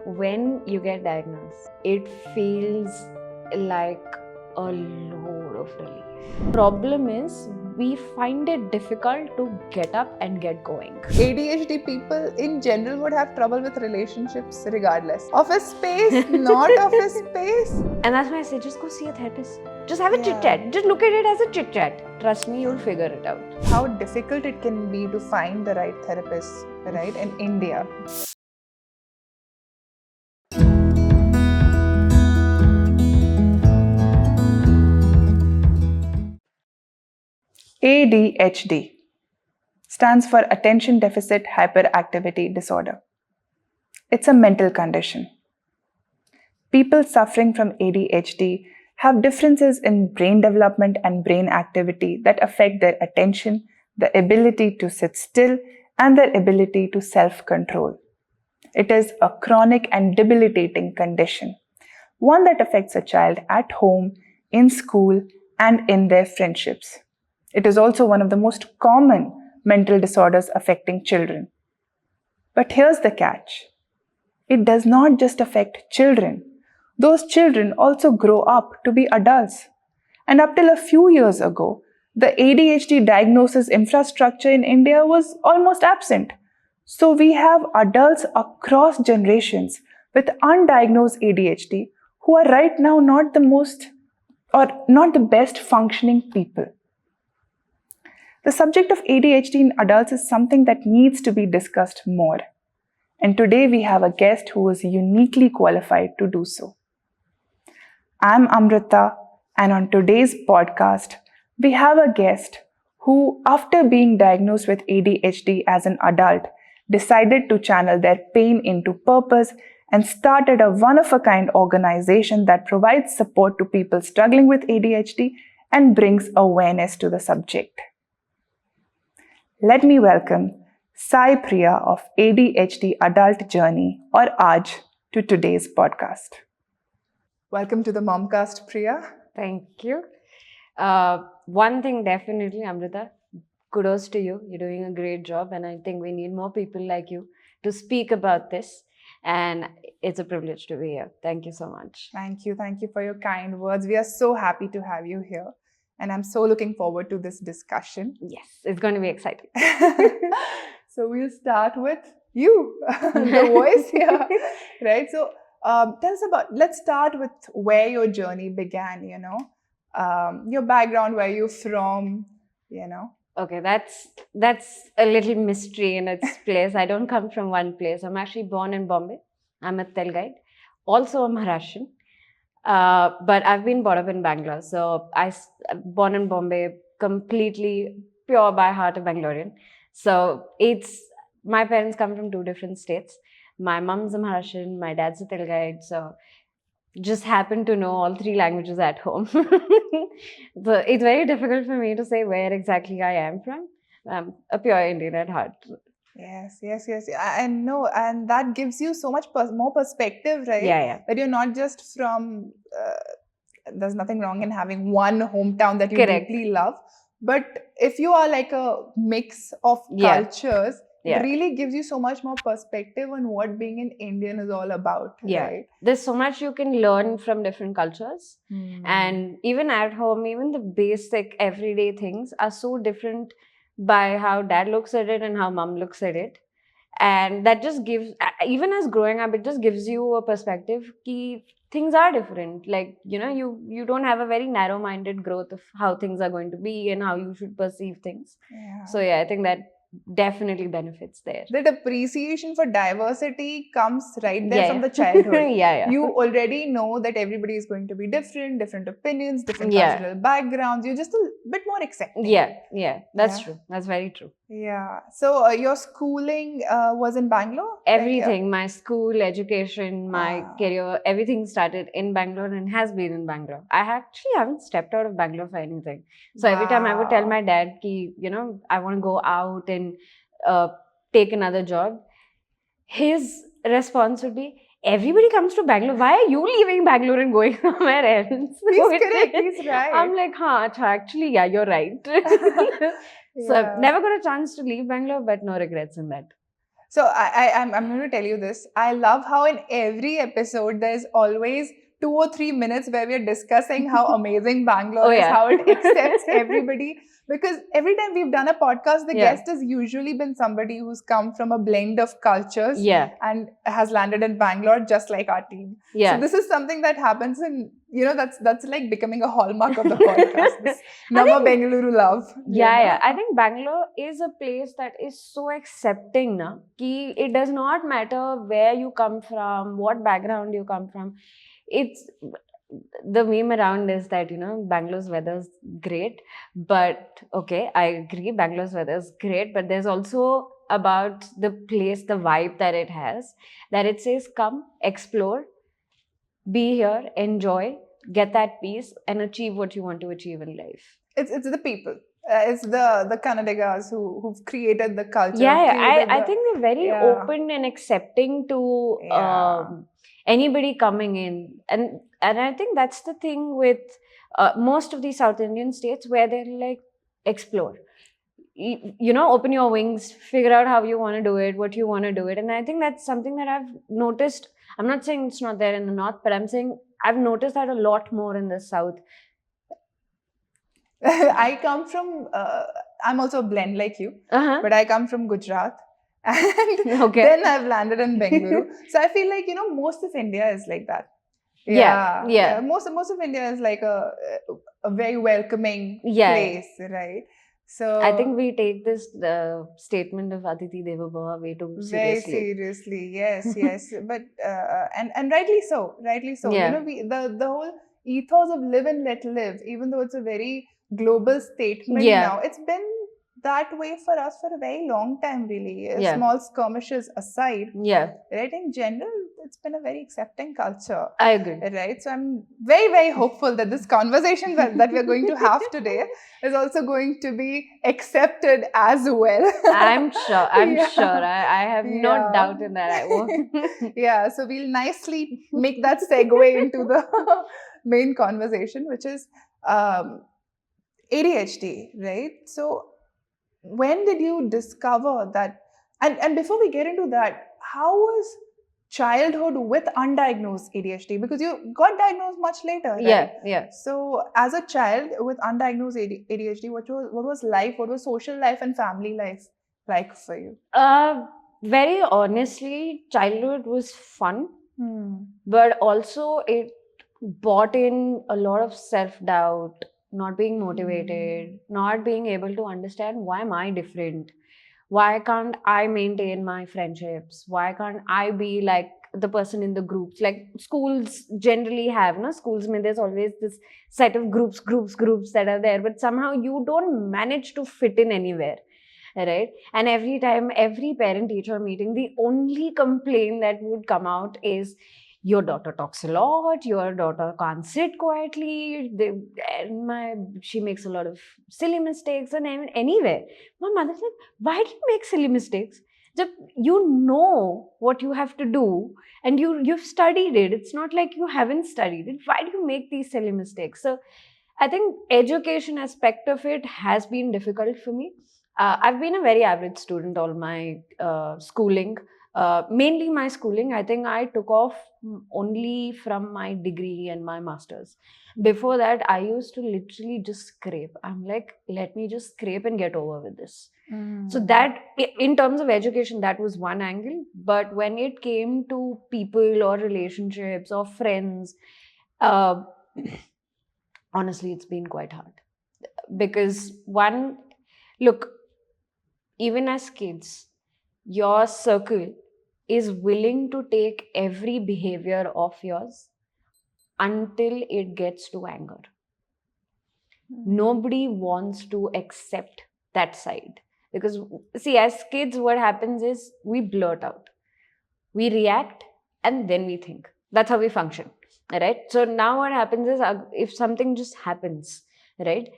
When you get diagnosed, it feels like a load of relief. Problem is, we find it difficult to get up and get going. ADHD people in general would have trouble with relationships regardless. Office space, not office space. And that's why I say, just go see a therapist. Just have a Yeah. chit chat. Just look at it as a chit chat. Trust me, you'll figure it out. How difficult it can be to find the right therapist, right, in India. ADHD stands for Attention Deficit Hyperactivity Disorder. It's a mental condition. People suffering from ADHD have differences in brain development and brain activity that affect their attention, the ability to sit still, and their ability to self-control. It is a chronic and debilitating condition, one that affects a child at home, in school, and in their friendships. It is also one of the most common mental disorders affecting children. But here's the catch. It does not just affect children. Those children also grow up to be adults. And up till a few years ago, the ADHD diagnosis infrastructure in India was almost absent. So we have adults across generations with undiagnosed ADHD who are right now not the best functioning people. The subject of ADHD in adults is something that needs to be discussed more. And today we have a guest who is uniquely qualified to do so. I'm Amrita, and on today's podcast, we have a guest who, after being diagnosed with ADHD as an adult, decided to channel their pain into purpose and started a one-of-a-kind organization that provides support to people struggling with ADHD and brings awareness to the subject. Let me welcome Sai Priya of ADHD Adult Journey, or AJ, to today's podcast. Welcome to the Momcast, Priya. Thank you. One thing definitely, Amrita, kudos to you. You're doing a great job, and I think we need more people like you to speak about this. And it's a privilege to be here. Thank you so much. Thank you. Thank you for your kind words. We are so happy to have you here. And I'm so looking forward to this discussion. Yes, it's going to be exciting. So we'll start with you, the voice here, right? So let's start with where your journey began, your background, where you're from, Okay, that's a little mystery in its place. I don't come from one place. I'm actually born in Bombay. I'm a Telguide, also a Maharashtrian. But I've been brought up in Bangalore. So born in Bombay, completely pure by heart a Bangalorean. So my parents come from two different states. My mom's a Maharashtrian, my dad's a Telguide. So just happen to know all three languages at home. So it's very difficult for me to say where exactly I am from. I'm a pure Indian at heart. Yes. I know, and that gives you so much more perspective, right? Yeah. That you're not just from. There's nothing wrong in having one hometown that you Correct. deeply love, but if you are like a mix of cultures, it really gives you so much more perspective on what being an Indian is all about. Yeah, right? There's so much you can learn from different cultures, and even at home, even the basic everyday things are so different by how dad looks at it and how mom looks at it. And that just gives, even as growing up, it just gives you a perspective ki things are different. Like, you don't have a very narrow-minded growth of how things are going to be and how you should perceive things. Yeah. So I think that definitely benefits there. That appreciation for diversity comes right there from the childhood. You already know that everybody is going to be different opinions, different cultural backgrounds. You're just a bit more accepting. That's true. That's very true. Yeah. So your schooling was in Bangalore? Everything, my school, education, my career, everything started in Bangalore and has been in Bangalore. I actually haven't stepped out of Bangalore for anything. So every time I would tell my dad ki, I want to go out and take another job, his response would be, everybody comes to Bangalore. Why are you leaving Bangalore and going somewhere else? He's correct. He's right. I'm like, actually, you're right. So I've never got a chance to leave Bangalore, but no regrets in that. So I'm going to tell you this. I love how in every episode there's always 2 or 3 minutes where we're discussing how amazing Bangalore Oh, is, yeah. how it accepts everybody. Because every time we've done a podcast, the Yeah. guest has usually been somebody who's come from a blend of cultures Yeah. and has landed in Bangalore just like our team. Yeah. So this is something that happens in, that's like becoming a hallmark of the podcast. This Nama think- Bengaluru love. Yeah. I think Bangalore is a place that is so accepting, na, ki it does not matter where you come from, what background you come from. It's the meme around is that, Bangalore's weather is great, but okay, I agree, Bangalore's weather is great, but there's also about the place, the vibe that it has, that it says, come, explore, be here, enjoy, get that peace, and achieve what you want to achieve in life. It's the people. It's the Kannadigas who've created the culture. Yeah, I think they're very Yeah. open and accepting to Yeah. anybody coming in, and I think that's the thing with most of these South Indian states, where they're like, explore, open your wings, figure out how you want to do it, what you want to do it. And I think that's something that I've noticed. I'm not saying it's not there in the north, but I'm saying I've noticed that a lot more in the south. I come from, I'm also a blend like you, but I come from Gujarat. And Okay. then I've landed in Bengaluru. So I feel like, most of India is like that. Yeah. Most of India is like a very welcoming Yeah. place, right? So I think we take this statement of Aditi Deva Bhava way too very seriously. seriously, yes. But and rightly so. Yeah. The whole ethos of live and let live, even though it's a very global statement Yeah. now, it's been that way for us for a very long time, really. Yeah. Small skirmishes aside, Yeah, right? In general, it's been a very accepting culture. I agree. Right, so I'm very, very hopeful that this conversation that we're going to have today is also going to be accepted as well. I'm sure. Yeah. Sure. I have no Yeah. doubt in that. I won't. Yeah, so we'll nicely make that segue into the main conversation, which is ADHD, right? So when did you discover that? And before we get into that, how was childhood with undiagnosed ADHD? Because you got diagnosed much later, right? Yeah. So as a child with undiagnosed ADHD, what was life? What was social life and family life like for you? Very honestly, childhood was fun, but also it brought in a lot of self-doubt, not being motivated, not being able to understand, why am I different? Why can't I maintain my friendships? Why can't I be like the person in the groups? Like schools generally have, no? Schools, there's always this set of groups that are there, but somehow you don't manage to fit in anywhere. Right? And every time, every parent teacher meeting, the only complaint that would come out is, your daughter talks a lot, your daughter can't sit quietly, she makes a lot of silly mistakes. And anyway, my mother's like, why do you make silly mistakes? You know what you have to do, and you've studied it. It's not like you haven't studied it. Why do you make these silly mistakes? So I think education aspect of it has been difficult for me. I've been a very average student all my schooling. Mainly my schooling, I think I took off only from my degree and my master's. Before that, I used to literally just scrape. I'm like, let me just scrape and get over with this. So that, in terms of education, that was one angle. But when it came to people or relationships or friends, honestly, it's been quite hard. Because one, look, even as kids, your circle is willing to take every behavior of yours until it gets to anger. Nobody wants to accept that side. Because, see, as kids, what happens is we blurt out, we react, and then we think. That's how we function, right? So now what happens is, if something just happens, right,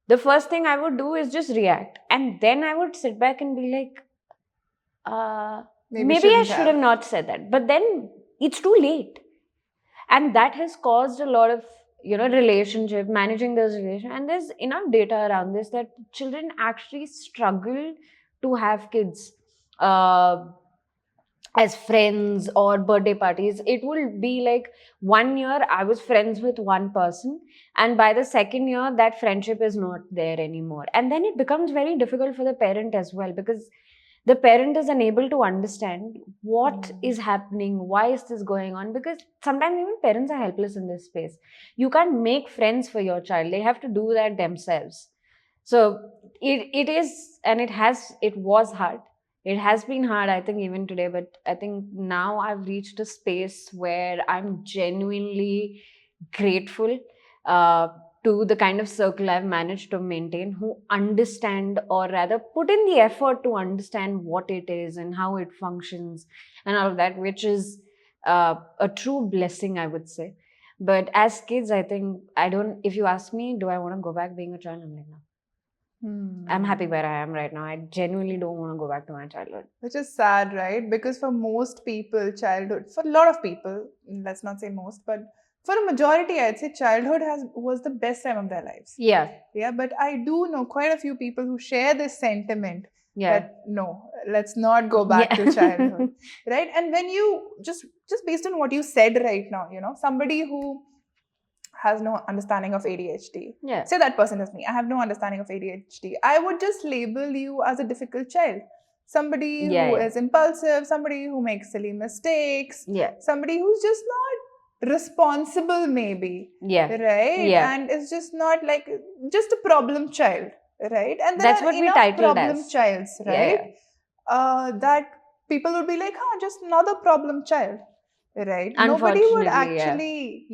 the first thing I would do is just react. And then I would sit back and be like, maybe I should have not said that. But then it's too late. And that has caused a lot of, relationship, managing those relationships. And there's enough data around this that children actually struggle to have kids. as friends or birthday parties. It will be like 1 year I was friends with one person, and by the second year that friendship is not there anymore, and then it becomes very difficult for the parent as well, because the parent is unable to understand what is happening, why is this going on, because sometimes even parents are helpless in this space. You can't make friends for your child, they have to do that themselves. So it is, and it was hard. It has been hard, I think, even today, but I think now I've reached a space where I'm genuinely grateful uh, to the kind of circle I've managed to maintain, who understand, or rather put in the effort to understand what it is and how it functions and all of that, which is a true blessing, I would say. But as kids, I think, if you ask me, do I want to go back being a child? I'm like, no. I'm happy where I am right now. I genuinely don't want to go back to my childhood. Which is sad, right? Because for most people, childhood, for a lot of people, let's not say most, but for a majority, I'd say childhood was the best time of their lives. Yeah. Yeah, but I do know quite a few people who share this sentiment Yeah. that no, let's not go back to childhood, right? And when you just based on what you said right now, somebody who has no understanding of ADHD. Yeah. Say that person is me. I have no understanding of ADHD. I would just label you as a difficult child. Somebody who is impulsive, somebody who makes silly mistakes, somebody who's just not responsible, maybe. Right? And it's just not like, just a problem child. Right? And there that's are what we enough titled problem as. childs, right? That people would be like, just another problem child. Right? Nobody would actually,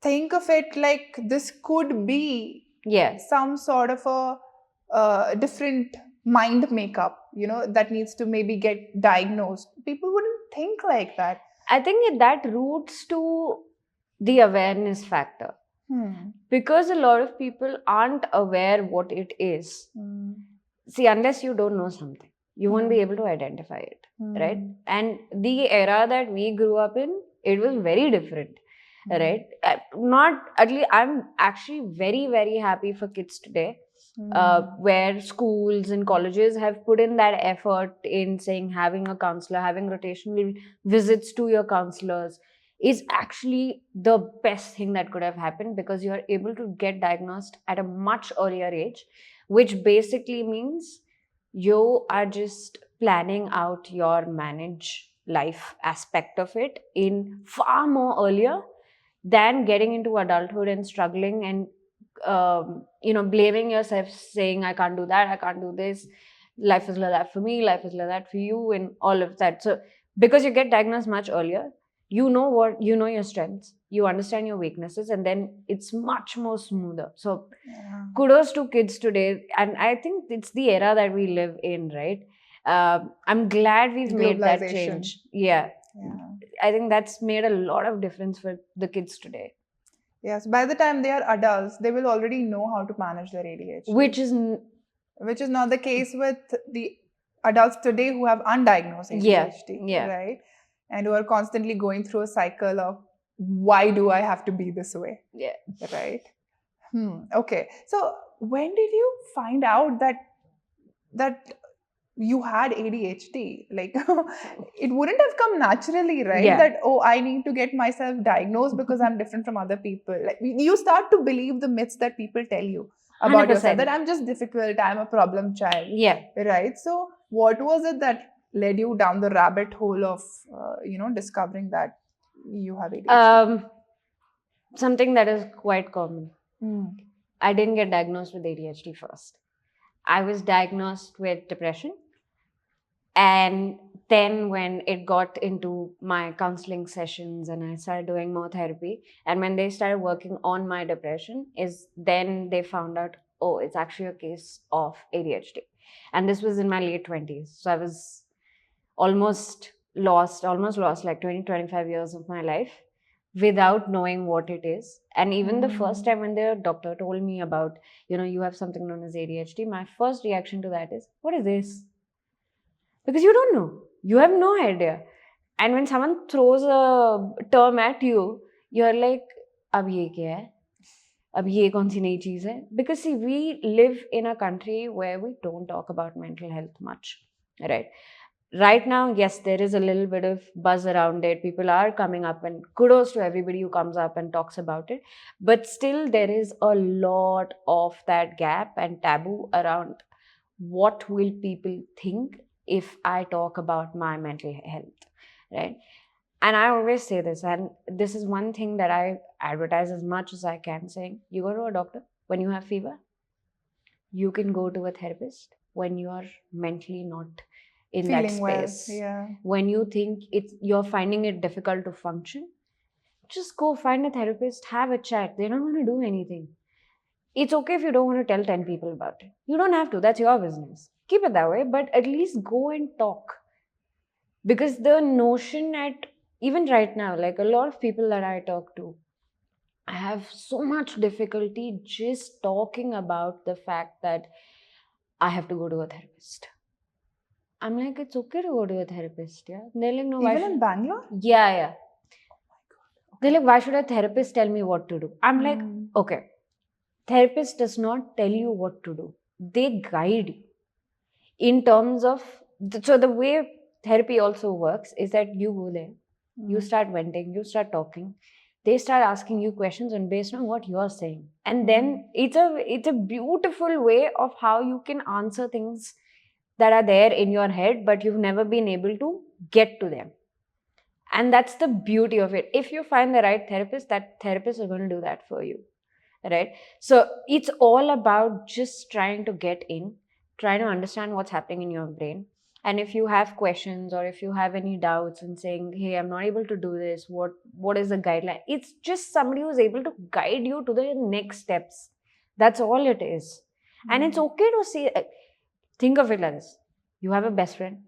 think of it like this could be some sort of a different mind makeup, that needs to maybe get diagnosed. People wouldn't think like that. I think that roots to the awareness factor. Because a lot of people aren't aware what it is. See, unless you don't know something, you won't be able to identify it, right? And the era that we grew up in, it was very different, right? Not at least, I'm actually very, very happy for kids today, where schools and colleges have put in that effort in saying having a counselor, having rotational visits to your counselors is actually the best thing that could have happened, because you're able to get diagnosed at a much earlier age, which basically means you are just planning out your manage life aspect of it in far more earlier than getting into adulthood and struggling and blaming yourself, saying I can't do that, I can't do this, life is like that for me, life is like that for you, and all of that. So because you get diagnosed much earlier, you know your strengths, you understand your weaknesses, and then it's much more smoother. So kudos to kids today, and I think it's the era that we live in, right? I'm glad we've made that change. I think that's made a lot of difference for the kids today. Yes, by the time they are adults, they will already know how to manage their ADHD. Which is not the case with the adults today who have undiagnosed ADHD, right? And who are constantly going through a cycle of, why do I have to be this way? Right? Okay. So when did you find out that you had ADHD? Like, it wouldn't have come naturally, right? That, I need to get myself diagnosed because I'm different from other people. Like, you start to believe the myths that people tell you about 100%. Yourself, that I'm just difficult, I'm a problem child. Right? So what was it that led you down the rabbit hole of, discovering that you have ADHD? Something that is quite common. I didn't get diagnosed with ADHD first. I was diagnosed with depression. And then when it got into my counseling sessions and I started doing more therapy, and when they started working on my depression, is then they found out, oh, it's actually a case of ADHD. And this was in my late 20s. So I was almost lost like 20-25 years of my life without knowing what it is. And even the first time when the doctor told me about, you have something known as ADHD, my first reaction to that is, what is this? Because you don't know. You have no idea. And when someone throws a term at you, you're like, ab ye kya hai? Ab ye kaun si nayi cheez hai? Because see, we live in a country where we don't talk about mental health much, right? right now, yes, there is a little bit of buzz around it. People are coming up, and kudos to everybody who comes up and talks about it. But still, there is a lot of that gap and taboo around what will people think if I talk about my mental health, right? And I always say this, and this is one thing that I advertise as much as I can, saying, you go to a doctor when you have fever, you can go to a therapist when you are mentally not in that Feeling well, space. yeah. When you think you're finding it difficult to function, just go find a therapist, have a chat. They're not going to do anything. It's okay if you don't want to tell 10 people about it. You don't have to. That's your business. Keep it that way, but at least go and talk. Because the notion at even right now, like a lot of people that I talk to, I have so much difficulty just talking about the fact that I have to go to a therapist. I'm like, it's okay to go to a therapist, yeah. They're like, no, why Even should... in Bangalore? Yeah. They're like, why should a therapist tell me what to do? I'm like, Hmm. okay, therapist does not tell you what to do. They guide you in terms of, so the way therapy also works is that you go there, you start venting, you start talking, they start asking you questions, and based on what you're saying, and then it's a beautiful way of how you can answer things that are there in your head but you've never been able to get to them. And that's the beauty of it. If you find the right therapist, that therapist is going to do that for you, right? So it's all about just trying to get in, trying to understand what's happening in your brain. And if you have questions or if you have any doubts and saying, hey, I'm not able to do this, what is the guideline? It's just somebody who's able to guide you to the next steps. That's all it is. And it's okay to see, think of it like this. You have a best friend.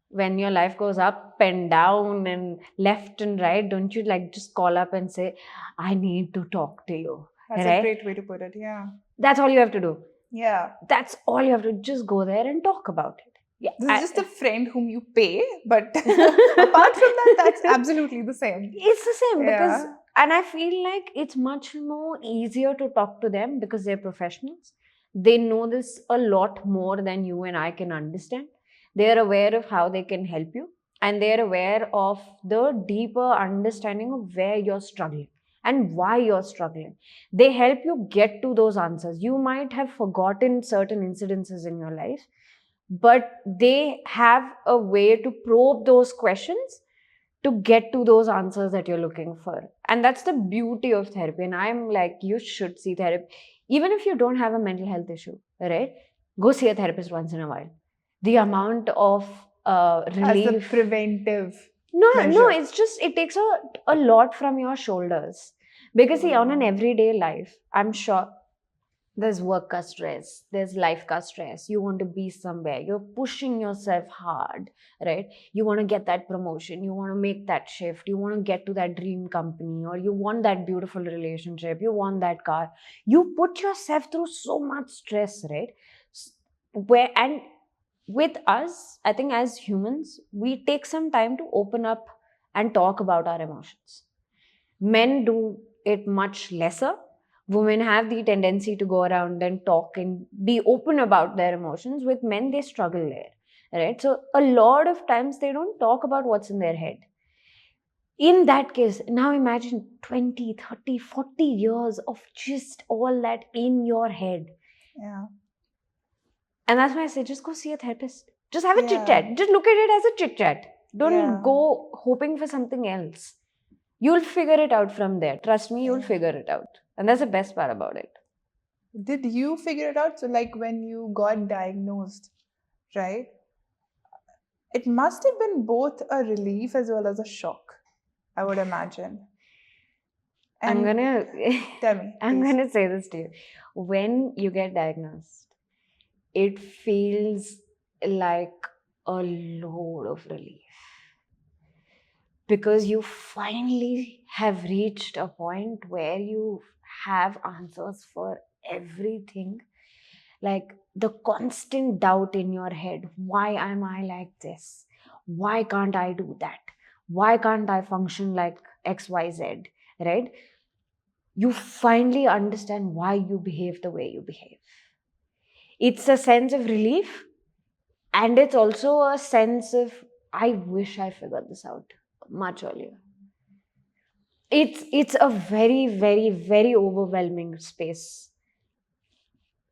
When your life goes up and down and left and right, don't you like just call up and say, I need to talk to you? That's right? a great way to put it, yeah. That's all you have to do. Yeah. That's all you have to just go there and talk about it. Yeah. This is just a friend whom you pay, but apart from that, that's absolutely the same. It's the same because, Yeah. and I feel like it's much more easier to talk to them because they're professionals. They know this a lot more than you and I can understand. They're aware of how they can help you, and they're aware of the deeper understanding of where you're struggling and why you're struggling. They help you get to those answers. You might have forgotten certain incidences in your life, but they have a way to probe those questions to get to those answers that you're looking for. And that's the beauty of therapy. And I'm like, you should see therapy. Even if you don't have a mental health issue, right? Go see a therapist once in a while. The amount of As a relief. preventive No, measure. it's just, it takes a lot from your shoulders. Because see, on an everyday life, I'm sure there's work ka stress, there's life ka stress, you want to be somewhere, you're pushing yourself hard, right? You want to get that promotion, you want to make that shift, you want to get to that dream company, or you want that beautiful relationship, you want that car. You put yourself through so much stress, right? Where, and with us, I think as humans, we take some time to open up and talk about our emotions. Men do it much lesser. Women have the tendency to go around and talk and be open about their emotions. With men, they struggle there, right? So a lot of times they don't talk about what's in their head. In that case, now imagine 20, 30, 40 years of just all that in your head. Yeah. And that's why I say, just go see a therapist. Just have a Yeah. chit chat. Just look at it as a chit chat. Don't Yeah. go hoping for something else. You'll figure it out from there. Trust me, you'll Yeah. figure it out. And that's the best part about it. Did you figure it out? So, like when you got diagnosed, right? It must have been both a relief as well as a shock, I would imagine. I'm And gonna tell me, I'm please. gonna say this to you. When you get diagnosed, it feels like a load of relief. Because you finally have reached a point where you have answers for everything. Like the constant doubt in your head, why am I like this? Why can't I do that? Why can't I function like XYZ? Right? You finally understand why you behave the way you behave. It's a sense of relief, And it's also a sense of, I wish I figured this out much earlier. It's a very, very, very overwhelming space.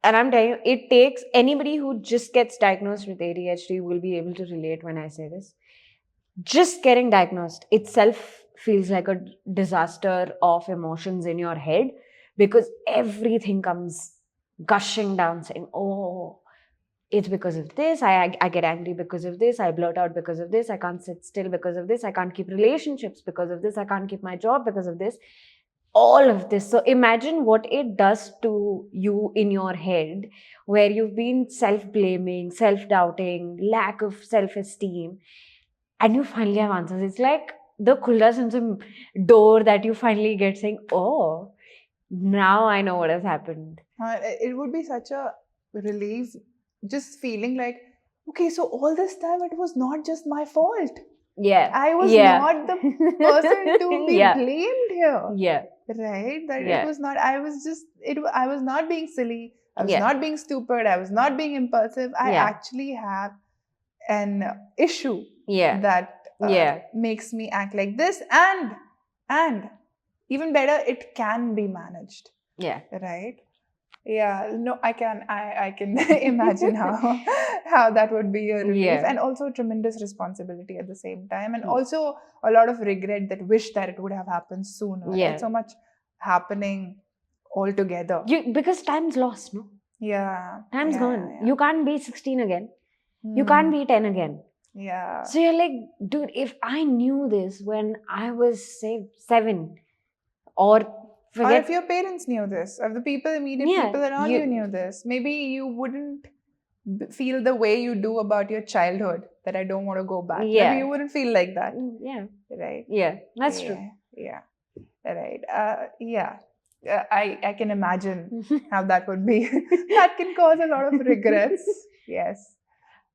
And I'm telling you, it takes anybody who just gets diagnosed with ADHD will be able to relate when I say this. Just getting diagnosed itself feels like a disaster of emotions in your head, because everything comes gushing down saying, oh, it's because of this, I get angry because of this, I blurt out because of this, I can't sit still because of this, I can't keep relationships because of this, I can't keep my job because of this, all of this. So imagine what it does to you in your head, where you've been self-blaming, self-doubting, lack of self-esteem, and you finally have answers. It's like the khulda some door that you finally get saying, oh, now I know what has happened. It would be such a relief, just feeling like, okay, so all this time it was not just my fault. Yeah. I was Yeah. not the person to be Yeah. blamed here. Yeah. Right? That Yeah. it was not, I was just, I was not being silly. I was Yeah. not being stupid. I was not being impulsive. I Yeah. actually have an issue Yeah. that Yeah. makes me act like this. And even better, it can be managed. Yeah. Right? Yeah, no, I can imagine how that would be a relief, Yeah. and also tremendous responsibility at the same time, and Mm. also a lot of regret that wish that it would have happened sooner. Yeah. Right? So much happening all together. Because time's lost, no? Yeah. Time's yeah, gone. Yeah. You can't be 16 again. You Hmm. can't be 10 again. Yeah. So you're like, dude, if I knew this when I was, say, 7, or Or if your parents knew this, or the immediate Yeah, people around you knew this, maybe you wouldn't feel the way you do about your childhood, that I don't want to go back. Yeah. Maybe you wouldn't feel like that. Yeah. Right? Yeah, that's yeah, true. Yeah. Right. Yeah. I can imagine how that would be. That can cause a lot of regrets. Yes.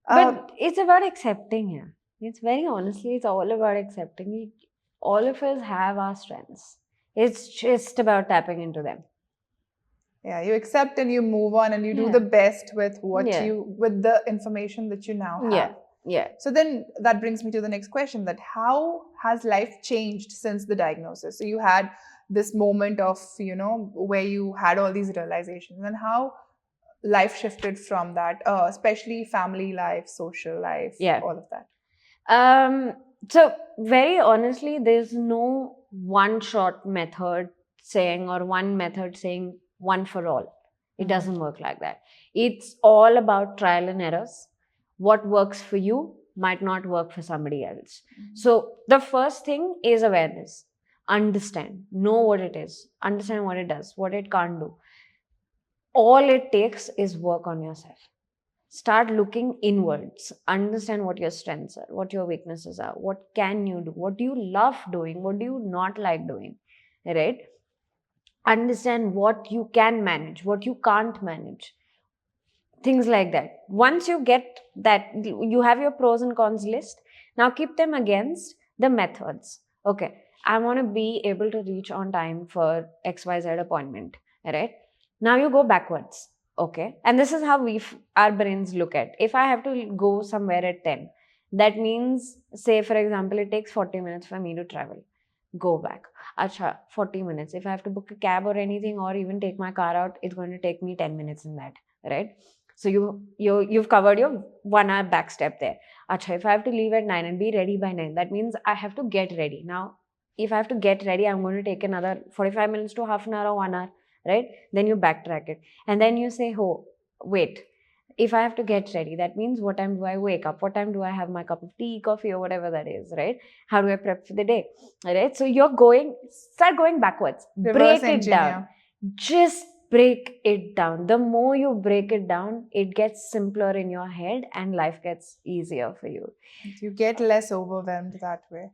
But it's about accepting, yeah. It's very honestly, it's all about accepting. All of us have our strengths. It's just about tapping into them. Yeah, you accept and you move on, and you do Yeah. the best with what Yeah. with the information that you now have. Yeah. Yeah. So then that brings me to the next question, that how has life changed since the diagnosis? So you had this moment of, where you had all these realizations, and how life shifted from that, especially family life, social life, Yeah. all of that. So very honestly, there's no one short method saying, or one method saying one for all. It doesn't work like that. It's all about trial and errors. What works for you might not work for somebody else. So the first thing is awareness. Understand, know what it is, understand what it does, what it can't do. All it takes is work on yourself. Start looking inwards. Understand what your strengths are, what your weaknesses are, what can you do, what do you love doing, what do you not like doing, right? Understand what you can manage, what you can't manage, things like that. Once you get that, you have your pros and cons list. Now keep them against the methods. Okay, I want to be able to reach on time for XYZ appointment, right? Now you go backwards. Okay, and this is how our brains look at. If I have to go somewhere at 10, that means, say for example, it takes 40 minutes for me to travel. Go back. Acha, 40 minutes. If I have to book a cab or anything, or even take my car out, it's going to take me 10 minutes in that, right? So you've covered your 1 hour back step there. Acha, if I have to leave at 9 and be ready by 9, that means I have to get ready. Now, if I have to get ready, I'm going to take another 45 minutes to half an hour or 1 hour, right? Then you backtrack it. And then you say, oh, wait. If I have to get ready, that means what time do I wake up? What time do I have my cup of tea, coffee, or whatever that is, right? How do I prep for the day, right? So start going backwards. Reverse Break it down. Just break it down. The more you break it down, it gets simpler in your head and life gets easier for you. You get less overwhelmed that way.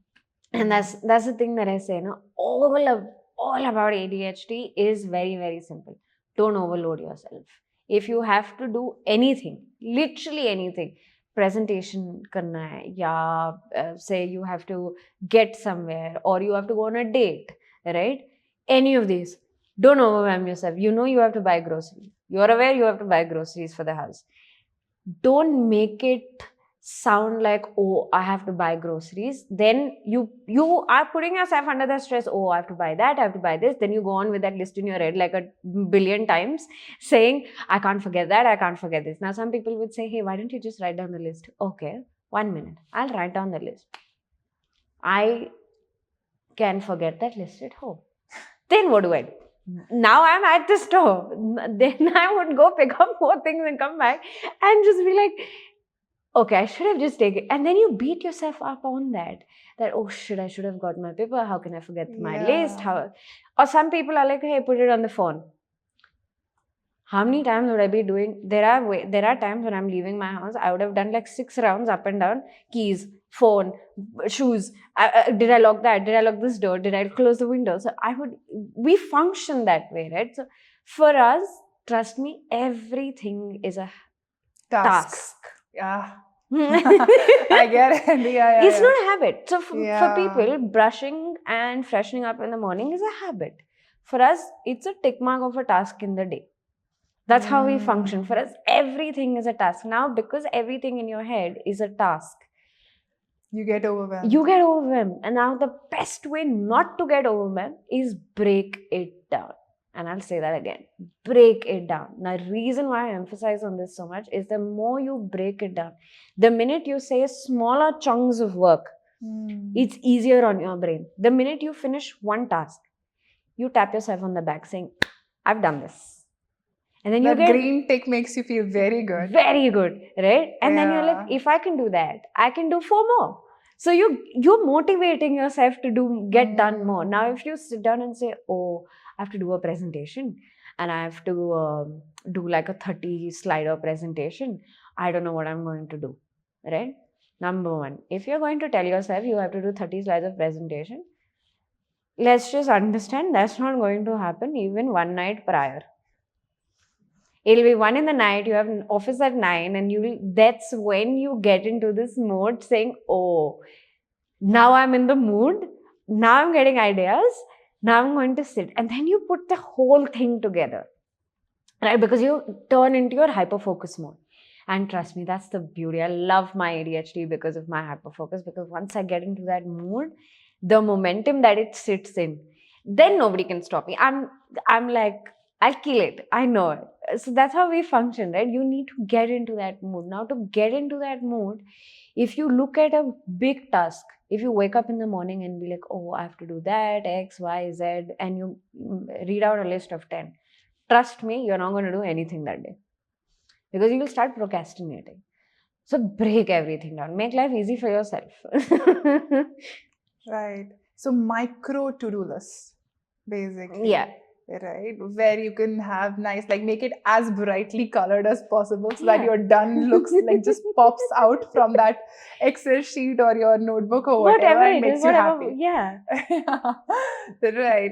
And that's the thing that I say, no? All about ADHD is very, very simple. Don't overload yourself. If you have to do anything, literally anything, presentation karna hai, ya say you have to get somewhere, or you have to go on a date, right? Any of these, don't overwhelm yourself. You know you have to buy groceries. You're aware you have to buy groceries for the house. don't make it sound like, oh, I have to buy groceries. Then you are putting yourself under the stress. Oh, I have to buy that, I have to buy this. Then you go on with that list in your head like a billion times, saying, I can't forget that, I can't forget this. Now some people would say, hey, why don't you just write down the list? Okay, 1 minute, I'll write down the list. I can forget that list at home. Then what do I do? Now I'm at the store. Then I would go pick up more things and come back and just be like, okay, I should have just taken. And then you beat yourself up on that. That, oh shit, I should have got my paper. How can I forget my list? Or some people are like, hey, put it on the phone. How many times would I be doing? There are times when I'm leaving my house, I would have done like 6 rounds up and down. Keys, phone, shoes. Did I lock that? Did I lock this door? Did I close the window? So we function that way, right? So for us, trust me, everything is a task. Yeah. I get it. Yeah. It's not a habit. So for people, brushing and freshening up in the morning is a habit. For us, it's a tick mark of a task in the day. That's how we function. For us, everything is a task. Now, because everything in your head is a task, you get overwhelmed. And now the best way not to get overwhelmed is break it down. And I'll say that again. Break it down. Now, the reason why I emphasize on this so much is the more you break it down, the minute you say smaller chunks of work, it's easier on your brain. The minute you finish one task, you tap yourself on the back saying, I've done this. And then that green tick makes you feel very good. Very good, right? And then you're like, if I can do that, I can do 4 more. So you're motivating yourself to get done more. Now, if you sit down and say, oh, I have to do a presentation and I have to do like a 30 slider presentation, I don't know what I'm going to do, right? Number one, if you're going to tell yourself you have to do 30 slides of presentation, let's just understand that's not going to happen even one night prior. It'll be 1 in the night, you have an office at 9, and that's when you get into this mode saying, oh, now I'm in the mood, now I'm getting ideas, now I'm going to sit. And then you put the whole thing together, right? Because you turn into your hyperfocus mode. And trust me, that's the beauty. I love my ADHD because of my hyperfocus, because once I get into that mood, the momentum that it sits in, then nobody can stop me. I'm like, I'll kill it. I know it. So that's how we function, right? You need to get into that mood. Now, to get into that mood, if you look at a big task, if you wake up in the morning and be like, oh, I have to do that, X, Y, Z, and you read out a list of 10, trust me, you're not going to do anything that day because you will start procrastinating. So break everything down. Make life easy for yourself. Right. So micro to-do lists, basically. Yeah. Right, where you can have nice, like make it as brightly colored as possible so that your done looks like just pops out from that Excel sheet or your notebook or whatever and makes you happy. Yeah. Right.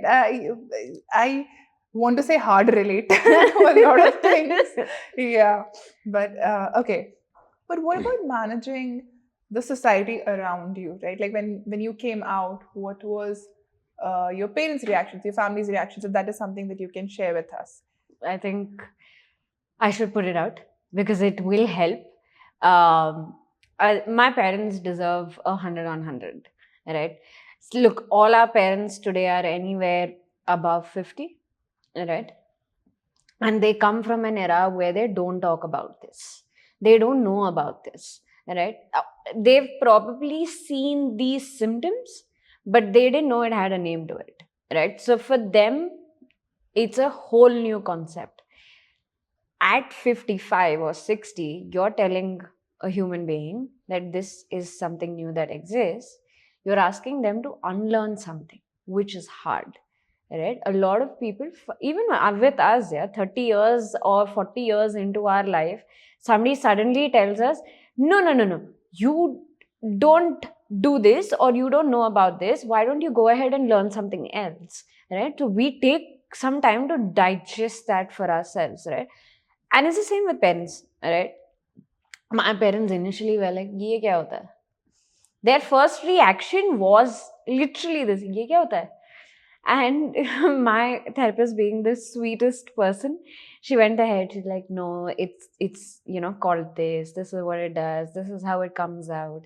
I want to say hard relate to a lot of things. Yeah. But okay. But what about managing the society around you, right? Like when you came out, what was your parents' reactions, your family's reactions, if that is something that you can share with us? I think I should put it out because it will help. My parents deserve 100 on 100, right? Look, all our parents today are anywhere above 50, right? And they come from an era where they don't talk about this. They don't know about this, right? They've probably seen these symptoms, but they didn't know it had a name to it, right? So for them, it's a whole new concept. At 55 or 60, you're telling a human being that this is something new that exists. You're asking them to unlearn something, which is hard, right? A lot of people, even with us, 30 years or 40 years into our life, somebody suddenly tells us, no, you don't do this or you don't know about this. Why don't you go ahead and learn something else, right? So we take some time to digest that for ourselves, right? And it's the same with parents, right? My parents initially were like, ye kya hota hai? Their first reaction was literally this, ye kya hota hai? And my therapist, being the sweetest person, she went ahead. She's like, no, it's called this. This is what it does. This is how it comes out.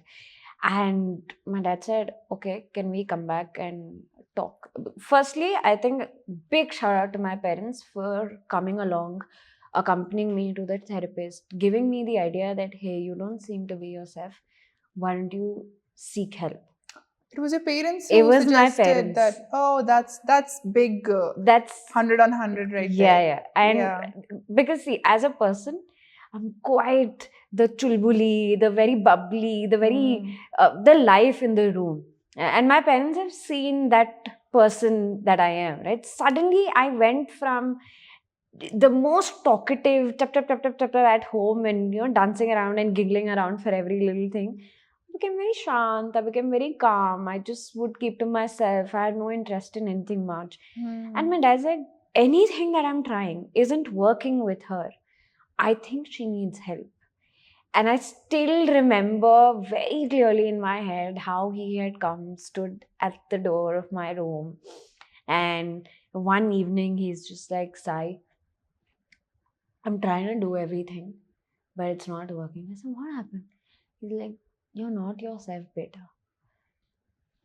And my dad said, okay, can we come back and talk? Firstly, I think big shout out to my parents for coming along, accompanying me to the therapist, giving me the idea that, hey, you don't seem to be yourself. Why don't you seek help? It was your parents It who was my suggested parents. that. Oh, that's big. That's 100 on 100 right yeah, there. yeah. And Yeah. because see, as a person, I'm quite the chulbuli, the very bubbly, the very the life in the room. And my parents have seen that person that I am, right? Suddenly I went from the most talkative tap at home and dancing around and giggling around for every little thing. I became very shant, I became very calm. I just would keep to myself. I had no interest in anything much. And my dad said, anything that I'm trying isn't working with her. I think she needs help. And I still remember very clearly in my head how he had come, stood at the door of my room. And one evening, he's just like, Sai, I'm trying to do everything, but it's not working. I said, what happened? He's like, you're not yourself, beta.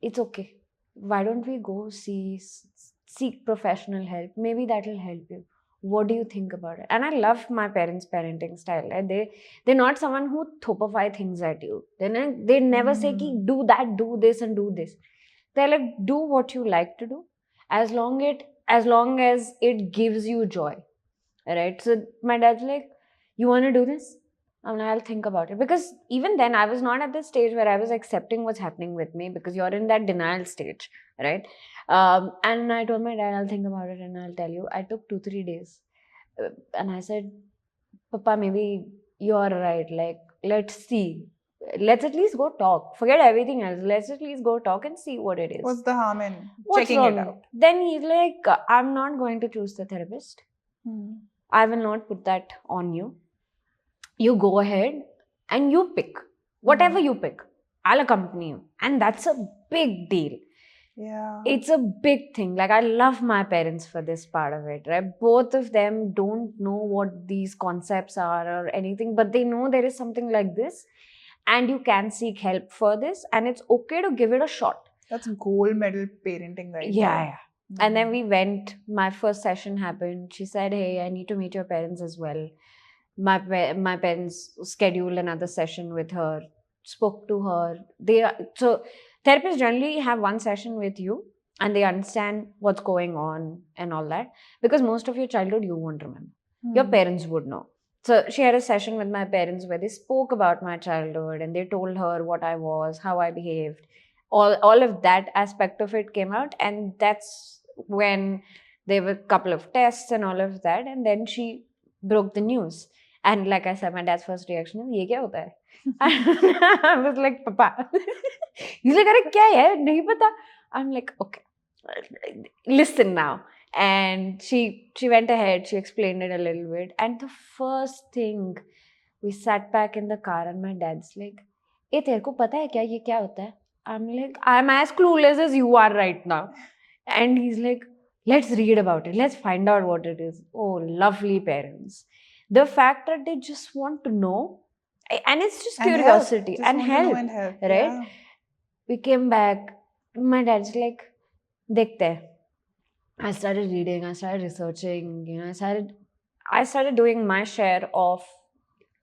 It's okay. Why don't we go seek professional help? Maybe that'll help you. What do you think about it? And I love my parents' parenting style. Right? They're not someone who thopify things at you. They never say, Ki, do that, do this, and do this. They're like, do what you like to do, as long as it gives you joy. Right? So my dad's like, you want to do this? I'm like, I'll think about it. Because even then, I was not at the stage where I was accepting what's happening with me, because you're in that denial stage, right? And I told my dad, I'll think about it and I'll tell you. I took 2-3 days. And I said, Papa, maybe you're right. Like, let's see. Let's at least go talk. Forget everything else. Let's at least go talk and see what it is. What's the harm in What's checking wrong? it out? Then he's like, I'm not going to choose the therapist. I will not put that on you. You go ahead and you pick. Whatever you pick, I'll accompany you. And that's a big deal. Yeah. It's a big thing. Like, I love my parents for this part of it, right? Both of them don't know what these concepts are or anything, but they know there is something like this and you can seek help for this, and it's okay to give it a shot. That's gold medal parenting right Yeah, there. yeah. And then we went, my first session happened. She said, hey, I need to meet your parents as well. My parents scheduled another session with her, spoke to her. So therapists generally have one session with you and they understand what's going on and all that, because most of your childhood you won't remember. Your parents would know. So she had a session with my parents where they spoke about my childhood and they told her what I was, how I behaved. All of that aspect of it came out, and that's when there were a couple of tests and all of that, and then she broke the news. And like I said, my dad's first reaction is, "Ye kya hota hai?" I was like, "Papa." He's like, "Arey kya hai? Nahi pata." I'm like, "Okay, listen now." And she went ahead. She explained it a little bit. And the first thing, we sat back in the car, and my dad's like, "Eh, तेरे को पता है क्या ये क्या होता है?" I'm like, I'm as clueless as you are right now. And he's like, let's read about it. Let's find out what it is. Oh, lovely parents. The fact that they just want to know, and it's just And curiosity help. and Just want to know help, and help. right? Yeah. We came back. My dad's like, dekhte hain. I started reading, I started researching, I started doing my share of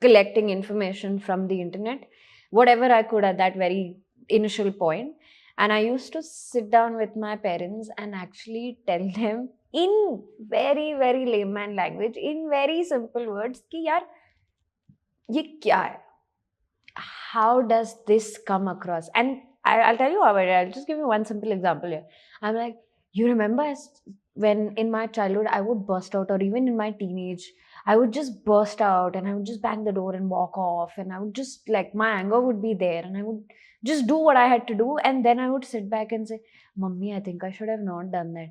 collecting information from the internet, whatever I could at that very initial point. And I used to sit down with my parents and actually tell them in very, very layman language, in very simple words, ki yaar, ye kya hai? How does this come across? And I'll tell you how it is. I'll just give you one simple example here. I'm like, you remember when in my childhood I would burst out, or even in my teenage, I would just burst out and I would just bang the door and walk off, and I would just, like, my anger would be there and I would just do what I had to do, and then I would sit back and say, Mummy, I think I should have not done that.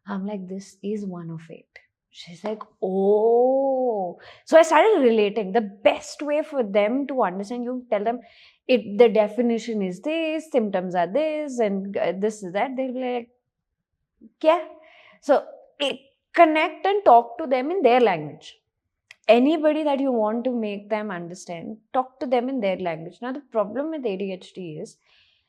I'm like, this is one of it. She's like, oh. So I started relating. The best way for them to understand, you tell them, the definition is this, symptoms are this, and this is that. They'll be like, Yeah. So connect and talk to them in their language. Anybody that you want to make them understand, talk to them in their language. Now, the problem with ADHD is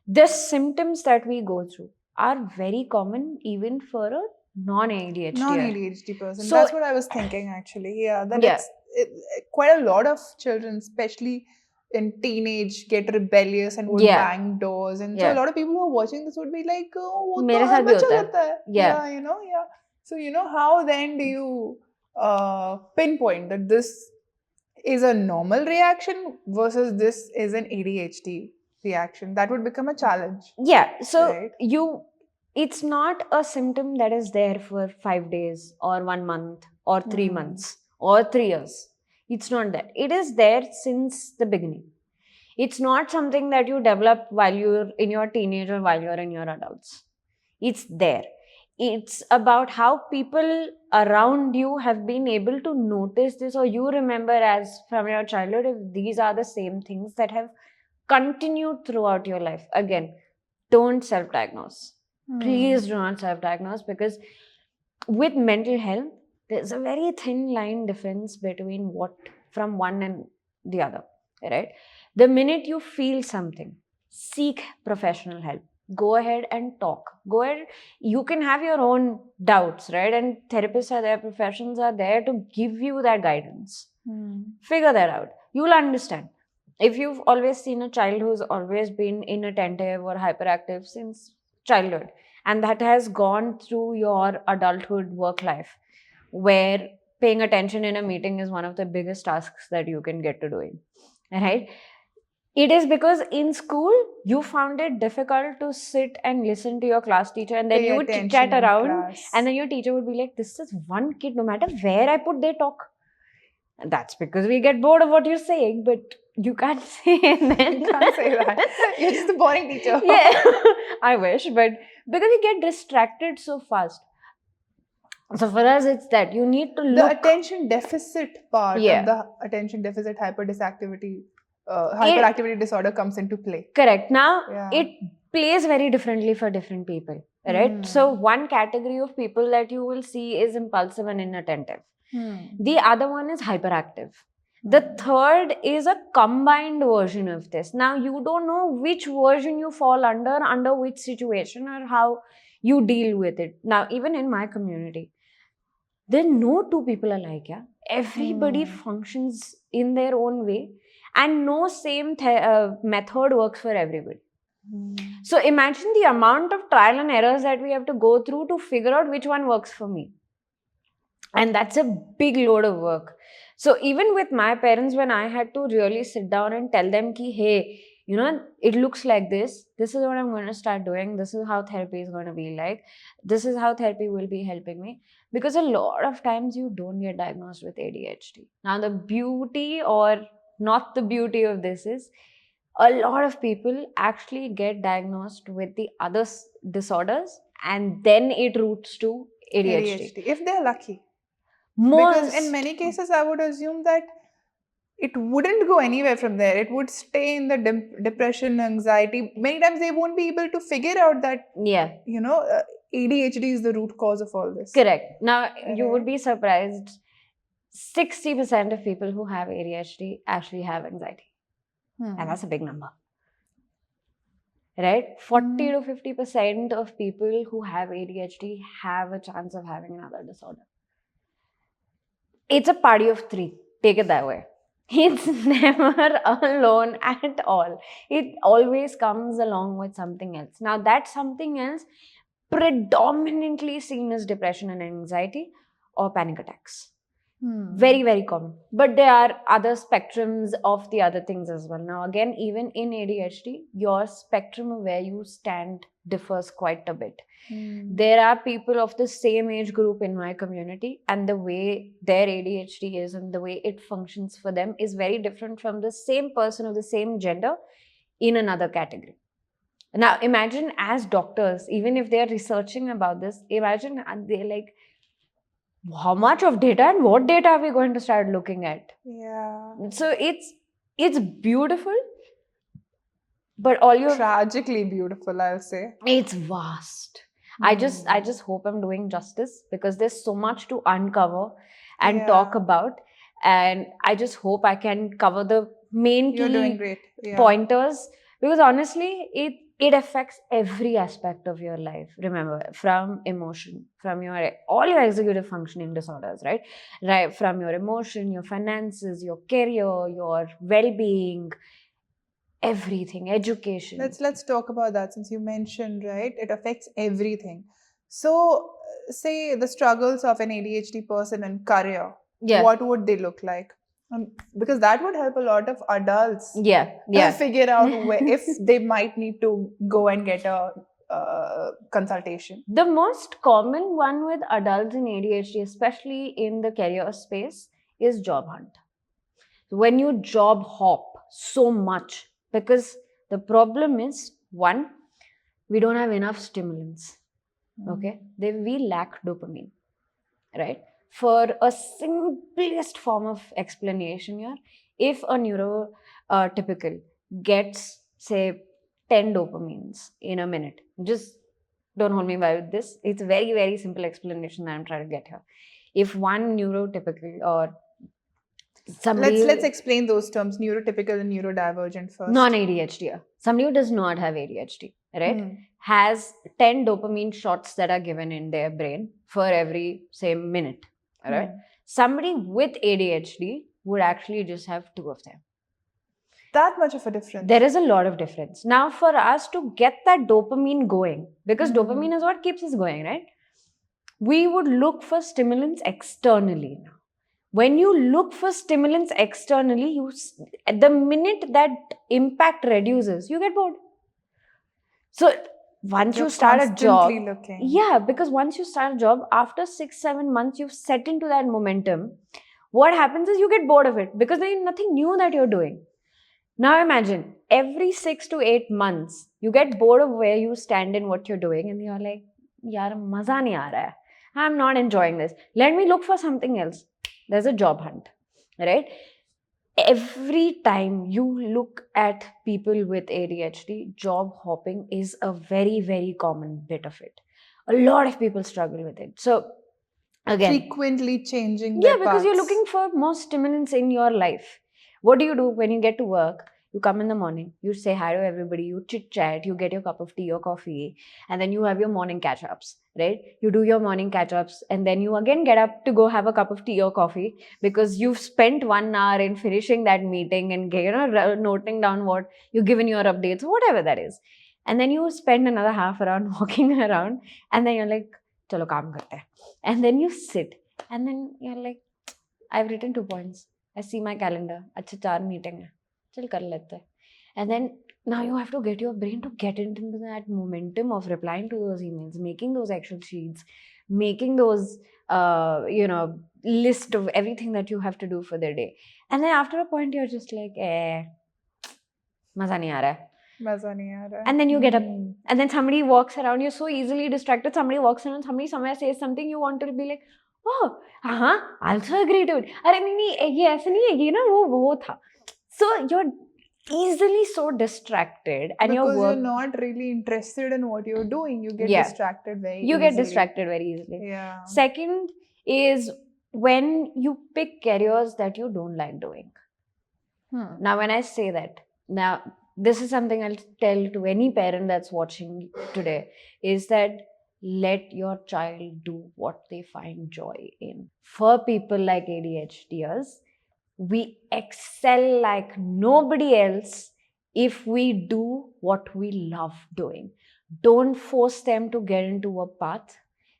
the symptoms that we go through are very common even for a non-ADHD. Non-ADHD person. So- That's what I was thinking actually. Yeah, that Yeah. it's quite a lot of children, especially in teenage, get rebellious and would Yeah. bang doors. And so Yeah. a lot of people who are watching this would be like, oh, wo मेरे to har साथ भी bachcha होता है. karta hai. Yeah. Yeah. So, how then do you pinpoint that this is a normal reaction versus this is an ADHD reaction? That would become a challenge. Yeah. So Right. it's not a symptom that is there for 5 days or 1 month or 3 Hmm. months or 3 years. It's not that. It is there since the beginning. It's not something that you develop while you're in your teenage or while you're in your adults. It's there. It's about how people around you have been able to notice this, or you remember as from your childhood, if these are the same things that have continued throughout your life. Again, don't self-diagnose. Please do not self-diagnose, because with mental health, there's a very thin line difference between what from one and the other, right? The minute you feel something, seek professional help. Go ahead and talk. Go ahead. You can have your own doubts, right? And therapists are there, professionals are there to give you that guidance. Figure that out. You'll understand. If you've always seen a child who's always been inattentive or hyperactive since childhood, and that has gone through your adulthood work life, where paying attention in a meeting is one of the biggest tasks that you can get to doing, right? It is because in school you found it difficult to sit and listen to your class teacher, and then Pay you would attention chit-chat in around, class. and then your teacher would be like, this is one kid, no matter where I put, they talk. And that's because we get bored of what you're saying, but you can't say it then. You can't say that. You're just a boring teacher. Yeah, I wish, but because we get distracted so fast. So for us, it's that you need to The look. attention deficit part Yeah. of the attention deficit hyperactivity disorder comes into play. Correct. Now, Yeah. it plays very differently for different people, right? So one category of people that you will see is impulsive and inattentive. The other one is hyperactive. The third is a combined version of this. Now, you don't know which version you fall under which situation, or how you deal with it. Now, even in my community, there are no two people alike. Yeah? Everybody functions in their own way, and no same method works for everybody. So imagine the amount of trial and errors that we have to go through to figure out which one works for me. And that's a big load of work. So even with my parents, when I had to really sit down and tell them ki, hey, it looks like this. This is what I'm going to start doing. This is how therapy is going to be like. This is how therapy will be helping me. Because a lot of times you don't get diagnosed with ADHD. Now, the beauty or not the beauty of this is a lot of people actually get diagnosed with the other disorders, and then it roots to ADHD. If they're lucky. Most, Because in many cases, I would assume that it wouldn't go anywhere from there. It would stay in the depression, anxiety. Many times they won't be able to figure out that, yeah, ADHD is the root cause of all this. correct. Now, you would be surprised. 60% of people who have ADHD actually have anxiety. And that's a big number. Right? 40 to 50% of people who have ADHD have a chance of having another disorder. It's a party of three. Take it that way. It's never alone at all. It always comes along with something else. Now, that something else predominantly seen as depression and anxiety or panic attacks. Very, very common. But there are other spectrums of the other things as well. Now, again, even in ADHD, your spectrum of where you stand differs quite a bit. There are people of the same age group in my community, and the way their ADHD is and the way it functions for them is very different from the same person of the same gender in another category. Now, imagine as doctors, even if they're researching about this, imagine they're like, how much of data and what data are we going to start looking at? Yeah. So it's beautiful, but all your tragically beautiful, I'll say. it's vast. I just hope I'm doing justice, because there's so much to uncover and Yeah. talk about, and I just hope I can cover the main You're doing key great. Yeah. pointers, because honestly it affects every aspect of your life. Remember, from emotion, from your all your executive functioning disorders, right from your emotion, your finances, your career, your well-being, everything, education. Let's talk about that, since you mentioned, right, it affects everything. So say the struggles of an ADHD person in career, Yeah. what would they look like? Because that would help a lot of adults Yeah figure out if they might need to go and get a consultation. The most common one with adults in ADHD, especially in the career space, is job hunt. When you job hop so much, because the problem is, one, we don't have enough stimulants. Okay, we lack dopamine, right? For a simplest form of explanation here, if a neurotypical gets, say, 10 dopamines in a minute, just don't hold me by with this. It's a very, very simple explanation that I'm trying to get here. If one neurotypical or somebody... Let's explain those terms, neurotypical and neurodivergent first. Non-ADHD, somebody who does not have ADHD, right, has 10 dopamine shots that are given in their brain for every, say, minute, right? Somebody with ADHD would actually just have 2 of them. That much of a difference. There is a lot of difference. Now, for us to get that dopamine going, because dopamine is what keeps us going, right? We would look for stimulants externally now. When you look for stimulants externally, the minute that impact reduces, you get bored. So once you start a job, because once you start a job, after 6-7 months, you've set into that momentum. What happens is you get bored of it, because there is nothing new that you're doing. Now imagine, every 6 to 8 months, you get bored of where you stand in what you're doing, and you're like, yaar, maza nahi aa raha hai. I'm not enjoying this. Let me look for something else. There's a job hunt, right? Every time you look at people with ADHD, job hopping is a very, very common bit of it. A lot of people struggle with it. So, again, frequently changing their because you're paths. looking for more stimulants in your life. What do you do when you get to work? You come in the morning, you say hi to everybody, you chit chat, you get your cup of tea or coffee, and then you have your morning catch ups, right? You do your morning catch ups, and then you again get up to go have a cup of tea or coffee, because you've spent 1 hour in finishing that meeting and noting down what you've given your updates, whatever that is. And then you spend another half around walking around, and then you're like, chalo kaam karte hain. And then you sit, and then you're like, I've written 2 points. I see my calendar. Achha 4 meeting hai. Chal kar lete hain. And then now you have to get your brain to get into that momentum of replying to those emails, making those Excel sheets, making those, list of everything that you have to do for the day. And then after a point, you're just like, maza nahi aa raha hai. And then you get up, and then somebody walks around. You're so easily distracted. Somebody walks around, somebody somewhere says something. You want to be like, oh, I also agree to it. अरे नहीं ये ऐसा नहीं है, ये ना वो था. So you're easily so distracted, and you're not really interested in what you're doing. You get distracted very easily. You get distracted very easily. Yeah. Second is when you pick careers that you don't like doing. Now, when I say that, now this is something I'll tell to any parent that's watching today, is that let your child do what they find joy in. For people like ADHDers, we excel like nobody else if we do what we love doing. Don't force them to get into a path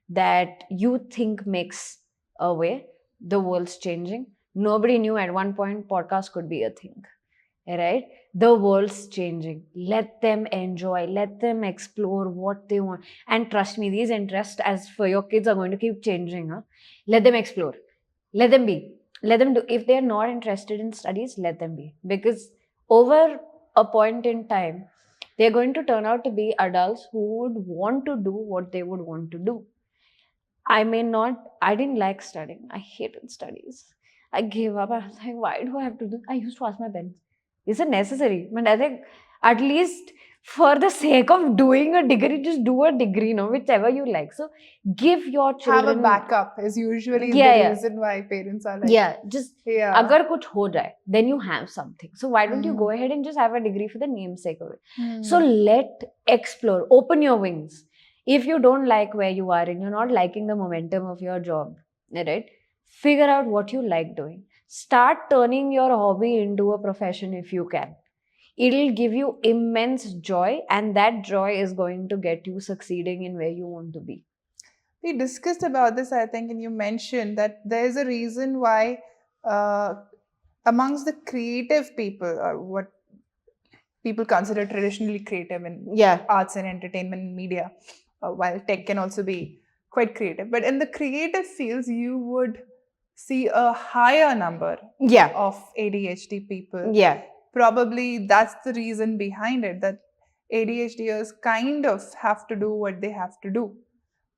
that you think makes a way. The world's changing. Nobody knew at one point podcast could be a thing, right? The world's changing. Let them enjoy. Let them explore what they want. And trust me, these interests, as for your kids, are going to keep changing. Huh? Let them explore. Let them be. Let them do. If they're not interested in studies, let them be. Because over a point in time, they're going to turn out to be adults who would want to do what they would want to do. I didn't like studying. I hated studies. I gave up. I was like, why do I have to do? I used to ask my parents, is it necessary? But I think at least for the sake of doing a degree, just do a degree, whichever you like. So give your Have children a backup is usually Yeah, the yeah. reason why parents are like, yeah, just yeah. agar kuch ho jaye, then you have something. So why don't you go Hmm. ahead and just have a degree for the namesake of it? Hmm. So explore, open your wings. If you don't like where you are and you're not liking the momentum of your job, right? Figure out what you like doing. Start turning your hobby into a profession if you can. It'll give you immense joy, and that joy is going to get you succeeding in where you want to be. We discussed about this, I think, and you mentioned that there's a reason why amongst the creative people, or what people consider traditionally creative in Yeah. arts and entertainment and media, while tech can also be quite creative. But in the creative fields, you would see a higher number Yeah. of ADHD people. Yeah. Probably that's the reason behind it, that ADHDers kind of have to do what they have to do.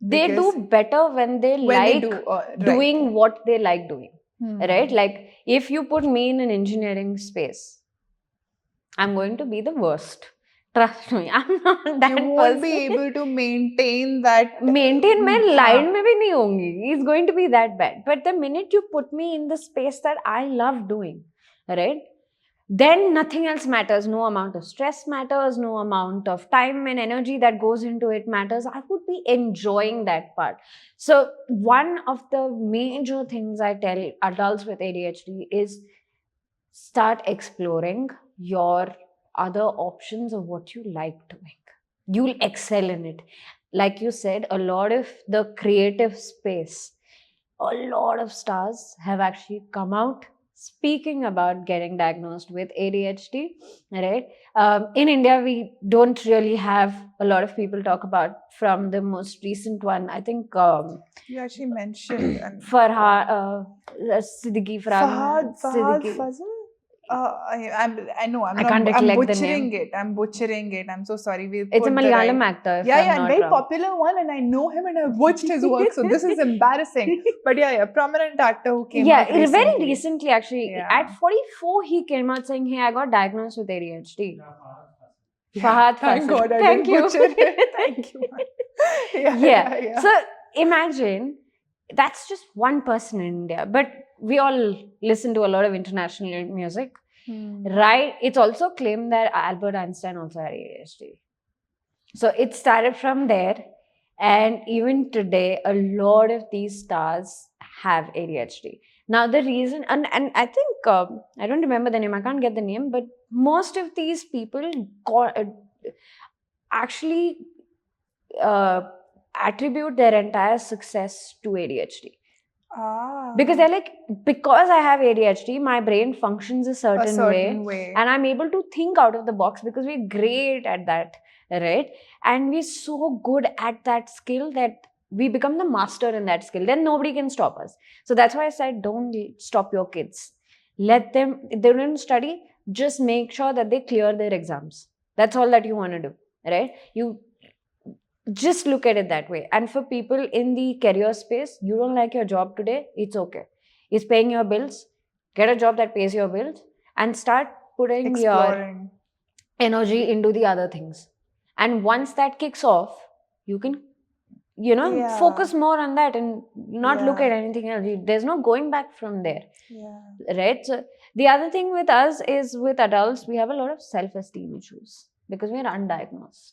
They Because do better when they when they like do, right. doing what they like doing. Hmm. Right? Like if you put me in an engineering space, I'm going to be the worst. Trust me, I'm not that You won't be person. able to maintain that. Maintain my हाँ. line में भी नहीं होंगी. It's going to be that bad. But the minute you put me in the space that I love doing, right? Then nothing else matters. No amount of stress matters. No amount of time and energy that goes into it matters. I would be enjoying that part. So one of the major things I tell adults with ADHD is start exploring your other options of what you like doing. You'll excel in it. Like you said, a lot of the creative space, a lot of stars have actually come out speaking about getting diagnosed with ADHD, right? In India, we don't really have a lot of people talk about. From the most recent one, I think You actually mentioned Farhad Siddiqui. Fahad Siddiqui. Fazal. I know. I'm I not. can't I'm recollect the butchering name. it. I'm butchering it. I'm so sorry. We It's a put the Malayalam right. actor, if Yeah, I'm yeah, and not very wrong. popular one, and I know him, and I've watched his work. So this is embarrassing. But yeah, prominent actor who came out recently. Very recently, actually. Yeah. At 44, he came out saying, "Hey, I got diagnosed with ADHD." Yeah, Fahad thank Fasil. God I Thank didn't you. butcher it. Thank you. Yeah. So imagine that's just one person in India, but we all listen to a lot of international music, right? It's also claimed that Albert Einstein also had ADHD. So it started from there, and even today, a lot of these stars have ADHD. Now the reason, and I think I don't remember the name. I can't get the name, but most of these people actually attribute their entire success to ADHD. Because they're like, because I have ADHD, my brain functions a certain way, and I'm able to think out of the box because we're great at that, right? And we're so good at that skill that we become the master in that skill. Then nobody can stop us. So that's why I said, don't stop your kids. Let them, if they don't study, just make sure that they clear their exams. That's all that you want to do, right? You just look at it that way. And for people in the career space, you don't like your job today, it's okay. It's paying your bills. Get a job that pays your bills and start putting your energy into the other things. And once that kicks off, you can, focus more on that and not look at anything else. There's no going back from there. Right? So the other thing with us is, with adults, we have a lot of self-esteem issues because we are undiagnosed.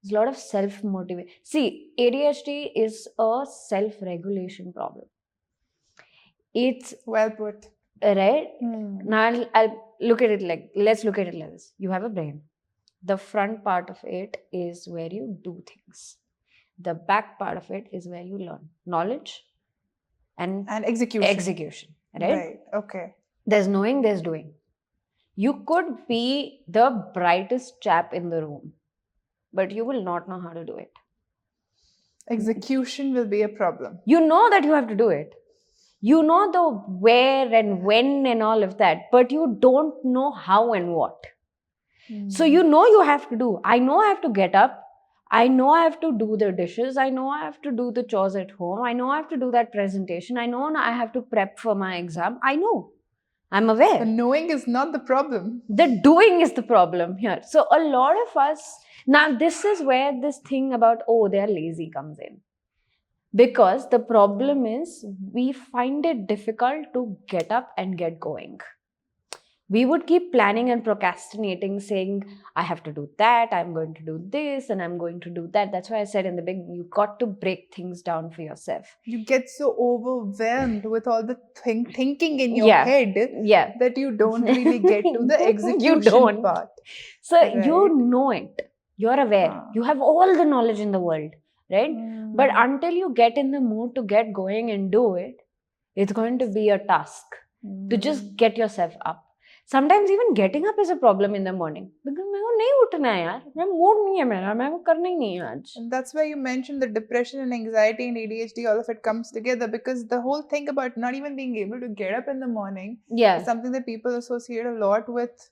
There's a lot of self-motivation. See, ADHD is a self-regulation problem. It's well put. Right? Now I'll look at it like, let's look at it like this. You have a brain. The front part of it is where you do things. The back part of it is where you learn knowledge and execution. Right? Okay. There's knowing, there's doing. You could be the brightest chap in the room, but you will not know how to do it. Execution will be a problem. You know that you have to do it. You know the where and when and all of that, but you don't know how and what. So you know you have to do. I know I have to get up. I know I have to do the dishes. I know I have to do the chores at home. I know I have to do that presentation. I know I have to prep for my exam. I know. I'm aware. The knowing is not the problem. The doing is the problem here. So a lot of us, now this is where this thing about, oh, they're lazy comes in. Because the problem is we find it difficult to get up and get going. We would keep planning and procrastinating, saying, I have to do that, I'm going to do this, and I'm going to do that. That's why I said in the beginning, you got to break things down for yourself. You get so overwhelmed with all the thinking in your Yeah. head Yeah. that you don't really get to the You execution don't. part. So Right. you know it. You're aware. Ah. You have all the knowledge in the world, right? But Mm. until you get in the mood to get going and do it, it's going to be a task to just get yourself up. Sometimes even getting up is a problem in the morning. Because मेरे को नहीं उठना है यार, मैं mood नहीं है मेरा, मैं वो करना ही नहीं है आज. And that's why you mentioned the depression and anxiety and ADHD, all of it comes together, because the whole thing about not even being able to get up in the morning Yeah. is something that people associate a lot with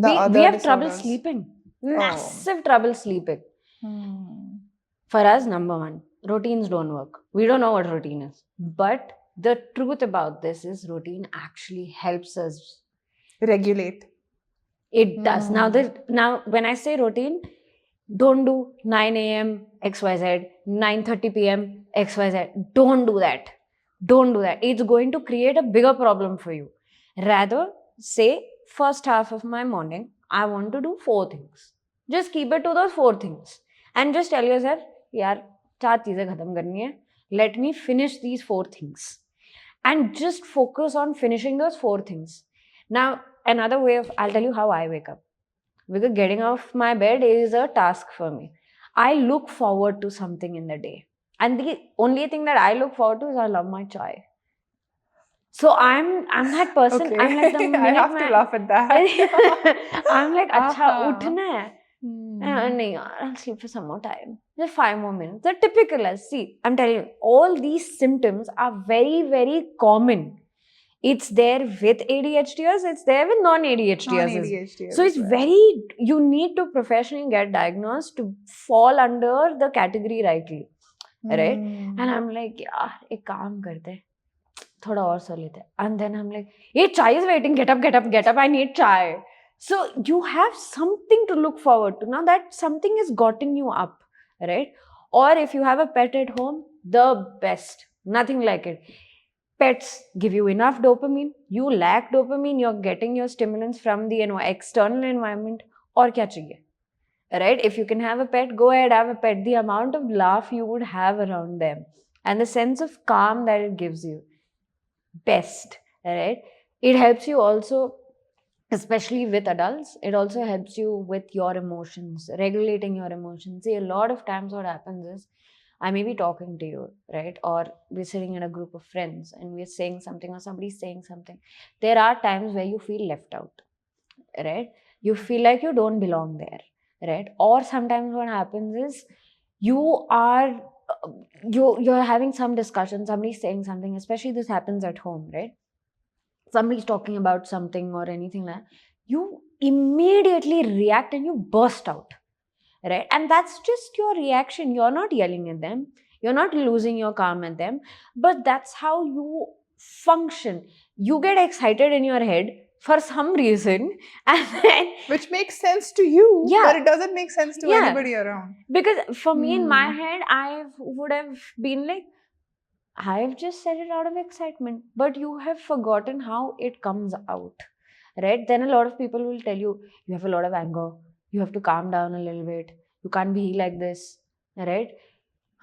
the other We have trouble disorders. sleeping. Oh. Massive trouble sleeping. Hmm. For us, number one, routines don't work. We don't know what routine is. But the truth about this is routine actually helps us. Regulate. It does. Now, when I say routine, don't do 9 a.m. XYZ, 9:30 p.m. XYZ. Don't do that. Don't do that. It's going to create a bigger problem for you. Rather, say, first half of my morning, I want to do 4 things. Just keep it to those 4 things. And just tell yourself, yaar, 4 cheezein khatam karni hai. Let me finish these 4 things. And just focus on finishing those 4 things. Now, another way of, I'll tell you how I wake up. Because getting off my bed is a task for me. I look forward to something in the day. And the only thing that I look forward to is I love my chai. So I'm that person. Okay. I'm like the minute I have to laugh at that. I'm like, अच्छा Uh-huh. उठना है. नहीं, I'll sleep for some more time. Just 5 more minutes. The typical as, see, I'm telling you, all these symptoms are very, very common. It's there with ADHDers, it's there with non-ADHDers. Non-ADHD So it's as well. very, you need to professionally get diagnosed to fall under the category rightly. Right? Hmm. And I'm like, yaar, ek kaam karte hain. Thoda aur so lete hain. And then I'm like, hey, chai is waiting, get up, get up, get up, I need chai. So you have something to look forward to. Now that something has gotten you up, right? Or if you have a pet at home, the best. Nothing like it. Pets give you enough dopamine. You lack dopamine. You're getting your stimulants from the external environment. Or kya chahiye? Right? If you can have a pet, go ahead, have a pet. The amount of laugh you would have around them and the sense of calm that it gives you, best. Right? It helps you also, especially with adults, it also helps you with your emotions, regulating your emotions. See, a lot of times what happens is, I may be talking to you, right? Or we're sitting in a group of friends and we're saying something or somebody's saying something. There are times where you feel left out, right? You feel like you don't belong there, right? Or sometimes what happens is you are, you're having some discussion, somebody's saying something, especially this happens at home, right? Somebody's talking about something or anything like that. You immediately react and you burst out. Right? And that's just your reaction. You're not yelling at them. You're not losing your calm at them. But that's how you function. You get excited in your head for some reason. And then, which makes sense to you, Yeah. but it doesn't make sense to Yeah. anybody around. because for me in my head, I would have been like, I've just said it out of excitement. But you have forgotten how it comes out. Right? Then a lot of people will tell you, you have a lot of anger. You have to calm down a little bit. You can't be like this. Right?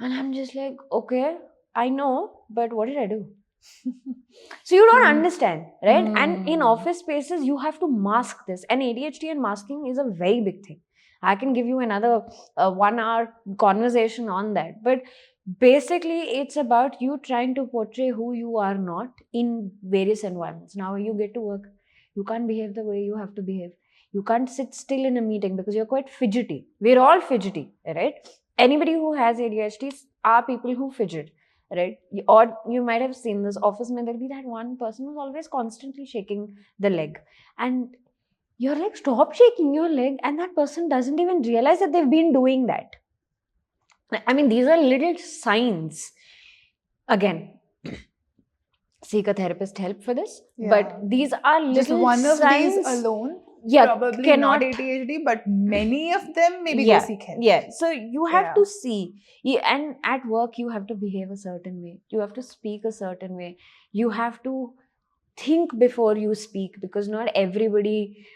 And I'm just like, okay, I know, but what did I do? So you don't understand, right? And in office spaces, you have to mask this. And ADHD and masking is a very big thing. I can give you another 1 hour conversation on that. But basically, it's about you trying to portray who you are not in various environments. Now you get to work. You can't behave the way you have to behave. You can't sit still in a meeting because you're quite fidgety. We're all fidgety, right? Anybody who has ADHD are people who fidget, right? Or you might have seen this office, there'll be that one person who's always constantly shaking the leg. And you're like, stop shaking your leg. And that person doesn't even realize that they've been doing that. I mean, these are little signs. Again, seek a therapist help for this. Yeah. But these are little Just one of signs, these alone, yeah, probably cannot, not ADHD, but many of them maybe yeah, go seek help. yeah. So you have Yeah. to see, and at work you have to behave a certain way. You have to speak a certain way. You have to think before you speak, because not everybody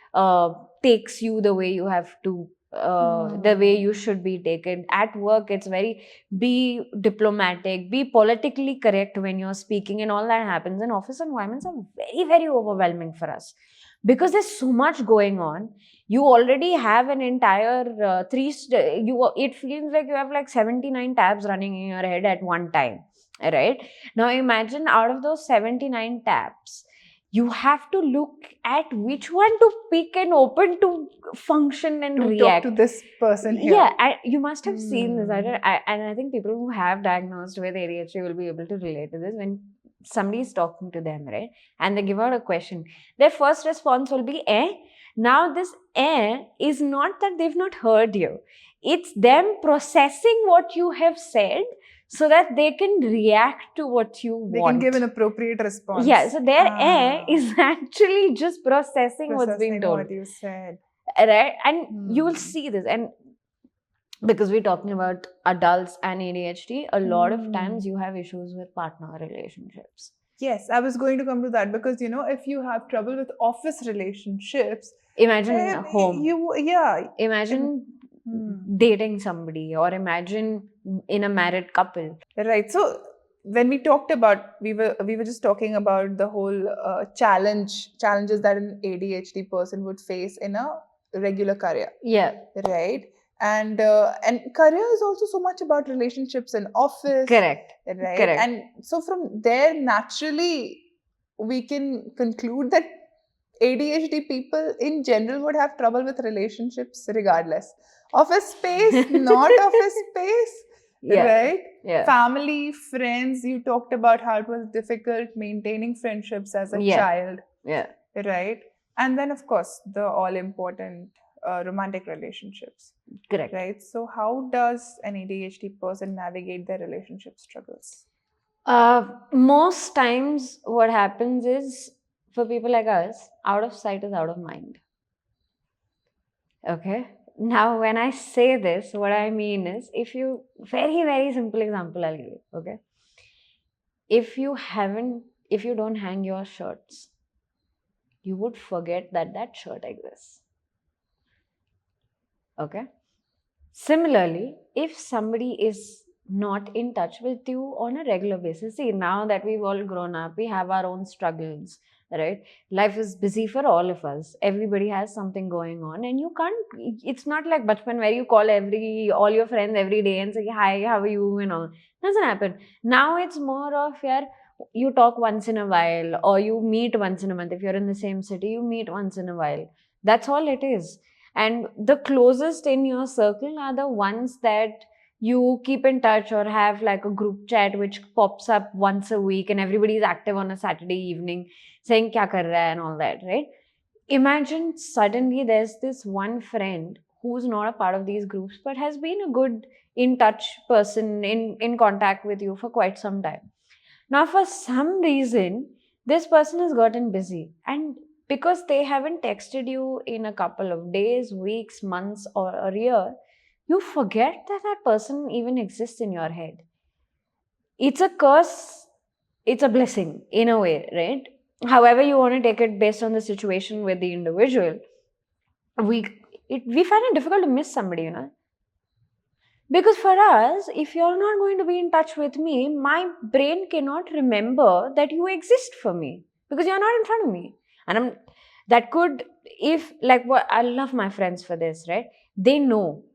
takes you the way you have to, the way you should be taken. At work, it's very, be diplomatic, be politically correct when you're speaking, and all that happens. And office environments are very, very overwhelming for us, because there's so much going on. You already have an entire it feels like you have like 79 tabs running in your head at one time, right? Now imagine, out of those 79 tabs, you have to look at which one to pick and open to function and To react. talk to this person here. Yeah, you must have seen this. And I think people who have diagnosed with ADHD will be able to relate to this. When somebody is talking to them, right, and they give out a question, their first response will be, eh? Now this is not that they've not heard you. It's them processing what you have said so that they can react to what you They want. can give an appropriate response. Yeah, so their is actually just processing what's being told. What you said. Right? And you will see this. And because we're talking about adults and ADHD, a lot of times you have issues with partner relationships. Yes, I was going to come to that, because if you have trouble with office relationships, imagine home. Imagine dating somebody, or imagine in a married couple. Right. So when we talked about, we were just talking about the whole challenges that an ADHD person would face in a regular career. Yeah. Right. And career is also so much about relationships and office. Correct. Right. Correct. And so from there, naturally, we can conclude that ADHD people in general would have trouble with relationships regardless. Office space, not office space. Yeah. Right? Yeah. Family, friends, you talked about how it was difficult maintaining friendships as a child. Yeah. Right? And then, of course, the all-important romantic relationships. Correct. Right? So how does an ADHD person navigate their relationship struggles? Most times what happens is, for people like us, out of sight is out of mind. Okay? Now, when I say this, what I mean is, very, very simple example I'll give you, okay? If you don't hang your shirts, you would forget that shirt exists. Okay? Similarly, if somebody is not in touch with you on a regular basis, see, now that we've all grown up, we have our own struggles, right? Life is busy for all of us. Everybody has something going on, and you can't, it's not like bachpan where you call all your friends every day and say, hi, how are you, and all. Doesn't happen. Now it's more of, you talk once in a while, or you meet once in a month. If you're in the same city, you meet once in a while. That's all it is. And the closest in your circle are the ones that you keep in touch, or have like a group chat which pops up once a week, and everybody is active on a Saturday evening saying kya kar raha hai and all that, right? Imagine suddenly there's this one friend who's not a part of these groups, but has been a good in touch person, in contact with you for quite some time. Now, for some reason, this person has gotten busy, and because they haven't texted you in a couple of days, weeks, months, or a year, you forget that person even exists in your head. It's a curse, it's a blessing in a way, right? However you want to take it based on the situation with the individual, we find it difficult to miss somebody, Because for us, if you're not going to be in touch with me, my brain cannot remember that you exist for me, because you're not in front of me. And I love my friends for this, right? They know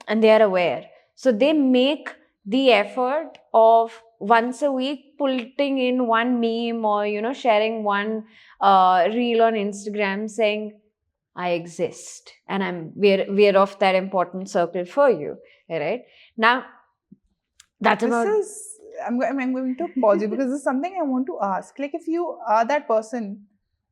and they are aware. So they make the effort of once a week putting in one meme, or, sharing one reel on Instagram saying, I exist, and we're of that important circle for you, right? Now, that's about. I'm going to pause you, because this is something I want to ask. Like, if you are that person,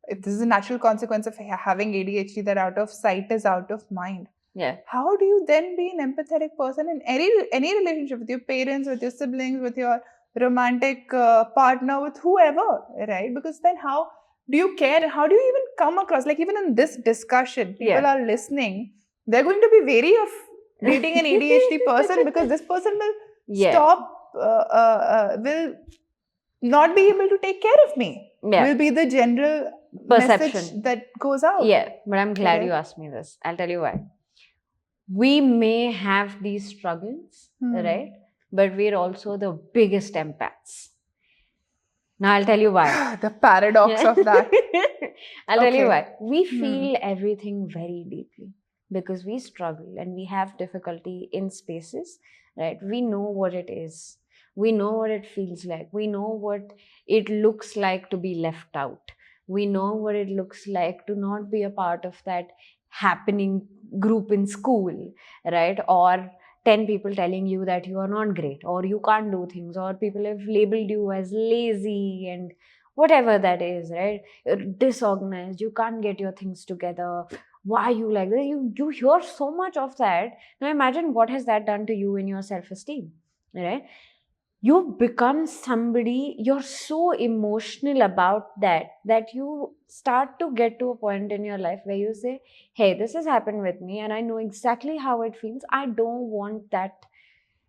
if this is a natural consequence of having ADHD, that out of sight is out of mind. Yeah. How do you then be an empathetic person in any relationship, with your parents, with your siblings, with your romantic partner with whoever, right? Because then how do you care and how do you even come across? Like, even in this discussion, people Yeah. are listening, they're going to be wary of dating an ADHD person because this person will Yeah. stop, will not be able to take care of me. Yeah. Will be the general Perception. message that goes out. Yeah, but I'm glad you Correct. asked me this. I'll tell you why. We may have these struggles, right? But we're also the biggest empaths. Now I'll tell you why. The paradox of that. I'll tell you Okay. why. We feel everything very deeply because we struggle and we have difficulty in spaces, right? We know what it is. We know what it feels like. We know what it looks like to be left out. We know what it looks like to not be a part of that happening group in school, right? Or 10 people telling you that you are not great or you can't do things, or people have labeled you as lazy and whatever that is, right? You're disorganized, you can't get your things together, why you like this? You hear so much of that. Now imagine what has that done to you in your self-esteem, right? You become somebody, you're so emotional about that you start to get to a point in your life where you say, hey, this has happened with me and I know exactly how it feels. I don't want that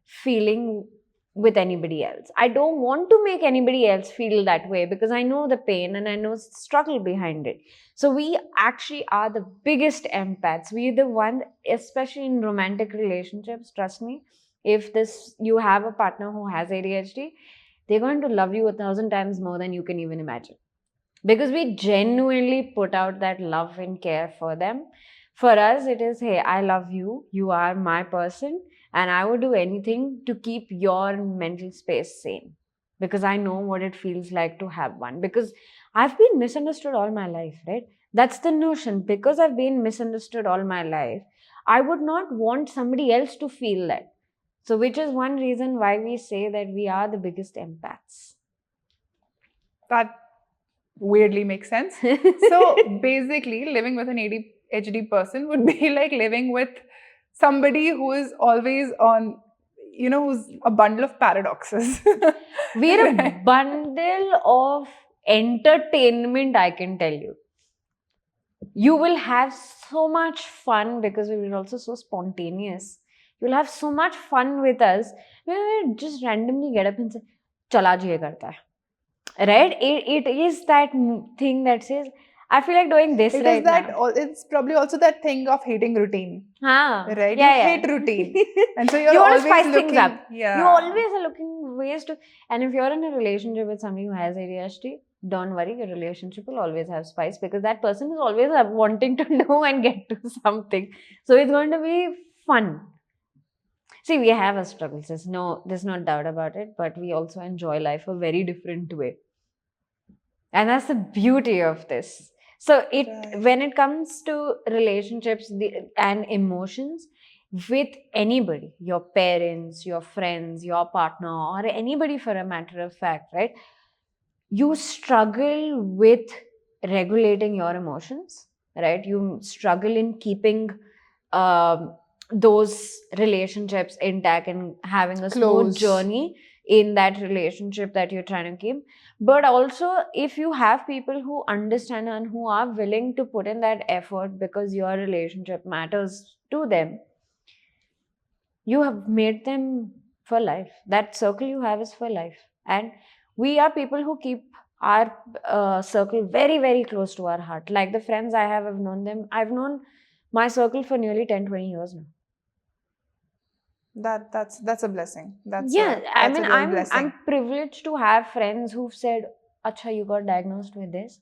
feeling with anybody else. I don't want to make anybody else feel that way because I know the pain and I know the struggle behind it. So we actually are the biggest empaths. We're the one, especially in romantic relationships, trust me, if this you have a partner who has ADHD, they're going to love you 1,000 times more than you can even imagine. Because we genuinely put out that love and care for them. For us, it is, hey, I love you. You are my person. And I would do anything to keep your mental space sane. Because I know what it feels like to have one. Because I've been misunderstood all my life, right? That's the notion. Because I've been misunderstood all my life, I would not want somebody else to feel that. So, which is one reason why we say that we are the biggest empaths. That weirdly makes sense. So basically, living with an ADHD person would be like living with somebody who is always on, who's a bundle of paradoxes. We're a bundle of entertainment, I can tell you. You will have so much fun because we were also so spontaneous. You'll have so much fun with us. We will just randomly get up and say, Chala ji ye karta hai. Right? It is that thing that says, I feel like doing this It right is that, now. it's probably also that thing of hating routine. Haan. Right? Yeah, You yeah. hate routine. And so you're You want to always spice looking. things up. Yeah. You always are looking ways to. And if you're in a relationship with somebody who has ADHD, don't worry, your relationship will always have spice because that person is always wanting to know and get to something. So it's going to be fun. See, we have our struggles. There's no doubt about it. But we also enjoy life a very different way. And that's the beauty of this. So Right. when it comes to relationships and emotions with anybody, your parents, your friends, your partner, or anybody for a matter of fact, right? You struggle with regulating your emotions, right? You struggle in keeping um, those relationships intact and having a smooth Close. journey in that relationship that you're trying to keep. But also, if you have people who understand and who are willing to put in that effort because your relationship matters to them, you have made them for life. That circle you have is for life. And we are people who keep our circle very, very close to our heart. Like the friends I have, I've known them. I've known my circle for nearly 10, 20 years now. That's a blessing. That's Yeah, I a mean, real blessing. I'm privileged to have friends who've said, "Acha, you got diagnosed with this.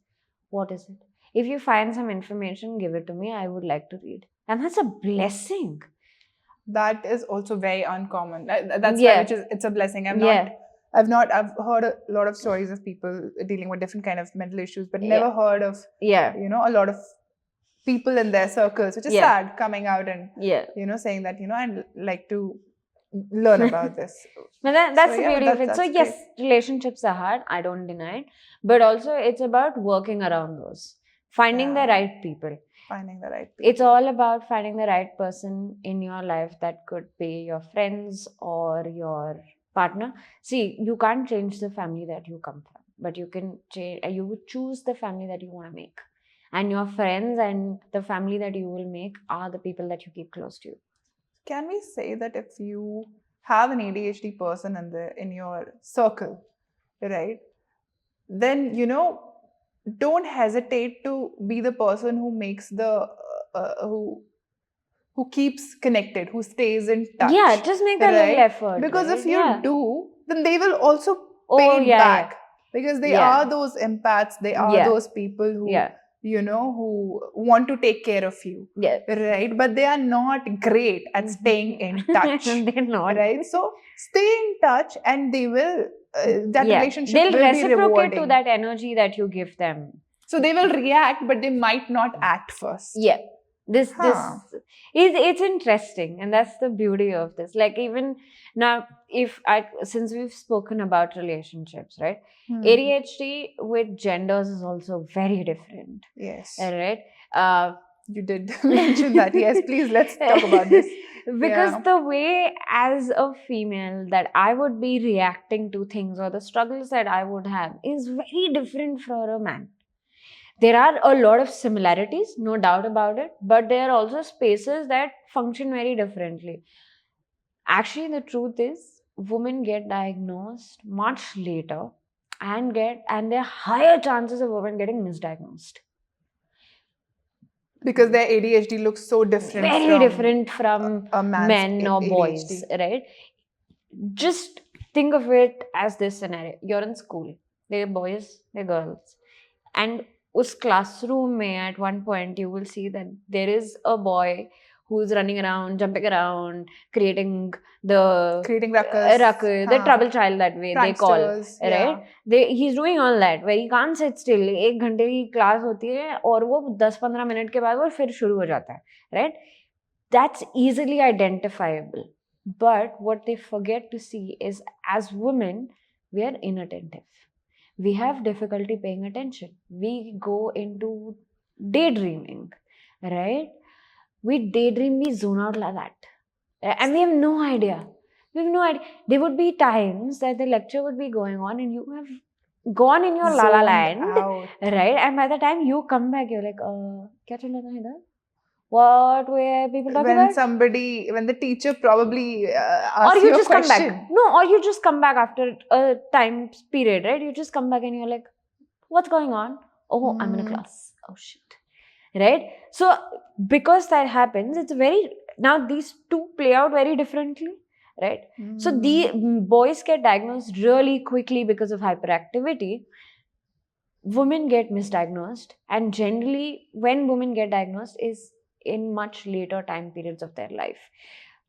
What is it? If you find some information, give it to me. I would like to read." And that's a blessing. That is also very uncommon. That's Yeah. why it's a blessing. Yeah. I've heard a lot of stories of people dealing with different kind of mental issues, but never heard of Yeah. a lot of people in their circles, which is Yeah. sad, coming out and Yeah. saying that I'd like to learn about this. But that's So, the yeah, beauty of it. So that's yes, great. relationships are hard. I don't deny it. But also it's about working around those. Finding the Yeah. right people. Finding the right people. It's all about finding the right person in your life. That could be your friends or your partner. See, you can't change the family that you come from, but you can change. You would choose the family that you want to make, and your friends and the family that you will make are the people that you keep close to you. Can we say that if you have an ADHD person in your circle, right, then don't hesitate to be the person who makes who keeps connected, who stays in touch. Yeah, just make that little right? effort. Because right? if you Yeah. do, then they will also Oh, pay it yeah, back. yeah. Because they Yeah. are those empaths, they are Yeah. those people who, Yeah. who want to take care of you. Yeah. Right? But they are not great at staying in touch. They're not. Right? So stay in touch and they will, that Yeah. relationship They'll will be reciprocate rewarding. to that energy that you give them. So they will react, but they might not act first. Yeah. This Huh. it's interesting, and that's the beauty of this. Like, even now, since we've spoken about relationships, right? ADHD with genders is also very different. Yes. Right? You did mention that. Yes, please, let's talk about this. Because Yeah. the way as a female that I would be reacting to things, or the struggles that I would have, is very different for a man. There are a lot of similarities, no doubt about it, but there are also spaces that function very differently. Actually, the truth is, women get diagnosed much later and there are higher chances of women getting misdiagnosed. Because their ADHD looks so different Very different from a man's men or ADHD. boys, right? Just think of it as this scenario. You're in school. There are boys, there are girls. And us classroom mein, at one point, you will see that there is a boy who's running around, jumping around, creating ruckus, the trouble child that way they call, right? He's doing all that, where he can't sit still. 1 घंटे की class होती है और वो 10-15 minute के बाद वो फिर शुरू हो जाता है, right? That's easily identifiable. But what they forget to see is, as women, we are inattentive. We have difficulty paying attention. We go into daydreaming, right? We daydream, we zone out like that. And we have no idea. There would be times that the lecture would be going on and you have gone in your la-la land, right? And by the time you come back, you're like, kya chal raha tha idhar? What were people talking about? When the teacher probably asks you a question. Come back. No, or you just come back after a time period, right? You just come back and you're like, what's going on? Oh, I'm in a class. Oh, shit. Right? So, because that happens, now these two play out very differently, right? So, the boys get diagnosed really quickly because of hyperactivity. Women get misdiagnosed, and generally, when women get diagnosed is in much later time periods of their life,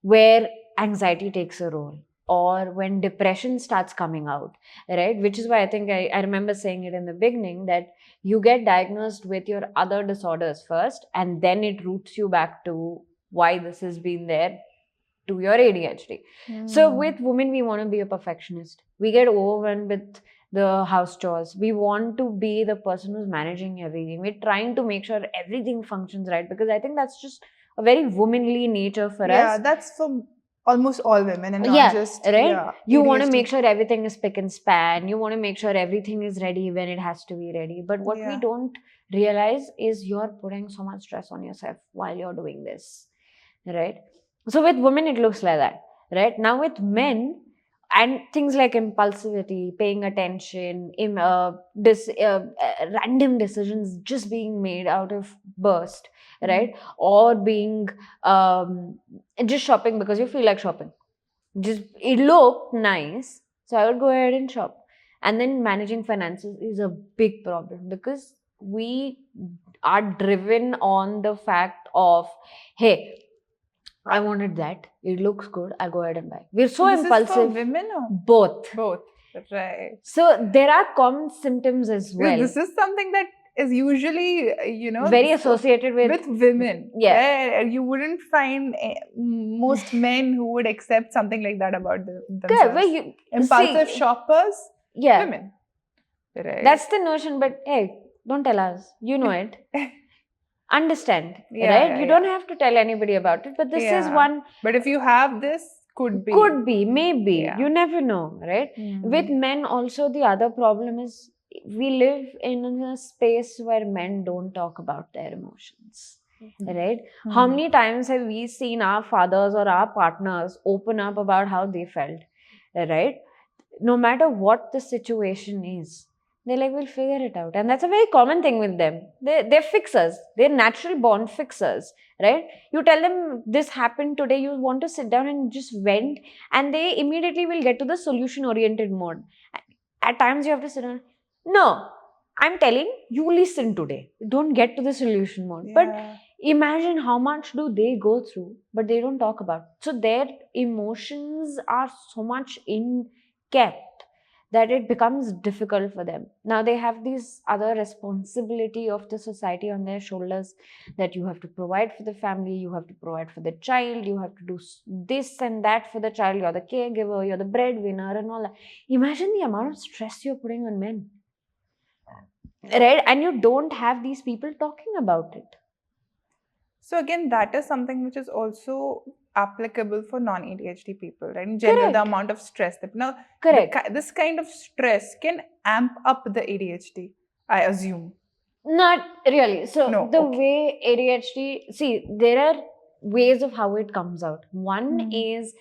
where anxiety takes a role, or when depression starts coming out, right? Which is why I think I remember saying it in the beginning, that you get diagnosed with your other disorders first, and then it roots you back to why this has been there, to your ADHD. So with women, we want to be a perfectionist. We get overwhelmed with the house chores. We want to be the person who's managing everything. We're trying to make sure everything functions right, because I think that's just a very womanly nature for us. Yeah, that's for almost all women, and not just right. Yeah, you ADHD. Want to make sure everything is spick and span. You want to make sure everything is ready when it has to be ready. But what we don't realize is you're putting so much stress on yourself while you're doing this, right? So with women, it looks like that, right? Now with men, and things like impulsivity, paying attention, random decisions just being made out of burst, right? Or being just shopping because you feel like shopping. Just it looked nice, so I would go ahead and shop. And then managing finances is a big problem, because we are driven on the fact of, hey, I wanted that. It looks good. I'll go ahead and buy. We're so impulsive. Is for women or both? Both. Right. So there are common symptoms as well. This is something that is usually, very associated with women. Yeah. You wouldn't find most men who would accept something like that about themselves. Yeah, impulsive shoppers. Yeah. Women. Right. That's the notion. But hey, don't tell us. You know it. Understand, right? You don't have to tell anybody about it, but this is one. But if you have this, Could be. Could be, maybe. Yeah. You never know, right? With men also, the other problem is we live in a space where men don't talk about their emotions, right? How many times have we seen our fathers or our partners open up about how they felt, right? No matter what the situation is, they're like, we'll figure it out. And that's a very common thing with them. They're fixers. They're natural born fixers, right? You tell them this happened today, you want to sit down and just vent, and they immediately will get to the solution oriented mode. At times you have to sit down. No, I'm telling you, listen today. Don't get to the solution mode. But imagine how much do they go through, but they don't talk about. So their emotions are so much kept that it becomes difficult for them. Now they have this other responsibility of the society on their shoulders, that you have to provide for the family, you have to provide for the child, you have to do this and that for the child, you're the caregiver, you're the breadwinner and all that. Imagine the amount of stress you're putting on men, right? And you don't have these people talking about it. So again, that is something which is also applicable for non-ADHD people, right? In general, the amount of stress that now this kind of stress can amp up the ADHD, I assume. Not really. So way ADHD, see, there are ways of how it comes out. One is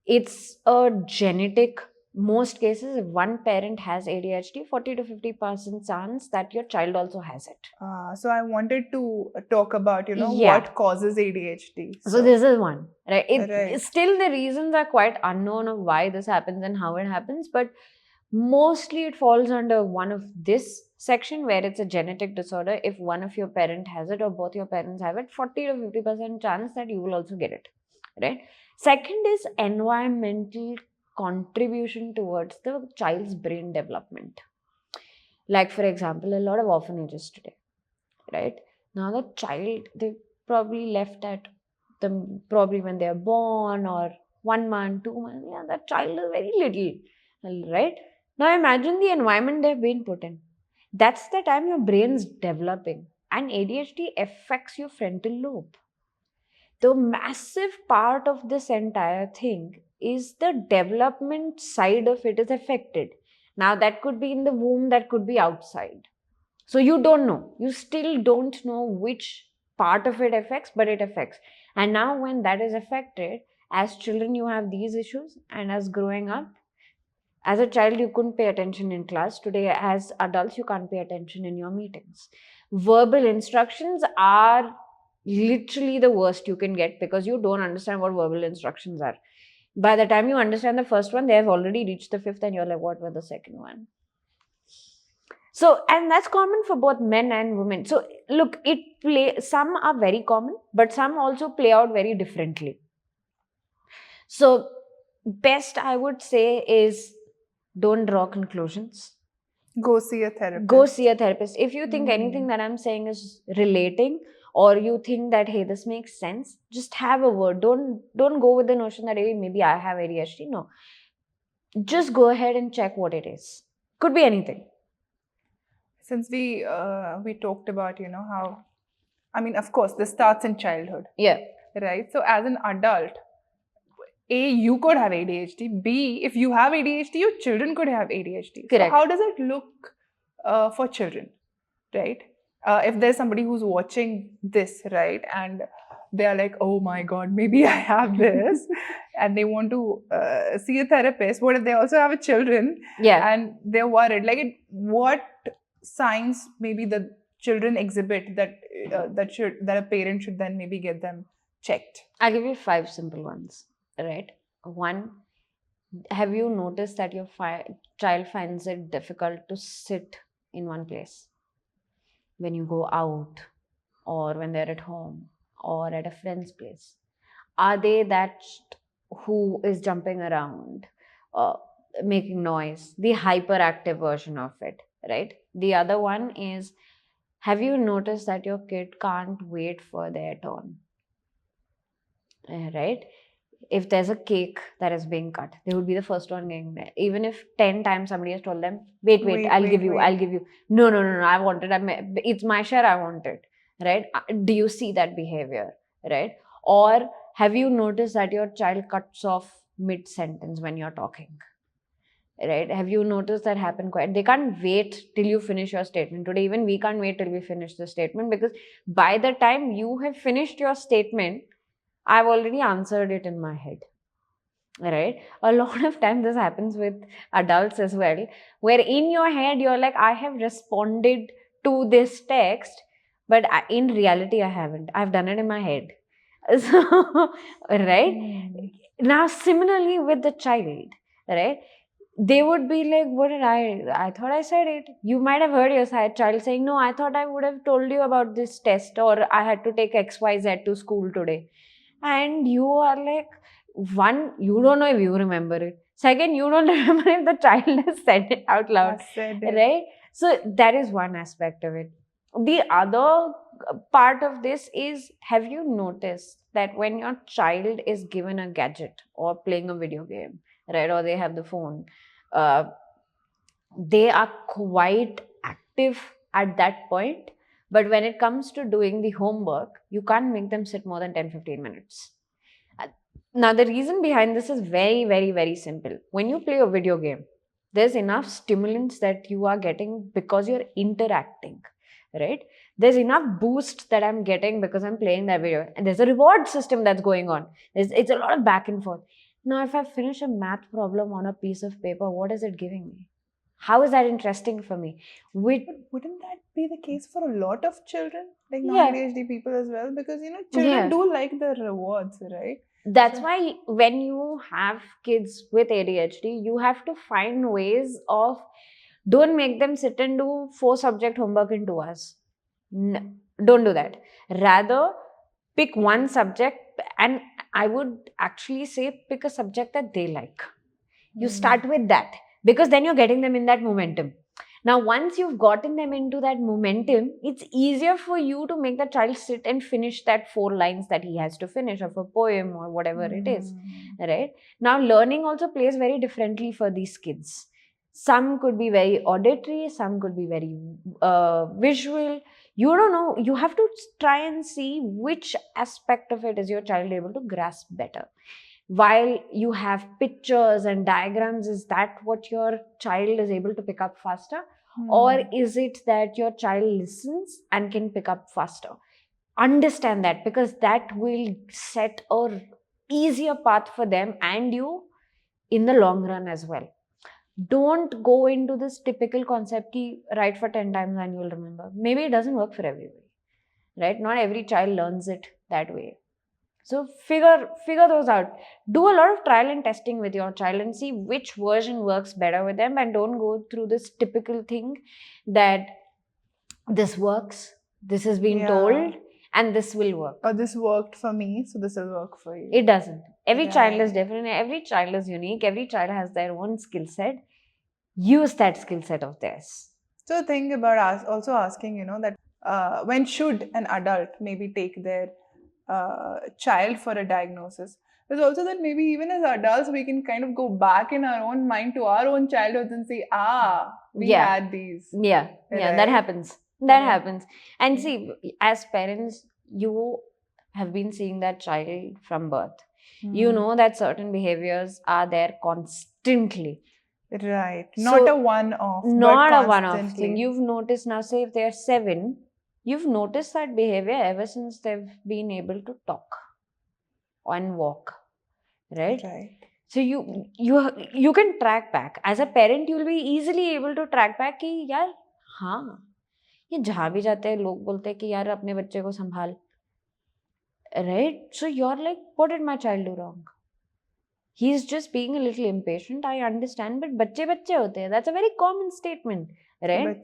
it's a genetic. Most cases, if one parent has ADHD, 40 to 50% chance that your child also has it. So I wanted to talk about, what causes ADHD. So this is one, right? Still, the reasons are quite unknown of why this happens and how it happens, but mostly it falls under one of this section where it's a genetic disorder. If one of your parent has it or both your parents have it, 40 to 50% chance that you will also get it, right? Second is environmental contribution towards the child's brain development. Like, for example, a lot of orphanages today, right? Now the child, they probably left at them probably when they're born or 1 month, 2 months. Yeah, that child is very little, right? Now imagine the environment they've been put in. That's the time your brain's developing, and ADHD affects your frontal lobe. The massive part of this entire thing is the development side of it is affected. Now that could be in the womb, that could be outside. So you don't know. You still don't know which part of it affects, but it affects. And now when that is affected, as children you have these issues, and as growing up, as a child you couldn't pay attention in class. Today as adults you can't pay attention in your meetings. Verbal instructions are literally the worst you can get because you don't understand what verbal instructions are. By the time you understand the first one, they have already reached the fifth and you're like, what were the second one? So, and that's common for both men and women. So, look, some are very common, but some also play out very differently. So, best I would say is don't draw conclusions. Go see a therapist. Go see a therapist. If you think anything that I'm saying is relating, or you think that, hey, this makes sense, just have a word. Don't go with the notion that, hey, maybe I have ADHD. No. Just go ahead and check what it is. Could be anything. Since we talked about, how, I mean, of course, this starts in childhood. Yeah. Right? So as an adult, A, you could have ADHD. B, if you have ADHD, your children could have ADHD. Correct. So how does it look for children, right? If there's somebody who's watching this, right, and they're like, oh my God, maybe I have this, and they want to see a therapist. What if they also have children? Yeah. And they're worried? Like, what signs maybe the children exhibit that a parent should then maybe get them checked? I'll give you 5 simple ones, right? 1, have you noticed that your child finds it difficult to sit in one place when you go out or when they're at home or at a friend's place? Are they that who is jumping around, making noise, the hyperactive version of it, right? The other one is, have you noticed that your kid can't wait for their turn, right? If there's a cake that is being cut, they would be the first one getting there. Even if 10 times somebody has told them, wait, I'll give you. No, I want it. It's my share, I want it, right? Do you see that behavior, right? Or have you noticed that your child cuts off mid-sentence when you're talking. Right? Have you noticed that happen quite? They can't wait till you finish your statement. Today, even we can't wait till we finish the statement, because by the time you have finished your statement, I've already answered it in my head. Right? A lot of times this happens with adults as well, where in your head you're like, I have responded to this text, but in reality I haven't. I've done it in my head. So, right? Now, similarly with the child, right? They would be like, what did I thought I said it. You might have heard your child saying, no, I thought I would have told you about this test, or I had to take XYZ to school today. And you are like, one, you don't know if you remember it. Second, you don't remember if the child has said it out loud. Right? So that is one aspect of it. The other part of this is, have you noticed that when your child is given a gadget or playing a video game, right, or they have the phone, they are quite active at that point. But when it comes to doing the homework, you can't make them sit more than 10-15 minutes. Now, the reason behind this is very, very, very simple. When you play a video game, there's enough stimulants that you are getting because you're interacting, right? There's enough boost that I'm getting because I'm playing that video. And there's a reward system that's going on. It's a lot of back and forth. Now, if I finish a math problem on a piece of paper, what is it giving me? How is that interesting for me? Wouldn't that be the case for a lot of children, like non-ADHD people as well? Because, children do like the rewards, right? That's why when you have kids with ADHD, you have to find ways of, don't make them sit and do 4 subject homework in 2 hours. No, don't do that. Rather, pick one subject, and I would actually say pick a subject that they like. You start with that, because then you're getting them in that momentum. Now, once you've gotten them into that momentum, it's easier for you to make the child sit and finish that 4 lines that he has to finish of a poem or whatever it is, right? Now, learning also plays very differently for these kids. Some could be very auditory, some could be very visual. You don't know. You have to try and see which aspect of it is your child able to grasp better. While you have pictures and diagrams, is that what your child is able to pick up faster? Or is it that your child listens and can pick up faster? Understand that, because that will set a easier path for them and you in the long run as well. Don't go into this typical concept ki write for 10 times and you'll remember. Maybe it doesn't work for everybody, right? Not every child learns it that way. So figure those out. Do a lot of trial and testing with your child and see which version works better with them, and don't go through this typical thing that this works, this has been told, and this will work. Or this worked for me, so this will work for you. It doesn't. Every child is different. Every child is unique. Every child has their own skill set. Use that skill set of theirs. So think about us also asking, that when should an adult maybe take their child for a diagnosis? There's also that maybe even as adults, we can kind of go back in our own mind to our own childhoods and say, we had these. Yeah, right? That happens. That happens. And see, as parents, you have been seeing that child from birth. You know that certain behaviors are there constantly. Right. Not a one-off. Not a one-off thing. You've noticed now, say if they're 7, you've noticed that behavior ever since they've been able to talk and walk, right? So you can track back. As a parent, you'll be easily able to track back कि यार हाँ ये जहाँ भी जाते हैं लोग बोलते हैं कि यार अपने बच्चे को संभाल, right? So you're like, what did my child do wrong? He's just being a little impatient. I understand, but बच्चे बच्चे होते हैं. That's a very common statement. Right?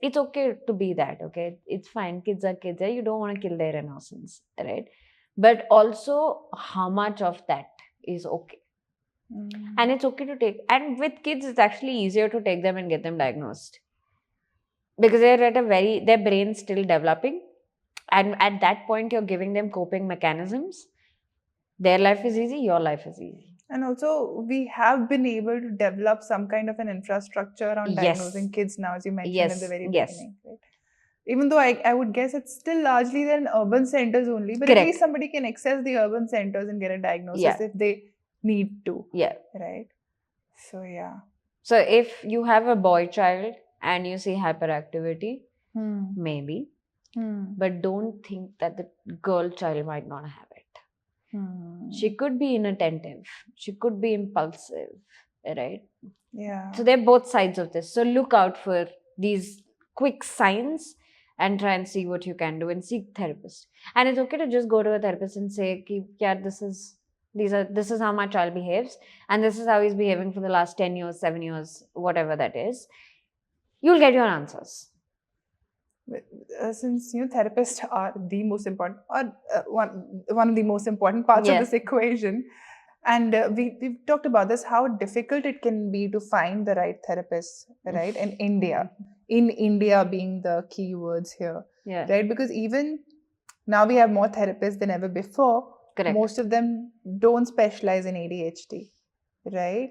It's okay to be that, okay? It's fine. Kids are kids. You don't want to kill their innocence, right? But also, how much of that is okay? And it's okay to take. And with kids, it's actually easier to take them and get them diagnosed. Because they're at their brain's still developing. And at that point, you're giving them coping mechanisms. Their life is easy, your life is easy. And also, we have been able to develop some kind of an infrastructure on diagnosing kids now, as you mentioned at the very beginning. Right? Even though I would guess it's still largely there in urban centers only, but Correct. at least somebody can access the urban centers and get a diagnosis Yeah. if they need to, Yeah. right? So yeah. So if you have a boy child and you see hyperactivity, maybe, but don't think that the girl child might not have it. She could be inattentive. She could be impulsive, right? Yeah. So they're both sides of this. So look out for these quick signs and try and see what you can do and seek therapist. And it's okay to just go to a therapist and say, yeah, this is how my child behaves, and this is how he's behaving for the last 10 years, 7 years, whatever that is. You'll get your answers. Since therapists are the most important, or one of the most important parts of this equation, and we've talked about this, how difficult it can be to find the right therapist, right? In India being the key words here, right? Because even now we have more therapists than ever before. Correct. Most of them don't specialize in ADHD, right?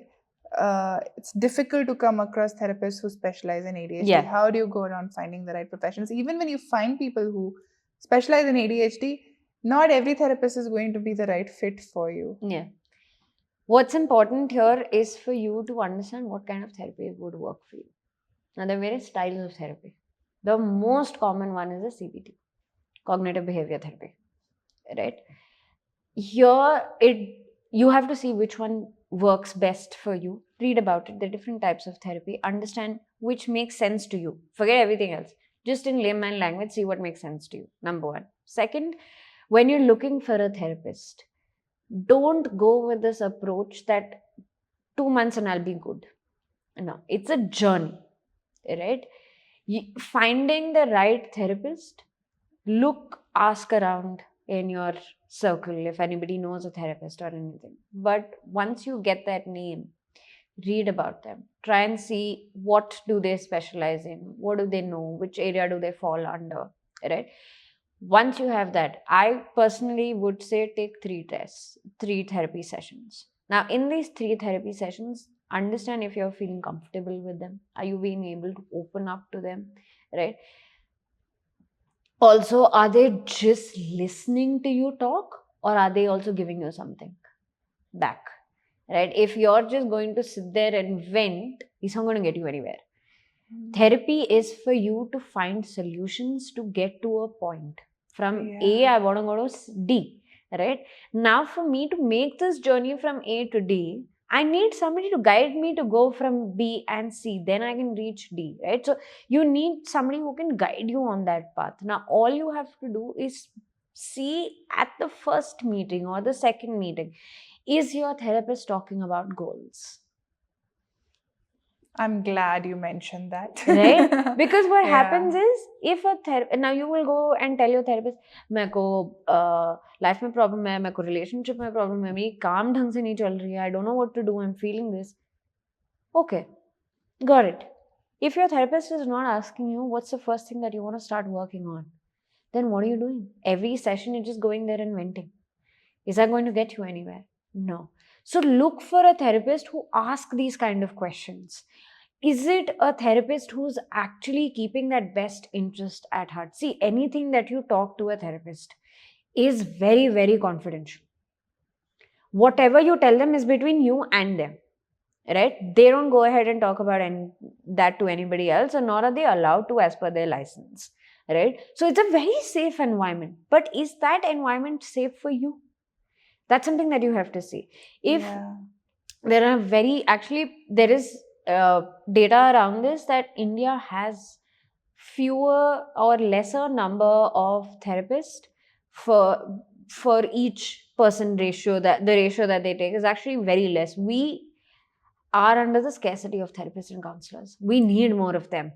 It's difficult to come across therapists who specialize in ADHD. Yeah. How do you go around finding the right professionals? Even when you find people who specialize in ADHD, not every therapist is going to be the right fit for you. Yeah. What's important here is for you to understand what kind of therapy would work for you. Now, there are various styles of therapy. The most common one is the CBT, cognitive behavior therapy, right? Here, you have to see which one works best for you. Read about it, the different types of therapy, understand which makes sense to you. Forget everything else. Just in layman language, see what makes sense to you. Number one. Second, when you're looking for a therapist, don't go with this approach that 2 months and I'll be good. No, it's a journey, right? Finding the right therapist, ask around in your circle if anybody knows a therapist or anything. But once you get that name, read about them. Try and see what do they specialize in, what do they know, which area do they fall under, right? Once you have that, I personally would say take 3 therapy sessions. Now, in these 3 therapy sessions, understand if you're feeling comfortable with them. Are you being able to open up to them, right? Also, are they just listening to you talk, or are they also giving you something back, right? If you're just going to sit there and vent, it's not going to get you anywhere. Therapy is for you to find solutions to get to a point. From A, I want to go to D, right? Now, for me to make this journey from A to D, I need somebody to guide me to go from B and C. Then I can reach D, right? So you need somebody who can guide you on that path. Now, all you have to do is see at the first meeting or the second meeting, is your therapist talking about goals? I'm glad you mentioned that. Right? Because what happens is, if a therapist, now you will go and tell your therapist, मेरे life में problem है, मेरे relationship में problem है, मेरी काम ढंग से नहीं चल रही है, I don't know what to do, I'm feeling this. Okay, got it. If your therapist is not asking you what's the first thing that you want to start working on, then what are you doing? Every session you're just going there and venting. Is that going to get you anywhere? No. So look for a therapist who asks these kind of questions. Is it a therapist who's actually keeping that best interest at heart? See, anything that you talk to a therapist is very, very confidential. Whatever you tell them is between you and them, right? They don't go ahead and talk about that to anybody else, and nor are they allowed to as per their license, right? So it's a very safe environment. But is that environment safe for you? That's something that you have to see. If there is data around this that India has fewer or lesser number of therapists for each person ratio, that the ratio that they take is actually very less. We are under the scarcity of therapists and counselors. We need more of them.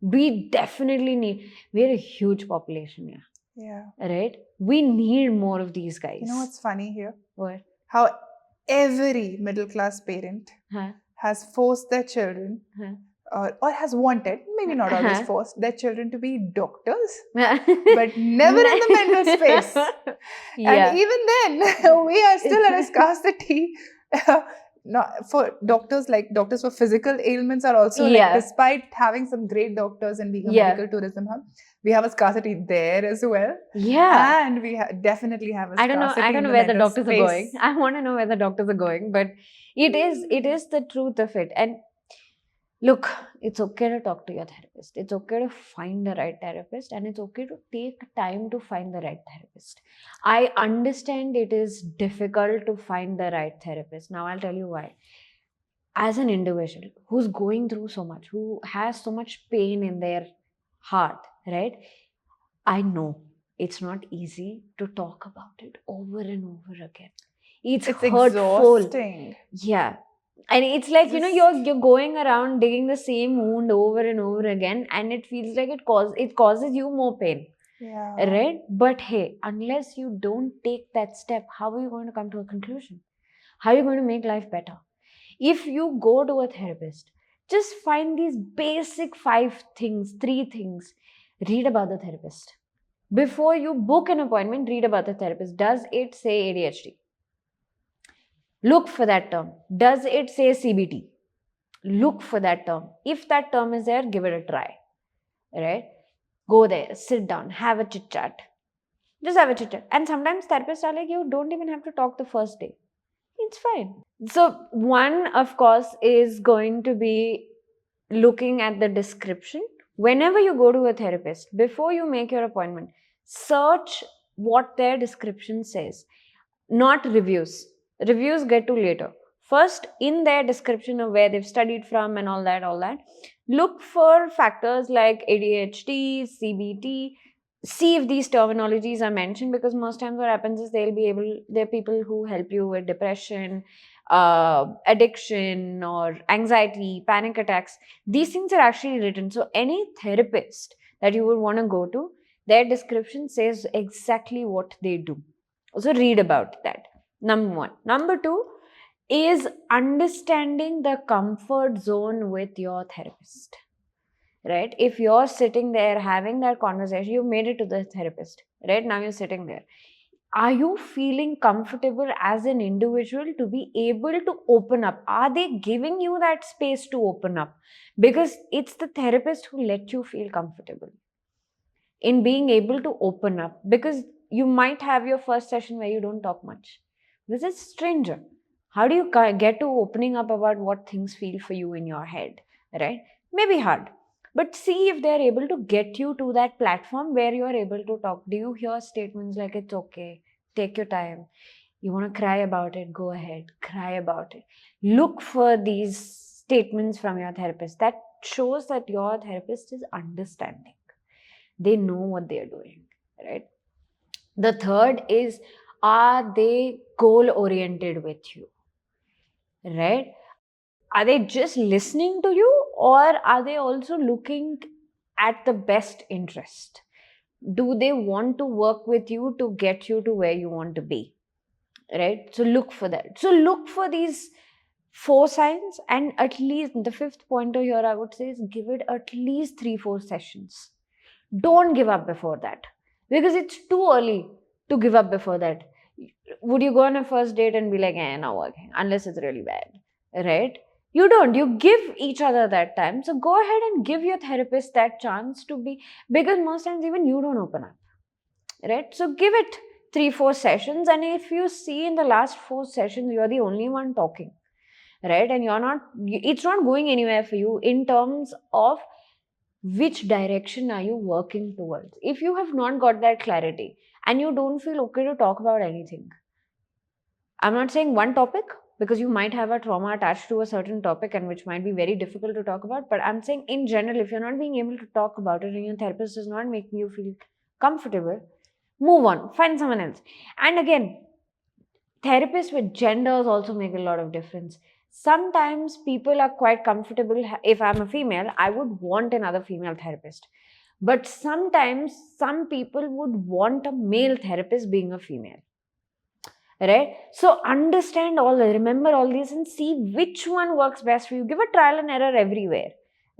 We definitely need. We're a huge population here. Yeah. Right? We need more of these guys. You know what's funny here? What? How every middle class parent has forced their children or has wanted, maybe not always forced, their children to be doctors, but never in the mental space. And even then, we are still at a scarcity. Not for doctors, like doctors for physical ailments are also like, despite having some great doctors and being a medical tourism hub, we have a scarcity there as well. Yeah. And we definitely have a I scarcity don't in know the where the mental doctors are going. space. I want to know where the doctors are going, but it is the truth of it. And look, it's okay to talk to your therapist. It's okay to find the right therapist, and it's okay to take time to find the right therapist. I understand it is difficult to find the right therapist. Now, I'll tell you why. As an individual who's going through so much, who has so much pain in their heart, right? I know it's not easy to talk about it over and over again. It's hurtful. Exhausting. Yeah. And it's like, Just- you're going around digging the same wound over and over again, and it feels like it causes you more pain. Yeah. Right? But hey, unless you don't take that step, how are you going to come to a conclusion? How are you going to make life better? If you go to a therapist, just find these basic 3 things. Read about the therapist. Before you book an appointment, read about the therapist. Does it say ADHD? Look for that term. Does it say CBT? Look for that term. If that term is there, give it a try. Right? Go there, sit down, have a chit chat. Just have a chit chat. And sometimes therapists are like, you don't even have to talk the first day. It's fine. So, one, of course, is going to be looking at the description. Whenever you go to a therapist, before you make your appointment, search what their description says, not reviews. Reviews get to later. First, in their description of where they've studied from and all that, look for factors like ADHD, CBT. See if these terminologies are mentioned, because most times what happens is there are people who help you with depression, addiction, or anxiety, panic attacks. These things are actually written. So any therapist that you would want to go to, their description says exactly what they do. So read about that. Number 1. Number 2 is understanding the comfort zone with your therapist. Right? If you're sitting there having that conversation, you made it to the therapist. Right? Now you're sitting there. Are you feeling comfortable as an individual to be able to open up? Are they giving you that space to open up? Because it's the therapist who let you feel comfortable in being able to open up. Because you might have your first session where you don't talk much. This is stranger. How do you get to opening up about what things feel for you in your head? Right? Maybe hard. But see if they're able to get you to that platform where you're able to talk. Do you hear statements like, it's okay, take your time, you want to cry about it, go ahead, cry about it. Look for these statements from your therapist. That shows that your therapist is understanding. They know what they're doing, right? The third is, are they goal oriented with you, right? Are they just listening to you, or are they also looking at the best interest? Do they want to work with you to get you to where you want to be? Right? So look for that. So look for these 4 signs, and at least the 5th pointer here I would say is give it at least 3-4 sessions. Don't give up before that, because it's too early to give up before that. Would you go on a first date and be like, not working, unless it's really bad, right? You don't. You give each other that time. So go ahead and give your therapist that chance to be, because most times even you don't open up, right? So give it 3-4 sessions, and if you see in the last 4 sessions you're the only one talking, right, and it's not going anywhere for you in terms of which direction are you working towards. If you have not got that clarity and you don't feel okay to talk about anything, I'm not saying one topic, because you might have a trauma attached to a certain topic and which might be very difficult to talk about, but I'm saying in general, if you're not being able to talk about it and your therapist is not making you feel comfortable, move on, find someone else. And again, therapists with genders also make a lot of difference. Sometimes people are quite comfortable. If I'm a female, I would want another female therapist. But sometimes some people would want a male therapist being a female. Right? So remember all these and see which one works best for you. Give a trial and error everywhere.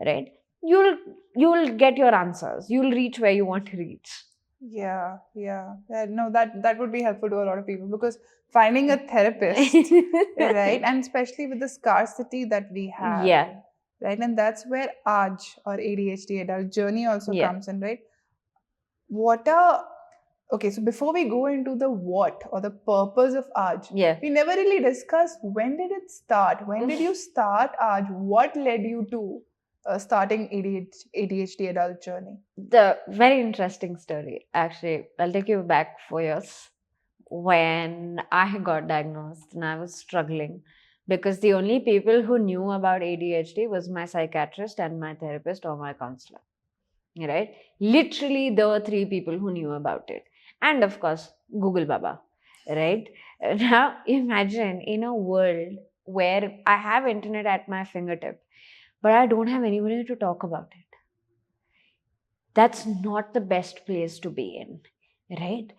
Right? You'll get your answers. You'll reach where you want to reach. Yeah. No, that would be helpful to a lot of people, because finding a therapist, right, and especially with the scarcity that we have, Yeah. right, and that's where AJ or ADHD Adult Journey also Yeah. comes in, right? what are okay, so before we go into the what or the purpose of Aj, Yeah. we never really discussed when did it start? When did you start Aj? What led you to starting ADHD Adult Journey? The very interesting story, actually. I'll take you back 4 years when I got diagnosed and I was struggling because the only people who knew about ADHD was my psychiatrist and my therapist or my counselor. Right? Literally, there were 3 people who knew about it. And of course, Google Baba. Right? Now, imagine in a world where I have internet at my fingertip, but I don't have anybody to talk about it. That's not the best place to be in, right?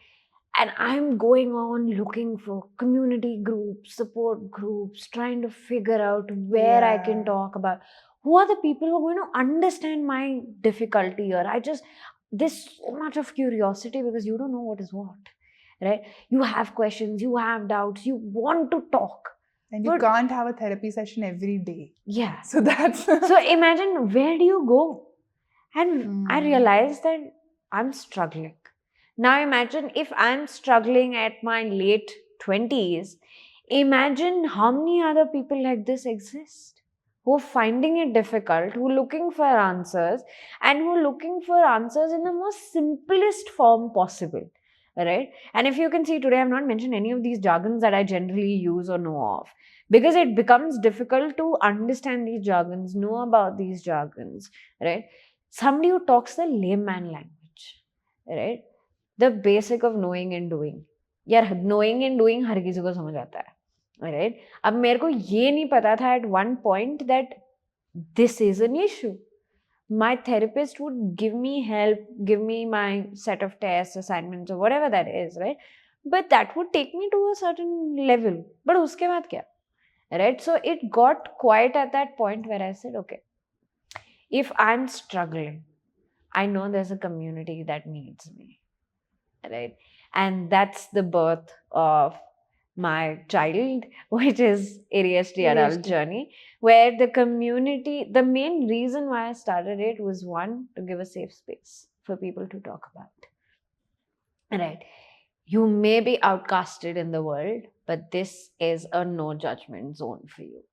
And I'm going on looking for community groups, support groups, trying to figure out where I can Yeah. talk about who are the people who are going to understand my difficulty. Or there's so much of curiosity because you don't know what is what, right? You have questions, you have doubts, you want to talk. And you But- can't have a therapy session every day. Yeah. So that's So imagine, where do you go? And I Hmm. realized that I'm struggling. Now imagine if I'm struggling at my late 20s, imagine how many other people like this exist who are finding it difficult, who are looking for answers, and who are looking for answers in the most simplest form possible. Right? And if you can see today, I've not mentioned any of these jargons that I generally use or know of because it becomes difficult to understand these jargons, know about these jargons, right? Somebody who talks the layman language, right? The basic of knowing and doing. यार knowing and doing हर किसी को समझ आता है, right? अब मेरे को ये नहीं पता था at one point that this is an issue. My therapist would give me help, give me my set of tests, assignments, or whatever that is, right? But that would take me to a certain level. But उसके बाद क्या? Right? So it got quiet at that point where I said, okay, if I'm struggling, I know there's a community that needs me, right? And that's the birth of my child, which is ADHD Adult ADHD. Journey, where the community, the main reason why I started it was one, to give a safe space for people to talk about. Right. You may be outcasted in the world, but this is a no judgment zone for you.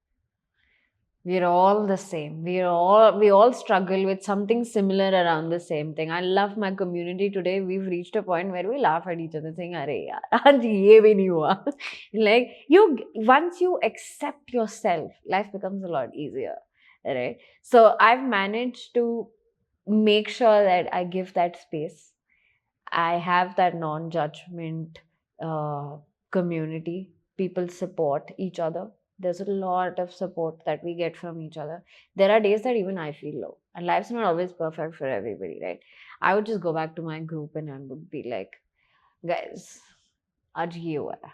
We're all the same. We all struggle with something similar around the same thing. I love my community today. We've reached a point where we laugh at each other saying, "Arey yaar, aaj ye bhi nahi hua." Like once you accept yourself, life becomes a lot easier, right? So I've managed to make sure that I give that space. I have that non-judgment community. People support each other. There's a lot of support that we get from each other. There are days that even I feel low, and life's not always perfect for everybody, right? I would just go back to my group and I would be like, guys, aaj ye hua hai.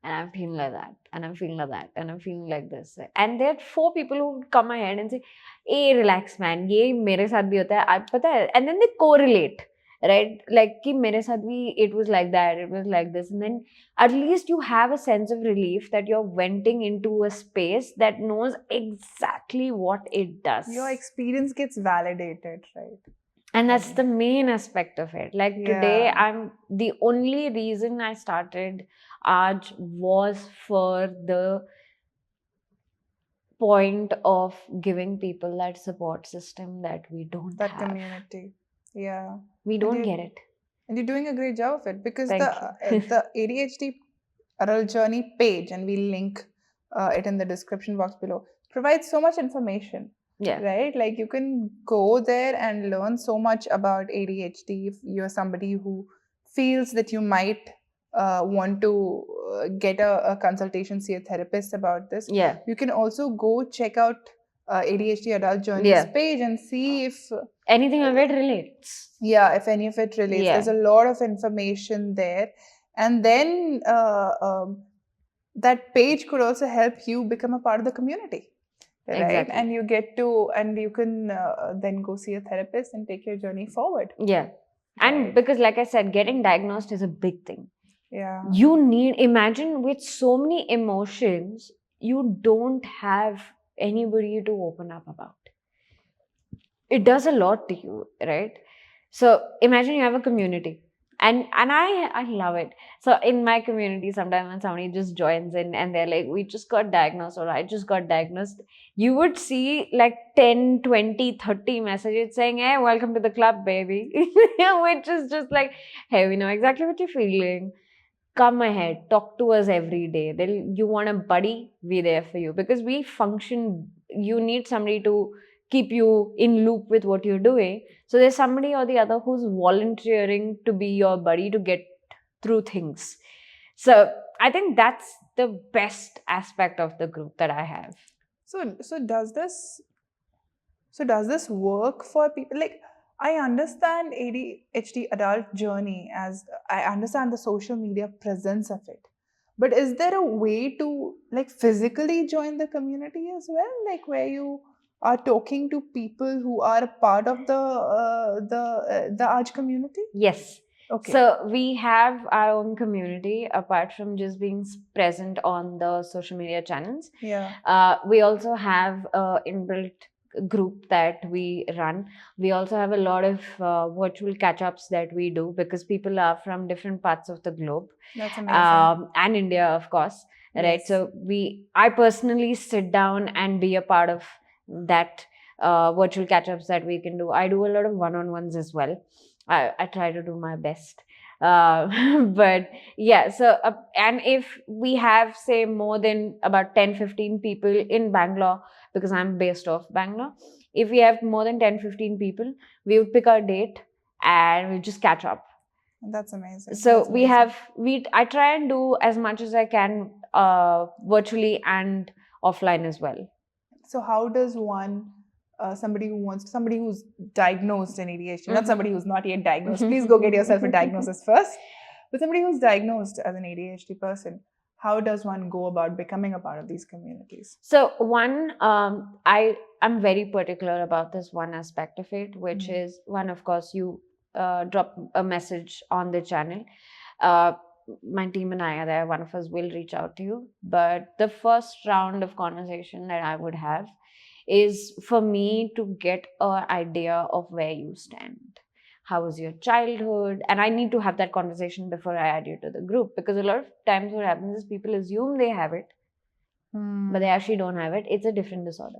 And I'm feeling like that, and I'm feeling like that, and I'm feeling like this. And there are 4 people who would come ahead and say, hey, relax, man, ye mere saath bhi hota hai, aap pata hai? And then they correlate, right? Like, ki mere saath bhi, it was like that, it was like this. And then at least you have a sense of relief that you're venting into a space that knows exactly what it does. Your experience gets validated, right? And that's the main aspect of it. Like today, Yeah. the only reason I started Aj was for the point of giving people that support system that we don't That have. community. Yeah. We don't you- get it. And you're doing a great job of it because Thank the ADHD Adult Journey page, and we'll link it in the description box below, provides so much information. Yeah. Right? Like you can go there and learn so much about ADHD if you're somebody who feels that you might want to get a consultation, see a therapist about this. Yeah. You can also go check out ADHD Adult Journey's Yeah. page and see if Anything of it relates. if any of it relates. Yeah. There's a lot of information there. And then that page could also help you become a part of the community. Right? Exactly. And you get to, and you can then go see a therapist and take your journey forward. Yeah. And Right. because, like I said, getting diagnosed is a big thing. Yeah. You imagine with so many emotions, you don't have anybody to open up about. It does a lot to you, right? So imagine you have a community. And I love it. So in my community, sometimes when somebody just joins in and they're like, we just got diagnosed, or I just got diagnosed, you would see like 10, 20, 30 messages saying, hey, welcome to the club, baby. Which is just like, hey, we know exactly what you're feeling. Come ahead, talk to us every day. You want a buddy, we're there for you. Because we function, you need somebody to keep you in loop with what you're doing. So there's somebody or the other who's volunteering to be your buddy to get through things. So I think that's the best aspect of the group that I have. So does this work for people? Like, I understand ADHD Adult Journey, as I understand the social media presence of it. But is there a way to like physically join the community as well, like where you are talking to people who are a part of the ADH community? Yes. Okay. So we have our own community apart from just being present on the social media channels. Yeah. We also have inbuilt group that we run. We also have a lot of virtual catch-ups that we do because people are from different parts of the globe. That's amazing. And India, of course, right? Yes. So I personally sit down and be a part of that virtual catch-ups that we can do. I do a lot of one-on-ones as well. I try to do my best. But yeah, so and if we have say more than about 10-15 people in Bangalore, because I'm based off Bangalore, if we have more than 10-15 people, we would pick our date and we'll just catch up. That's amazing. So That's amazing. I try and do as much as I can virtually and offline as well. So how does one somebody who's diagnosed in ADHD, not somebody who's not yet diagnosed, please go get yourself a diagnosis first, but somebody who's diagnosed as an ADHD person, how does one go about becoming a part of these communities? So one, I'm very particular about this one aspect of it, which is one, of course, you drop a message on the channel. My team and I are there. One of us will reach out to you. But the first round of conversation that I would have is for me to get an idea of where you stand. How was your childhood? And I need to have that conversation before I add you to the group, because a lot of times what happens is people assume they have it, but they actually don't have it. It's a different disorder,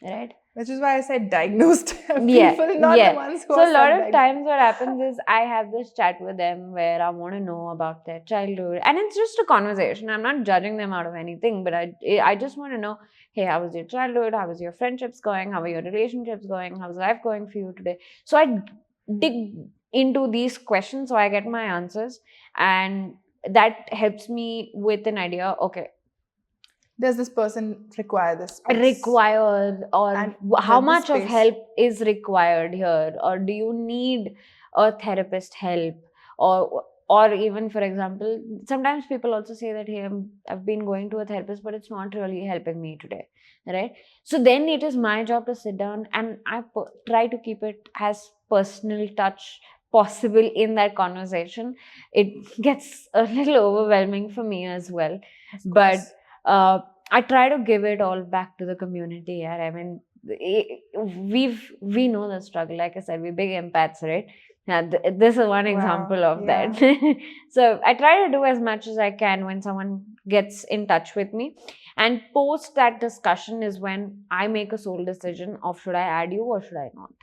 right? Which is why I said diagnosed people, The ones who so are a lot of times what happens is I have this chat with them where I want to know about their childhood, and it's just a conversation. I'm not judging them out of anything, but I just want to know, hey, how was your childhood? How was your friendships going? How are your relationships going? How's life going for you today? So I dig into these questions so I get my answers, and that helps me with an idea. Okay, does this person require this required, or and how much of help is required here, or do you need a therapist help, or even, for example, sometimes people also say that, hey, I've been going to a therapist but it's not really helping me today, right? So then it is my job to sit down and I try to keep it as personal touch possible in that conversation. It gets a little overwhelming for me as well, but I try to give it all back to the community. Yeah, I mean, we know the struggle. Like I said, we're big empaths, right? Yeah, this is one example of that. So I try to do as much as I can when someone gets in touch with me, and post that discussion is when I make a sole decision of should I add you or should I not.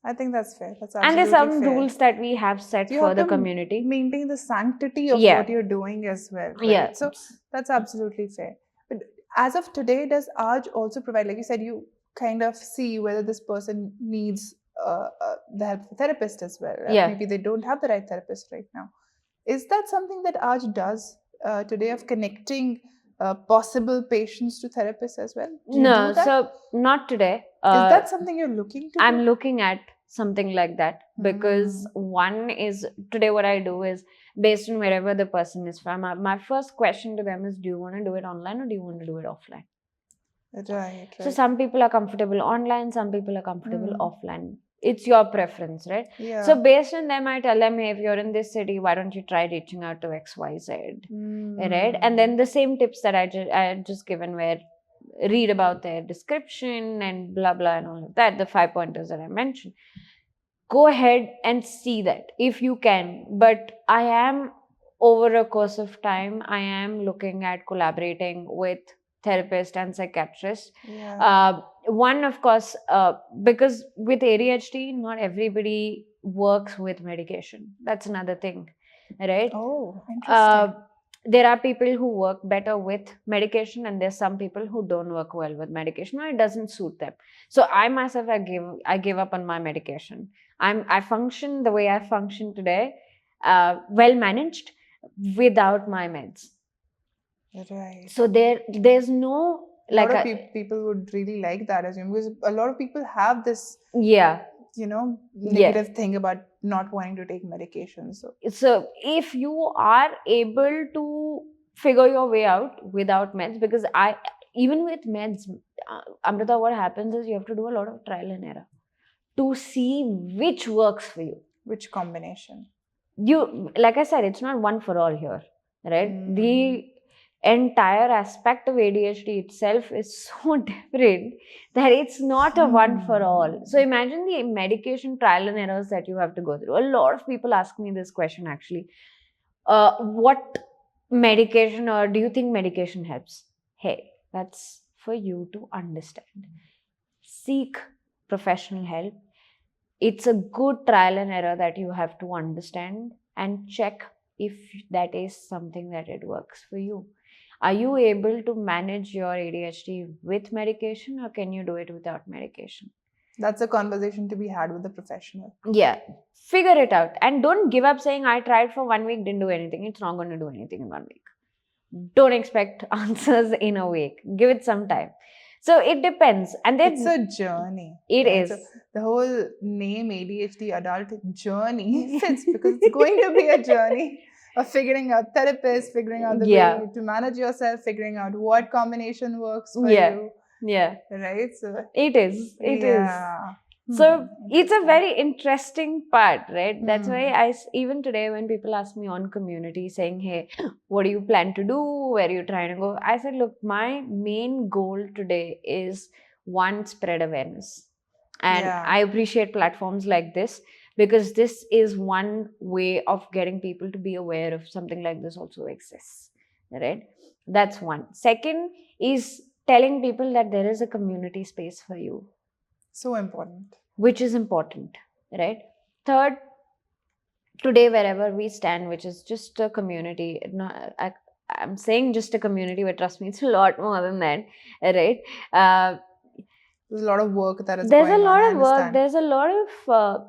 I think that's fair. That's and there's some rules that we have set for the community. Maintain the sanctity of what you're doing as well. Right? Yeah. So that's absolutely fair. But as of today, does ADH also provide, like you said, you kind of see whether this person needs the help of a therapist as well. Yeah. Maybe they don't have the right therapist right now. Is that something that ADH does today, of connecting possible patients to therapists as well? No, so not today. Is that something you're looking to I'm looking at something like that, because one is, today what I do is based on wherever the person is from. My first question to them is, do you want to do it online or do you want to do it offline? Right. So some people are comfortable online, some people are comfortable offline. It's your preference, right? Yeah. So based on them, I tell them, hey, if you're in this city, why don't you try reaching out to XYZ, right? And then the same tips that I had just given, where read about their description and blah blah and all of that, the 5 pointers that I mentioned. go ahead and see that if you can. But I am, over a course of time, I am looking at collaborating with therapists and psychiatrists. Yeah. One, of course, because with ADHD, not everybody works with medication. That's another thing, right? Oh, Uh, interesting. there are people who work better with medication, and there's some people who don't work well with medication, or it doesn't suit them. So I myself, I give up on my medication. I function the way I function today, well managed, without my meds. Right. So there's no A lot like of a, people would really like that as well, because a lot of people have this, yeah. negative thing about not wanting to take medication. So if you are able to figure your way out without meds, because even with meds, Amrita, what happens is you have to do a lot of trial and error to see which works for you. Which combination? You, like I said, it's not one for all here, right? The entire aspect of ADHD itself is so different that it's not a one for all. So imagine the medication trial and errors that you have to go through. A lot of people ask me this question actually. What medication, or do you think medication helps? Hey, that's for you to understand. Seek professional help. It's a good trial and error that you have to understand and check if that is something that it works for you. Are you able to manage your ADHD with medication, or can you do it without medication? That's a conversation to be had with the professional. Yeah, figure it out, and don't give up saying I tried for 1 week, didn't do anything. It's not going to do anything in 1 week. Don't expect answers in a week. Give it some time. So it depends, and then It's a journey. it right? is. So the whole name ADHD Adult Journey fits because it's going to be a journey of figuring out therapists, figuring out the Yeah. way to manage yourself, figuring out what combination works for Yeah. you. Yeah, Right? So it is. It is. yeah. So it's a Interesting. very interesting part, right? That's why Hmm. even today when people ask me on community saying, hey, what do you plan to do? Where are you trying to go? I said, look, my main goal today is, one, spread awareness. And Yeah. I appreciate platforms like this, because this is one way of getting people to be aware of something like this also exists, right? That's one. Second is telling people that there is a community space for you, So important. which is important, right? Third, today wherever we stand, which is just a community, I'm saying just a community, but trust me, it's a lot more than that, right? There's a lot of work that is There's a going on. lot I of work. understand. There's a lot of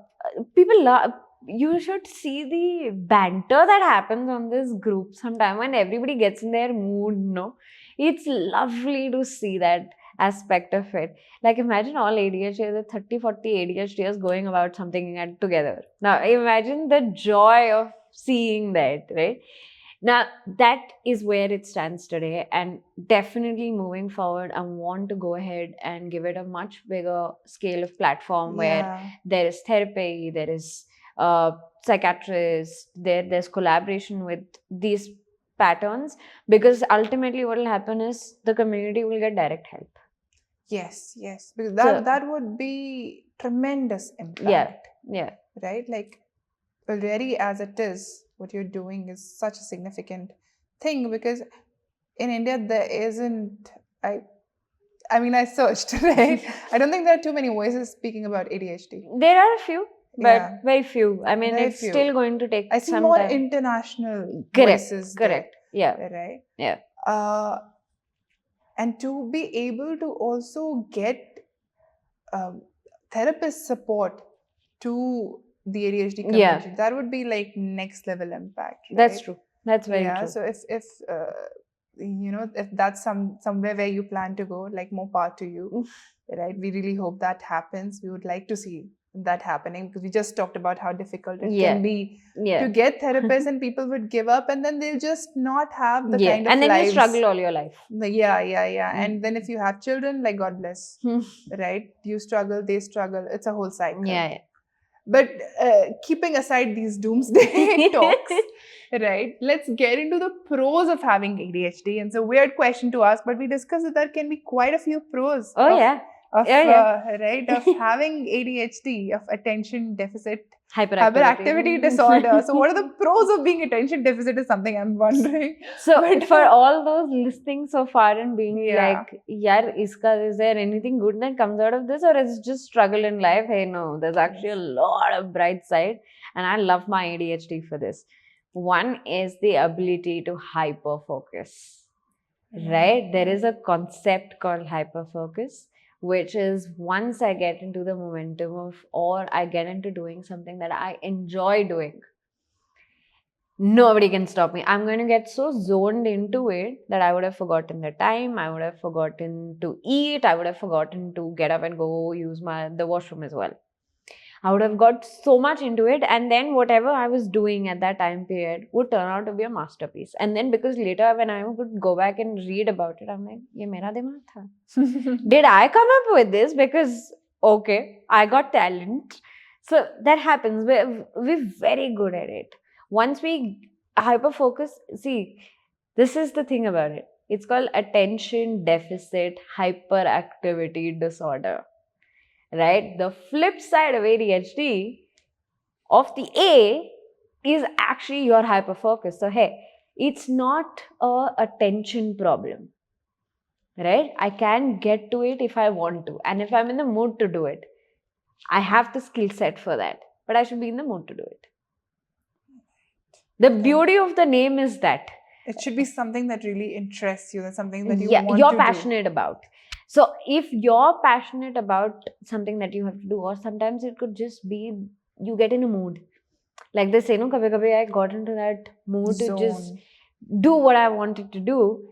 people love. You should see the banter that happens on this group sometime when everybody gets in their mood. No, it's lovely to see that aspect of it. Like imagine all ADHD, the 30, 40 ADHDers going about something together. Now imagine the joy of seeing that, right? Now, that is where it stands today, and definitely moving forward, I want to go ahead and give it a much bigger scale of platform where Yeah. there is therapy, there is psychiatrists, there's collaboration with these patterns, because ultimately what will happen is the community will get direct help. Yes, yes. Because So- that would be tremendous impact. Yeah. Right? Like already as it is, what you're doing is such a significant thing, because in India there isn't I mean I searched, right? I don't think there are too many voices speaking about ADHD. There are a few, but Yeah. very few. I mean, Very it's few. still going to take I see some more time. international Correct, voices correct. Yeah. there, right? Yeah. And to be able to also get therapist support to the ADHD community, that would be like next level impact. Right? That's true. That's very yeah. true. So if if that's somewhere where you plan to go, like more power to you, right? We really hope that happens. We would like to see that happening, because we just talked about how difficult it can be to get therapists, and people would give up, and then they'll just not have the kind of and then lives. you struggle all your life. Yeah. And then if you have children, like God bless, right? You struggle, they struggle. It's a whole cycle. Yeah. But keeping aside these doomsday talks, right? Let's get into the pros of having ADHD. And it's a weird question to ask, but we discussed that there can be quite a few pros Oh, of yeah. of Yeah. right, of having ADHD, of attention deficit Hyperactivity. disorder. So what are the pros of being attention deficit is something I'm wondering. So But, for all those listening so far and being Yeah. like, "Yar, is there anything good that comes out of this, or is it just struggle in life?" Hey, no, there's actually a lot of bright side, and I love my ADHD for this. One is the ability to hyper focus. Right? There is a concept called hyperfocus, which is once I get into the momentum of, or I get into doing something that I enjoy doing, nobody can stop me. I'm going to get so zoned into it that I would have forgotten the time, I would have forgotten to eat, I would have forgotten to get up and go use the washroom as well. I would have got so much into it, and then whatever I was doing at that time period would turn out to be a masterpiece. And then because later when I would go back and read about it, I'm like, ye mera dimag tha. Did I come up with this? Because, okay, I got talent. So that happens. We're very good at it. Once we hyper focus, see, this is the thing about it. It's called attention deficit hyperactivity disorder. Right? The flip side of ADHD, of the A, is actually your hyperfocus. So, hey, it's not a attention problem. Right? I can get to it if I want to. And if I'm in the mood to do it, I have the skill set for that. But I should be in the mood to do it. The beauty of the name is that it should be something that really interests you. That's something that you want you're to passionate about. So if you're passionate about something that you have to do, or sometimes it could just be you get in a mood. Like they say, no, kabhi kabhi I got into that mood to just Zone. do what I wanted to do.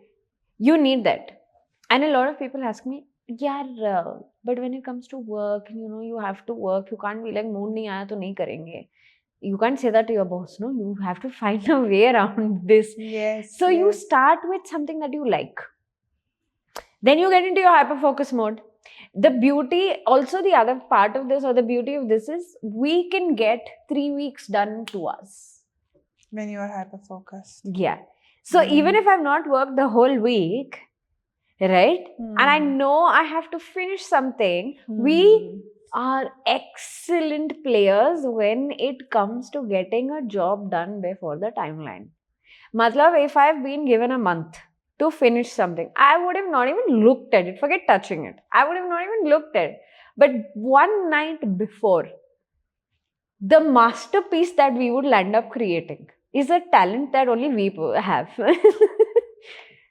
You need that. And a lot of people ask me, yeah, but when it comes to work, you have to work. You can't be like, mood nahi aaya to nahi karenge. You can't say that to your boss, no? You have to find a way around this. Yes. So you yes. start with something that you like. Then you get into your hyper-focus mode. The beauty, also the other part of this, or the beauty of this is, we can get 3 weeks done in 2 hours. When you are hyper focused. Yeah. So even if I've not worked the whole week, right? And I know I have to finish something, we are excellent players when it comes to getting a job done before the timeline. Matlab, if I've been given a month to finish something, I would have not even looked at it. Forget touching it. I would have not even looked at it. But one night before, the masterpiece that we would land up creating is a talent that only we have.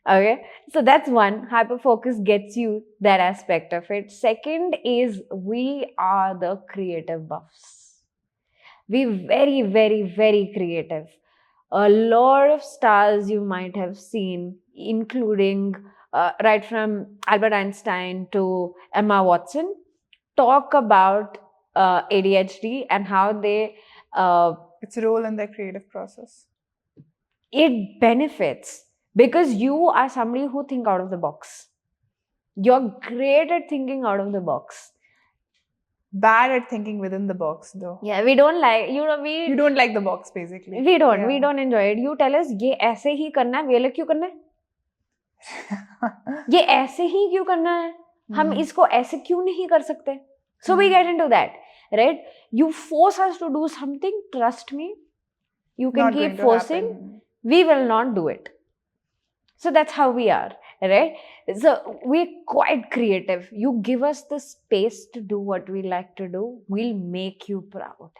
Okay, so that's one. Hyperfocus gets you that aspect of it. Second is we are the creative buffs. We very, very, very creative. A lot of stars you might have seen, including right from Albert Einstein to Emma Watson, talk about ADHD and how its role in the creative process. It benefits because you are somebody who think out of the box. You're great at thinking out of the box. Bad at thinking within the box, though. Yeah, we don't like, You don't like the box, basically. We don't enjoy it. You tell us, ये ऐसे ही करना है, ये अलग क्यों करना है? ये ऐसे ही क्यों करना है? हम इसको ऐसे क्यों नहीं कर सकते? So we get into that, right? You force us to do something, trust me, you can keep forcing, we will not do it. So that's how we are, right? So we're quite creative. You give us the space to do what we like to do, we'll make you proud.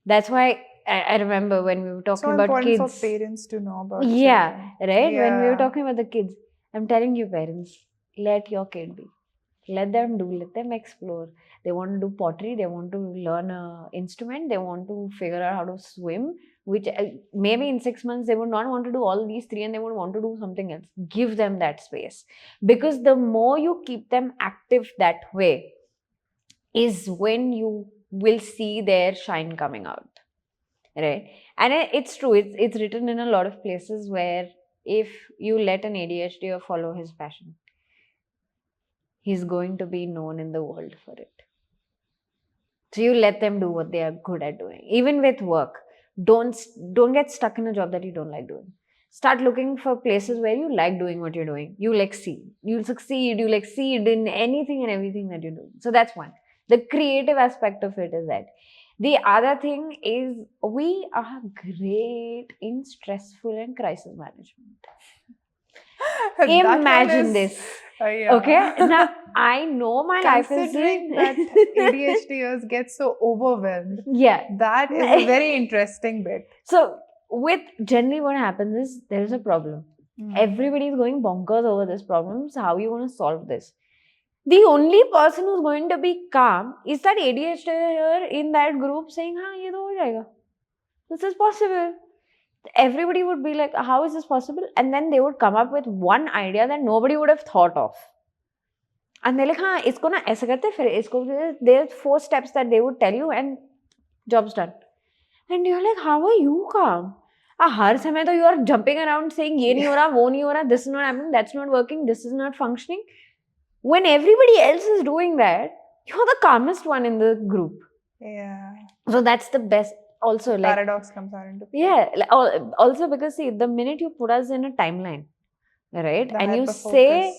That's why I remember when we were talking about kids. So important for parents to know about Yeah, children. right? Yeah. When we were talking about the kids, I'm telling you parents, let your kid be. Let them do, let them explore. They want to do pottery, they want to learn an instrument, they want to figure out how to swim, which maybe in 6 months they would not want to do all these three and they would want to do something else. Give them that space. Because the more you keep them active that way is when you will see their shine coming out. Right? And it's true, it's written in a lot of places where if you let an ADHD follow his passion, he's going to be known in the world for it. So you let them do what they are good at doing. Even with work, don't get stuck in a job that you don't like doing. Start looking for places where you like doing what you're doing. You'll exceed. You'll succeed. You'll exceed in anything and everything that you do. So that's one. The creative aspect of it is that. The other thing is we are great in stressful and crisis management. Imagine this. Yeah. Okay, now I know my life is Considering that ADHDers get so overwhelmed, yeah. that is a very interesting bit. So with generally what happens is there is a problem. Everybody is going bonkers over this problem. So how are you going to solve this? The only person who's going to be calm is that ADHD here in that group saying, "हाँ ये तो हो जाएगा. This is possible." Everybody would be like, "How is this possible?" And then they would come up with one idea that nobody would have thought of. And they're like, "हाँ इसको ना ऐसा करते फिर इसको." There's 4 steps that they would tell you and job's done. And you're like, "How are you calm?" हर समय तो you are jumping around saying ये नहीं हो रहा, वो नहीं हो रहा, this is not happening, that's not working, this is not functioning. When everybody else is doing that, you're the calmest one in the group. Yeah. So that's the best. Also, like paradox comes out into play. yeah. Also because see, the minute you put us in a timeline, right, The and you hyperfocus. say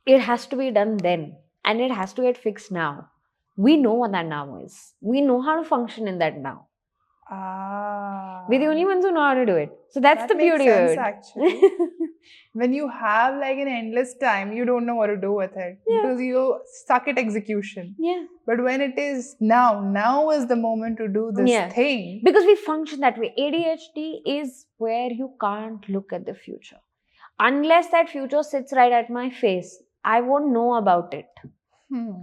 it has to be done then, and it has to get fixed now. We know what that now is. We know how to function in that now. We're the only ones who know how to do it. So that's that the makes beauty of sense, it. actually. When you have like an endless time, you don't know what to do with it because you suck at execution. Yeah. But when it is now is the moment to do this thing. Because we function that way. ADHD is where you can't look at the future. Unless that future sits right at my face, I won't know about it.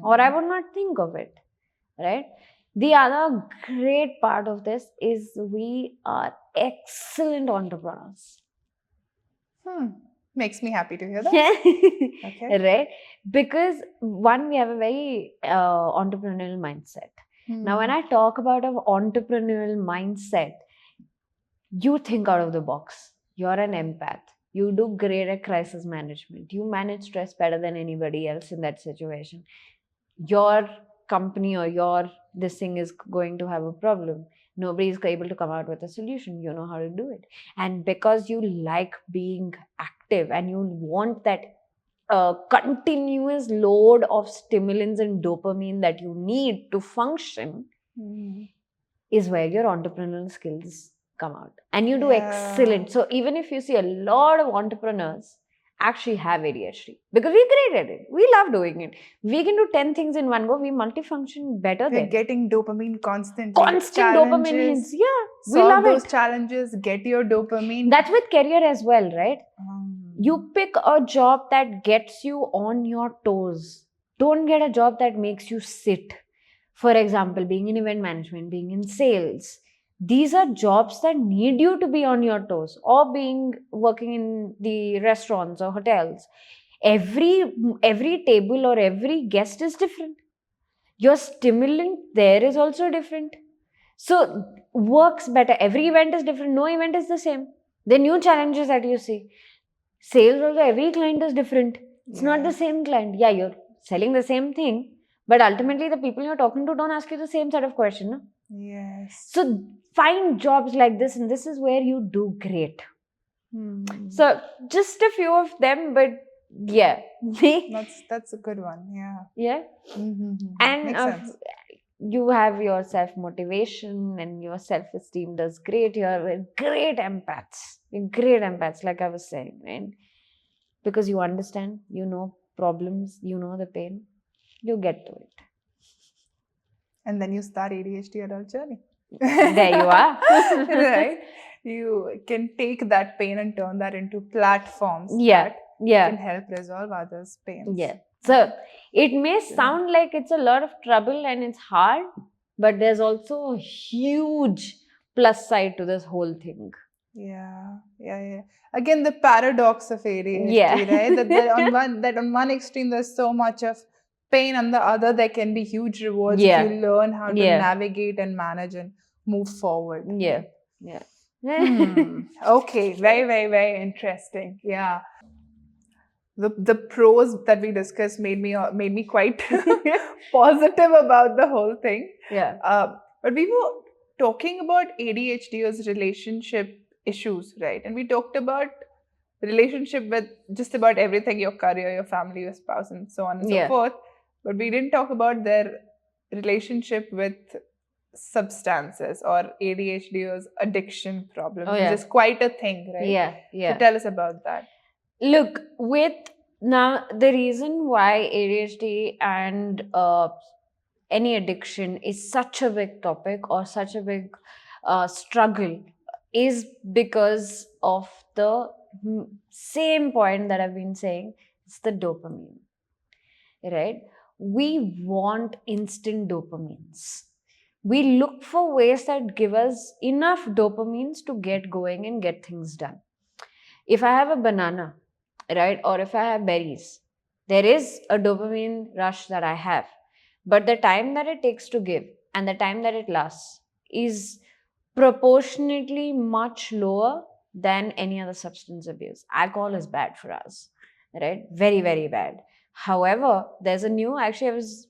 Or I would not think of it. Right? The other great part of this is we are excellent entrepreneurs. Makes me happy to hear that. Okay. Right? Because one, we have a very entrepreneurial mindset. Now, when I talk about an entrepreneurial mindset, you think out of the box. You're an empath. You do great at crisis management. You manage stress better than anybody else in that situation. Your company or this thing is going to have a problem. Nobody is able to come out with a solution. You know how to do it. And because you like being active and you want that continuous load of stimulants and dopamine that you need to function, is where your entrepreneurial skills come out. And you do excellent. So even if you see a lot of entrepreneurs actually have ADHD because we're great at it. We love doing it. We can do 10 things in one go. We multifunction better We're than. getting dopamine constantly. Constant dopamine hits. Yeah. We Solve love those it. challenges. Get your dopamine. That's with career as well, right? You pick a job that gets you on your toes. Don't get a job that makes you sit. For example, being in event management, being in sales. These are jobs that need you to be on your toes, or working in the restaurants or hotels. Every table or every guest is different. Your stimulant there is also different. So works better. Every event is different. No event is the same. There are new challenges that you see. Sales also, every client is different. It's not the same client. Yeah, you're selling the same thing, but ultimately the people you're talking to don't ask you the same set of questions. No? Yes. So find jobs like this, and this is where you do great. So just a few of them, but yeah. That's a good one. Yeah. Yeah. And makes sense. You have your self-motivation and your self-esteem does great. You're great empaths. You're great empaths, like I was saying, right? Because you understand, you know problems, you know the pain, you get to it. And then you start ADHD Adult Journey. There you are. Right? You can take that pain and turn that into platforms that can help resolve others' pains. Yeah. So it may sound like it's a lot of trouble and it's hard, but there's also a huge plus side to this whole thing. Yeah. Again, the paradox of ADHD, right? that on one extreme there's so much of pain, on the other there can be huge rewards if you learn how to navigate and manage and move forward. Yeah. Okay. Very, very, very interesting. Yeah. The pros that we discussed made me quite positive about the whole thing. Yeah. But we were talking about ADHD's relationship issues, right? And we talked about relationship with just about everything, your career, your family, your spouse, and so on and so Yeah. forth. But we didn't talk about their relationship with substances or ADHD's addiction problems, Oh, yeah. which is quite a thing, right? Yeah, yeah. So tell us about that. Look, with now the reason why ADHD and any addiction is such a big topic or such a big struggle is because of the same point that I've been saying. It's the dopamine, right? We want instant dopamines. We look for ways that give us enough dopamines to get going and get things done. If I have a banana, right, or if I have berries, there is a dopamine rush that I have. But the time that it takes to give and the time that it lasts is proportionately much lower than any other substance abuse. Alcohol is bad for us, right? Very, very bad. However, there's a new, actually, I was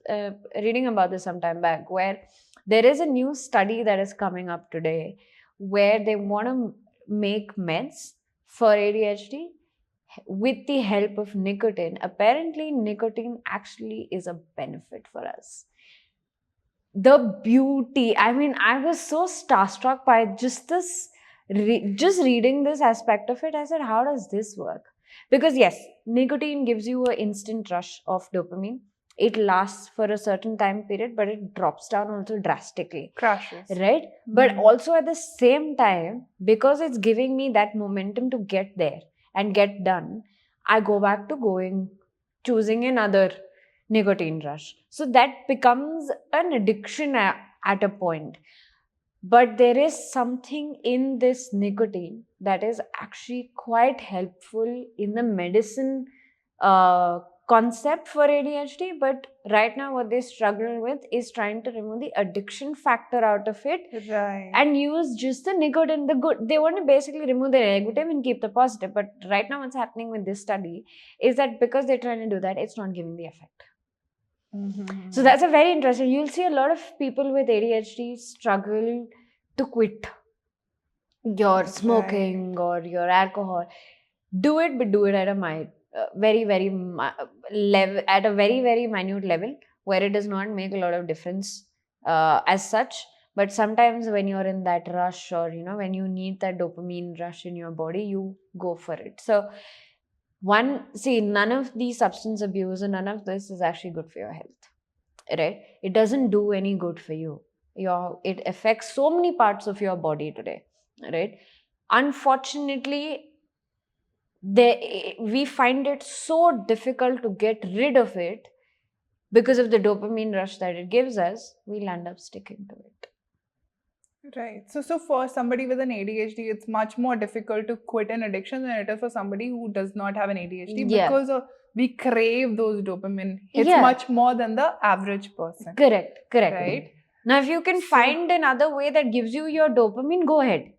reading about this some time back, where there is a new study that is coming up today where they want to make meds for ADHD with the help of nicotine. Apparently, nicotine actually is a benefit for us. The beauty, I mean, I was so starstruck by just this, just reading this aspect of it. I said, how does this work? Because yes, nicotine gives you an instant rush of dopamine. It lasts for a certain time period, but it drops down also drastically. Crashes. Right? But also at the same time, because it's giving me that momentum to get there and get done, I go back to choosing another nicotine rush. So that becomes an addiction at a point. But there is something in this nicotine that is actually quite helpful in the medicine concept for ADHD. But right now, what they struggle with is trying to remove the addiction factor out of it, Right. and use just the nicotine, the good. They want to basically remove the negative and keep the positive. But right now, what's happening with this study is that because they're trying to do that, it's not giving the effect. So that's a very interesting. You'll see a lot of people with ADHD struggle to quit your smoking or your alcohol. Do it, but do it at a very, very level, at a very, very minute level where it does not make a lot of difference as such. But sometimes when you're in that rush, or when you need that dopamine rush in your body, you go for it. So none of the substance abuse and none of this is actually good for your health, right? It doesn't do any good for you. It affects so many parts of your body today, right? Unfortunately, we find it so difficult to get rid of it because of the dopamine rush that it gives us. We'll end up sticking to it. Right. So for somebody with an ADHD, it's much more difficult to quit an addiction than it is for somebody who does not have an ADHD, because we crave those dopamine hits much more than the average person. Correct. Right. Now, if you can find another way that gives you your dopamine, go ahead.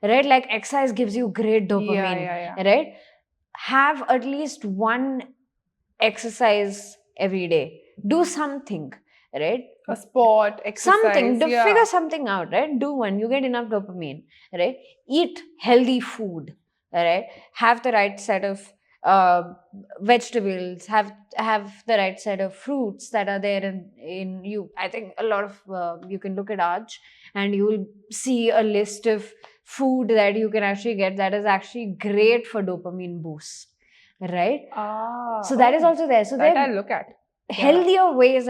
Right? Like exercise gives you great dopamine. Right? Have at least one exercise every day. Do something. Right? A sport, exercise. Something to figure something out, right? Do one. You get enough dopamine, right? Eat healthy food, right? Have the right set of vegetables. Have the right set of fruits that are there in you. I think a lot of you can look at Arch and you will see a list of food that you can actually get that is actually great for dopamine boost, right? So that is also there. So that I'll look at. Healthier ways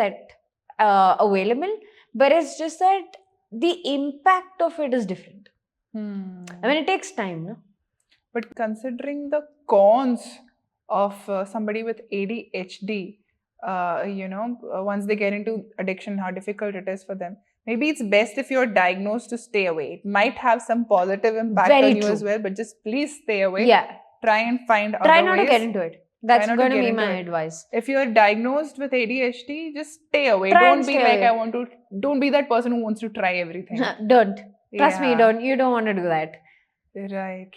available, but it's just that the impact of it is different. I mean, it takes time, no? But considering the cons of somebody with ADHD, once they get into addiction, how difficult it is for them. Maybe it's best if you're diagnosed to stay away. It might have some positive impact on you as well, but just please stay away. Try and find other ways. Try not to get into it. That's going to be my advice. If you're diagnosed with ADHD, just stay away. Don't be like, don't be that person who wants to try everything. Don't. Trust me, don't. You don't want to do that. Right.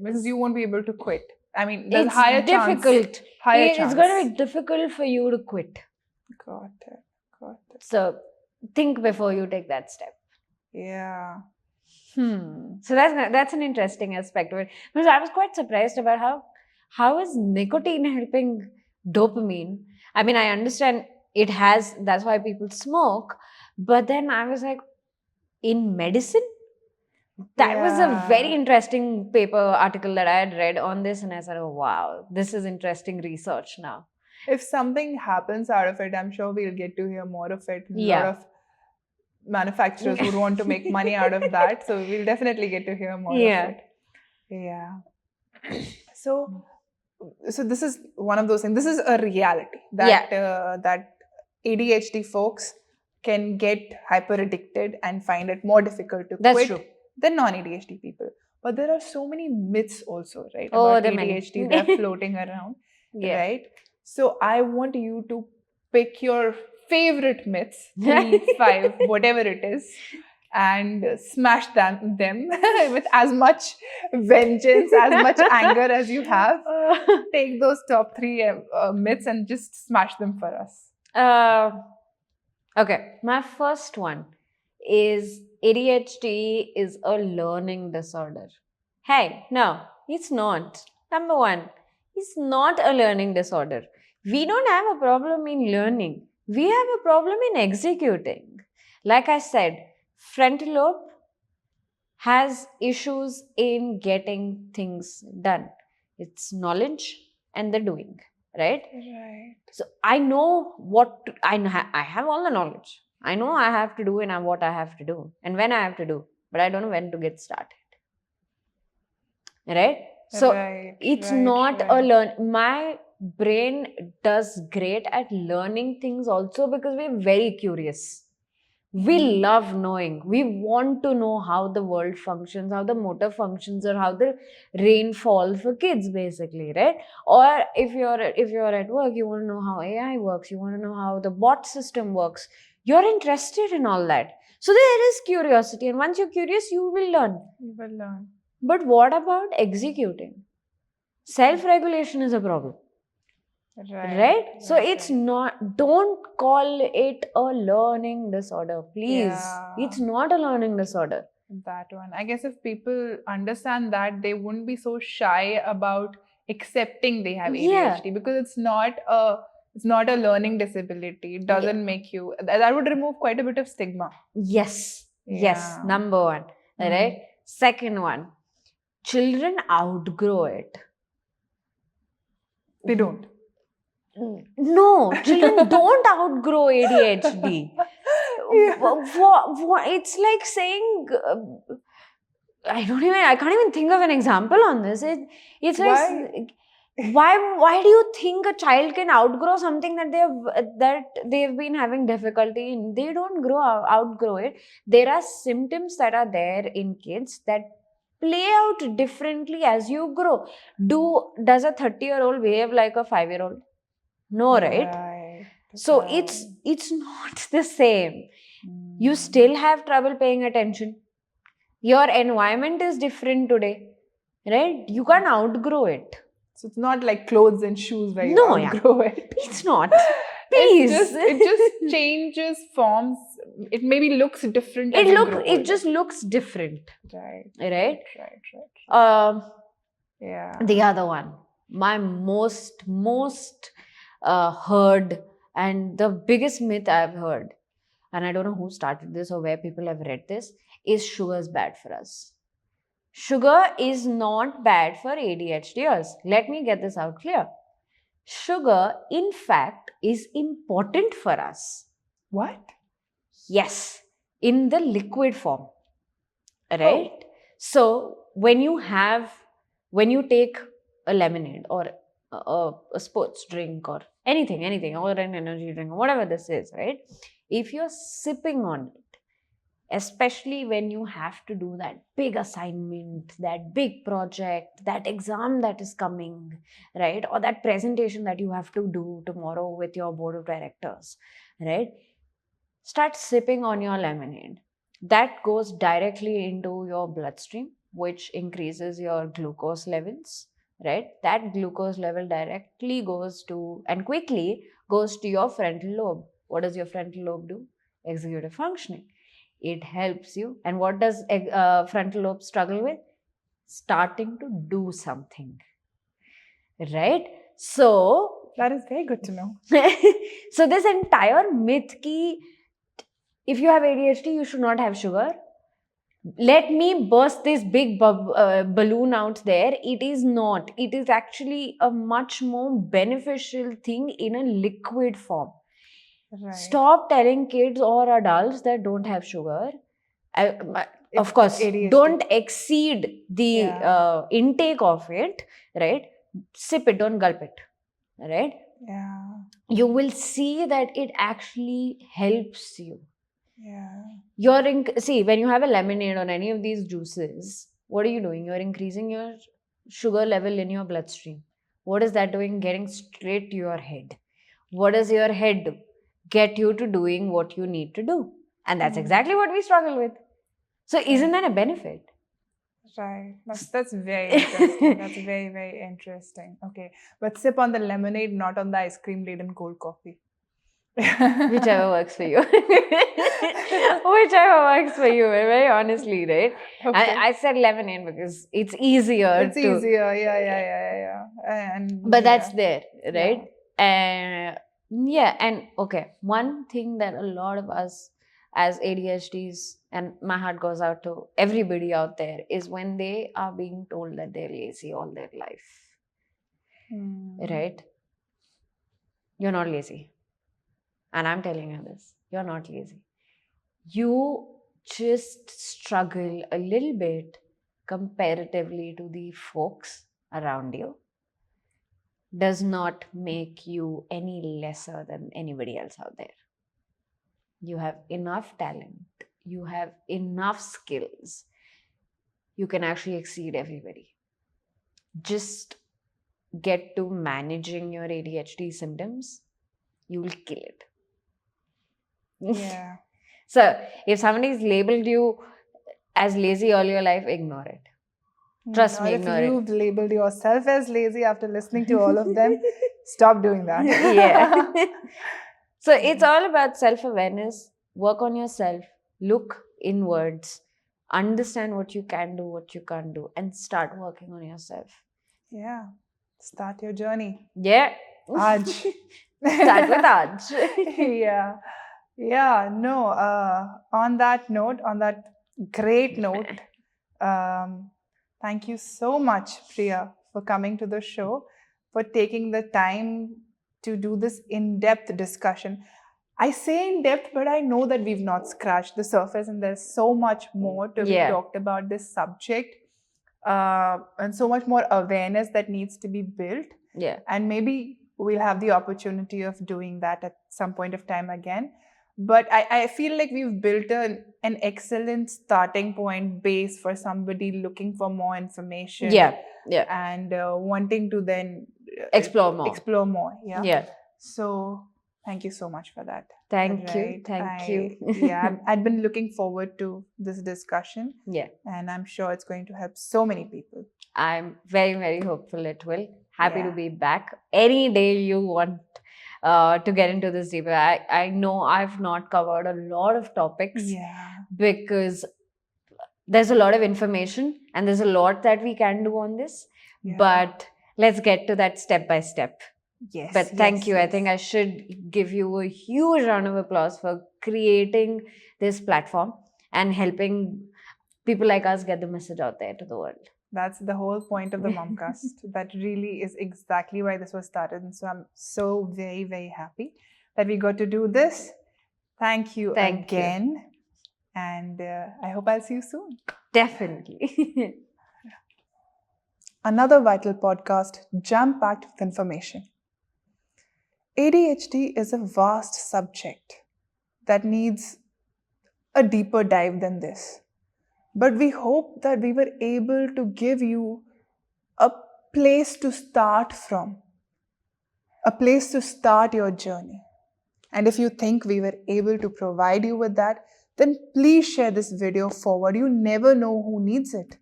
Because you won't be able to quit. I mean, there's it's higher difficult. chance. Higher it's going to be difficult for you to quit. Got it. So think before you take that step. Yeah. So that's an interesting aspect of it. Because I was quite surprised about how is nicotine helping dopamine? I mean, I understand it has, that's why people smoke, but then I was like, in medicine? That was a very interesting paper article that I had read on this, and I said, oh wow, this is interesting research now. If something happens out of it, I'm sure we'll get to hear more of it. A Yeah. lot of manufacturers would want to make money out of that, so we'll definitely get to hear more of it. Yeah. So this is one of those things. This is a reality that that ADHD folks can get hyper addicted and find it more difficult to That's quit true. than non-ADHD people. But there are so many myths also, right? Oh, about there are many. ADHD that are floating around, Yeah. right? So I want you to pick your favorite myths, 3, 5, whatever it is, and smash them with as much vengeance, as much anger as you have. Take those top 3 myths and just smash them for us. Okay, my first one is ADHD is a learning disorder. Hey, no, it's not. Number one, it's not a learning disorder. We don't have a problem in learning. We have a problem in executing. Like I said, frontal lobe has issues in getting things done. It's knowledge and the doing, right? Right. So I know what I have all the knowledge. I know I have to do and what I have to do and when I have to do, but I don't know when to get started. Right? So it's not a learn. My brain does great at learning things also because we're very curious. We love knowing. We want to know how the world functions, how the motor functions, or how the rain falls for kids, basically, right? Or if you're at work, you want to know how AI works. You want to know how the bot system works. You're interested in all that. So there is curiosity, and once you're curious, you will learn. You will learn. But what about executing? Self-regulation is a problem. Right? So it's not, don't call it a learning disorder, please. Yeah. It's not a learning disorder. That one. I guess if people understand that, they wouldn't be so shy about accepting they have ADHD because it's not a learning disability. It doesn't make you, that would remove quite a bit of stigma. Yes. Yes. Number one. Right? Second one, children outgrow it. They don't. No, children don't outgrow ADHD. It's like saying, I can't even think of an example on this. It's like, why do you think a child can outgrow something that they've been having difficulty in? They don't outgrow it. There are symptoms that are there in kids that play out differently as you grow. Does a 30-year-old behave like a 5-year-old? No, right? So it's not the same. You still have trouble paying attention. Your environment is different today, right? You can't outgrow it. So it's not like clothes and shoes where you outgrow it. It's not. Please. It just changes forms. It maybe looks different. It just looks different. Right. Right. Yeah. The other one, my most heard and the biggest myth I've heard, and I don't know who started this or where people have read this, is sugar is bad for us. Sugar is not bad for ADHDers. Let me get this out clear. Sugar, in fact, is important for us. What? Yes, in the liquid form. Right? So when you take a lemonade or a sports drink or anything, or an energy drink, or whatever this is, right? If you're sipping on it, especially when you have to do that big assignment, that big project, that exam that is coming, right? Or that presentation that you have to do tomorrow with your board of directors, right? Start sipping on your lemonade. That goes directly into your bloodstream, which increases your glucose levels, right? That glucose level directly goes to and quickly goes to your frontal lobe. What does your frontal lobe do? Executive functioning. it helps you. And what does frontal lobe struggle with? Starting to do something. Right? So, That is very good to know. so this entire myth ki if you have ADHD, you should not have sugar. Let me burst this big balloon out there. It is not. It is actually a much more beneficial thing in a liquid form. Right. Stop telling kids or adults that don't have sugar. Of course, ADHD. don't exceed the Yeah. intake of it, right? Sip it, don't gulp it, right? Yeah. You will see that it actually helps you. Yeah. See, when you have a lemonade or any of these juices, what are you doing? You're increasing your sugar level in your bloodstream. What is that doing? Getting straight to your head. What does your head do? Get you to doing what you need to do. And that's exactly what we struggle with. So isn't that a benefit? Right. That's very interesting. That's very, very interesting. Okay. But sip on the lemonade, not on the ice cream laden cold coffee. Whichever works for you. Whichever works for you, very honestly, right? Okay. I said lemonade because it's easier. It's easier. Yeah. And but yeah. that's there, right? And okay, one thing that a lot of us as ADHDs, and my heart goes out to everybody out there, is when they are being told that they're lazy all their life. Right? You're not lazy. And I'm telling you this, you're not lazy. You just struggle a little bit comparatively to the folks around you. Does not make you any lesser than anybody else out there. You have enough talent. You have enough skills. You can actually exceed everybody. Just get to managing your ADHD symptoms. You will kill it. Yeah. So, if somebody's labeled you as lazy all your life, ignore it. Trust me, ignore it. If you've labeled yourself as lazy after listening to all of them, stop doing that. Yeah. So it's all about self-awareness. Work on yourself. Look inwards. Understand what you can do, what you can't do, and start working on yourself. Yeah. Start your journey. Yeah. Aaj. Start with Aaj. Yeah. Yeah. No. On that note, on that great note, thank you so much, Priya, for coming to the show, for taking the time to do this in-depth discussion. I say in-depth, but I know that we've not scratched the surface and there's so much more to be talked about this subject, and so much more awareness that needs to be built. Yeah. And maybe we'll have the opportunity of doing that at some point of time again. But I feel like we've built an excellent starting point base for somebody looking for more information. Yeah. And wanting to then explore more. Yeah. So thank you so much for that. Thank you. Yeah, I've been looking forward to this discussion. Yeah. And I'm sure it's going to help so many people. I'm very, very hopeful it will. Happy to be back. Any day you want to get into this deeper. I know I've not covered a lot of topics because there's a lot of information and there's a lot that we can do on this. But let's get to that step by step. Yes. But thank you. I think I should give you a huge round of applause for creating this platform and helping people like us get the message out there to the world. That's the whole point of the Momcast. That really is exactly why this was started. And so I'm so very, very happy that we got to do this. Thank you again. And I hope I'll see you soon. Definitely. Another vital podcast, jam-packed with information. ADHD is a vast subject that needs a deeper dive than this. But we hope that we were able to give you a place to start from, a place to start your journey. And if you think we were able to provide you with that, then please share this video forward. You never know who needs it.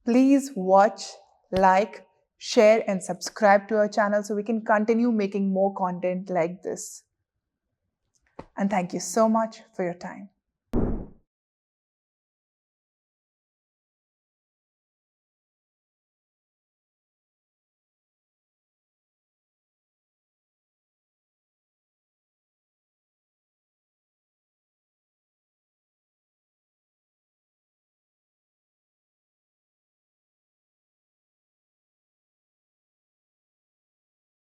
Please watch, like, share, and subscribe to our channel so we can continue making more content like this. And thank you so much for your time.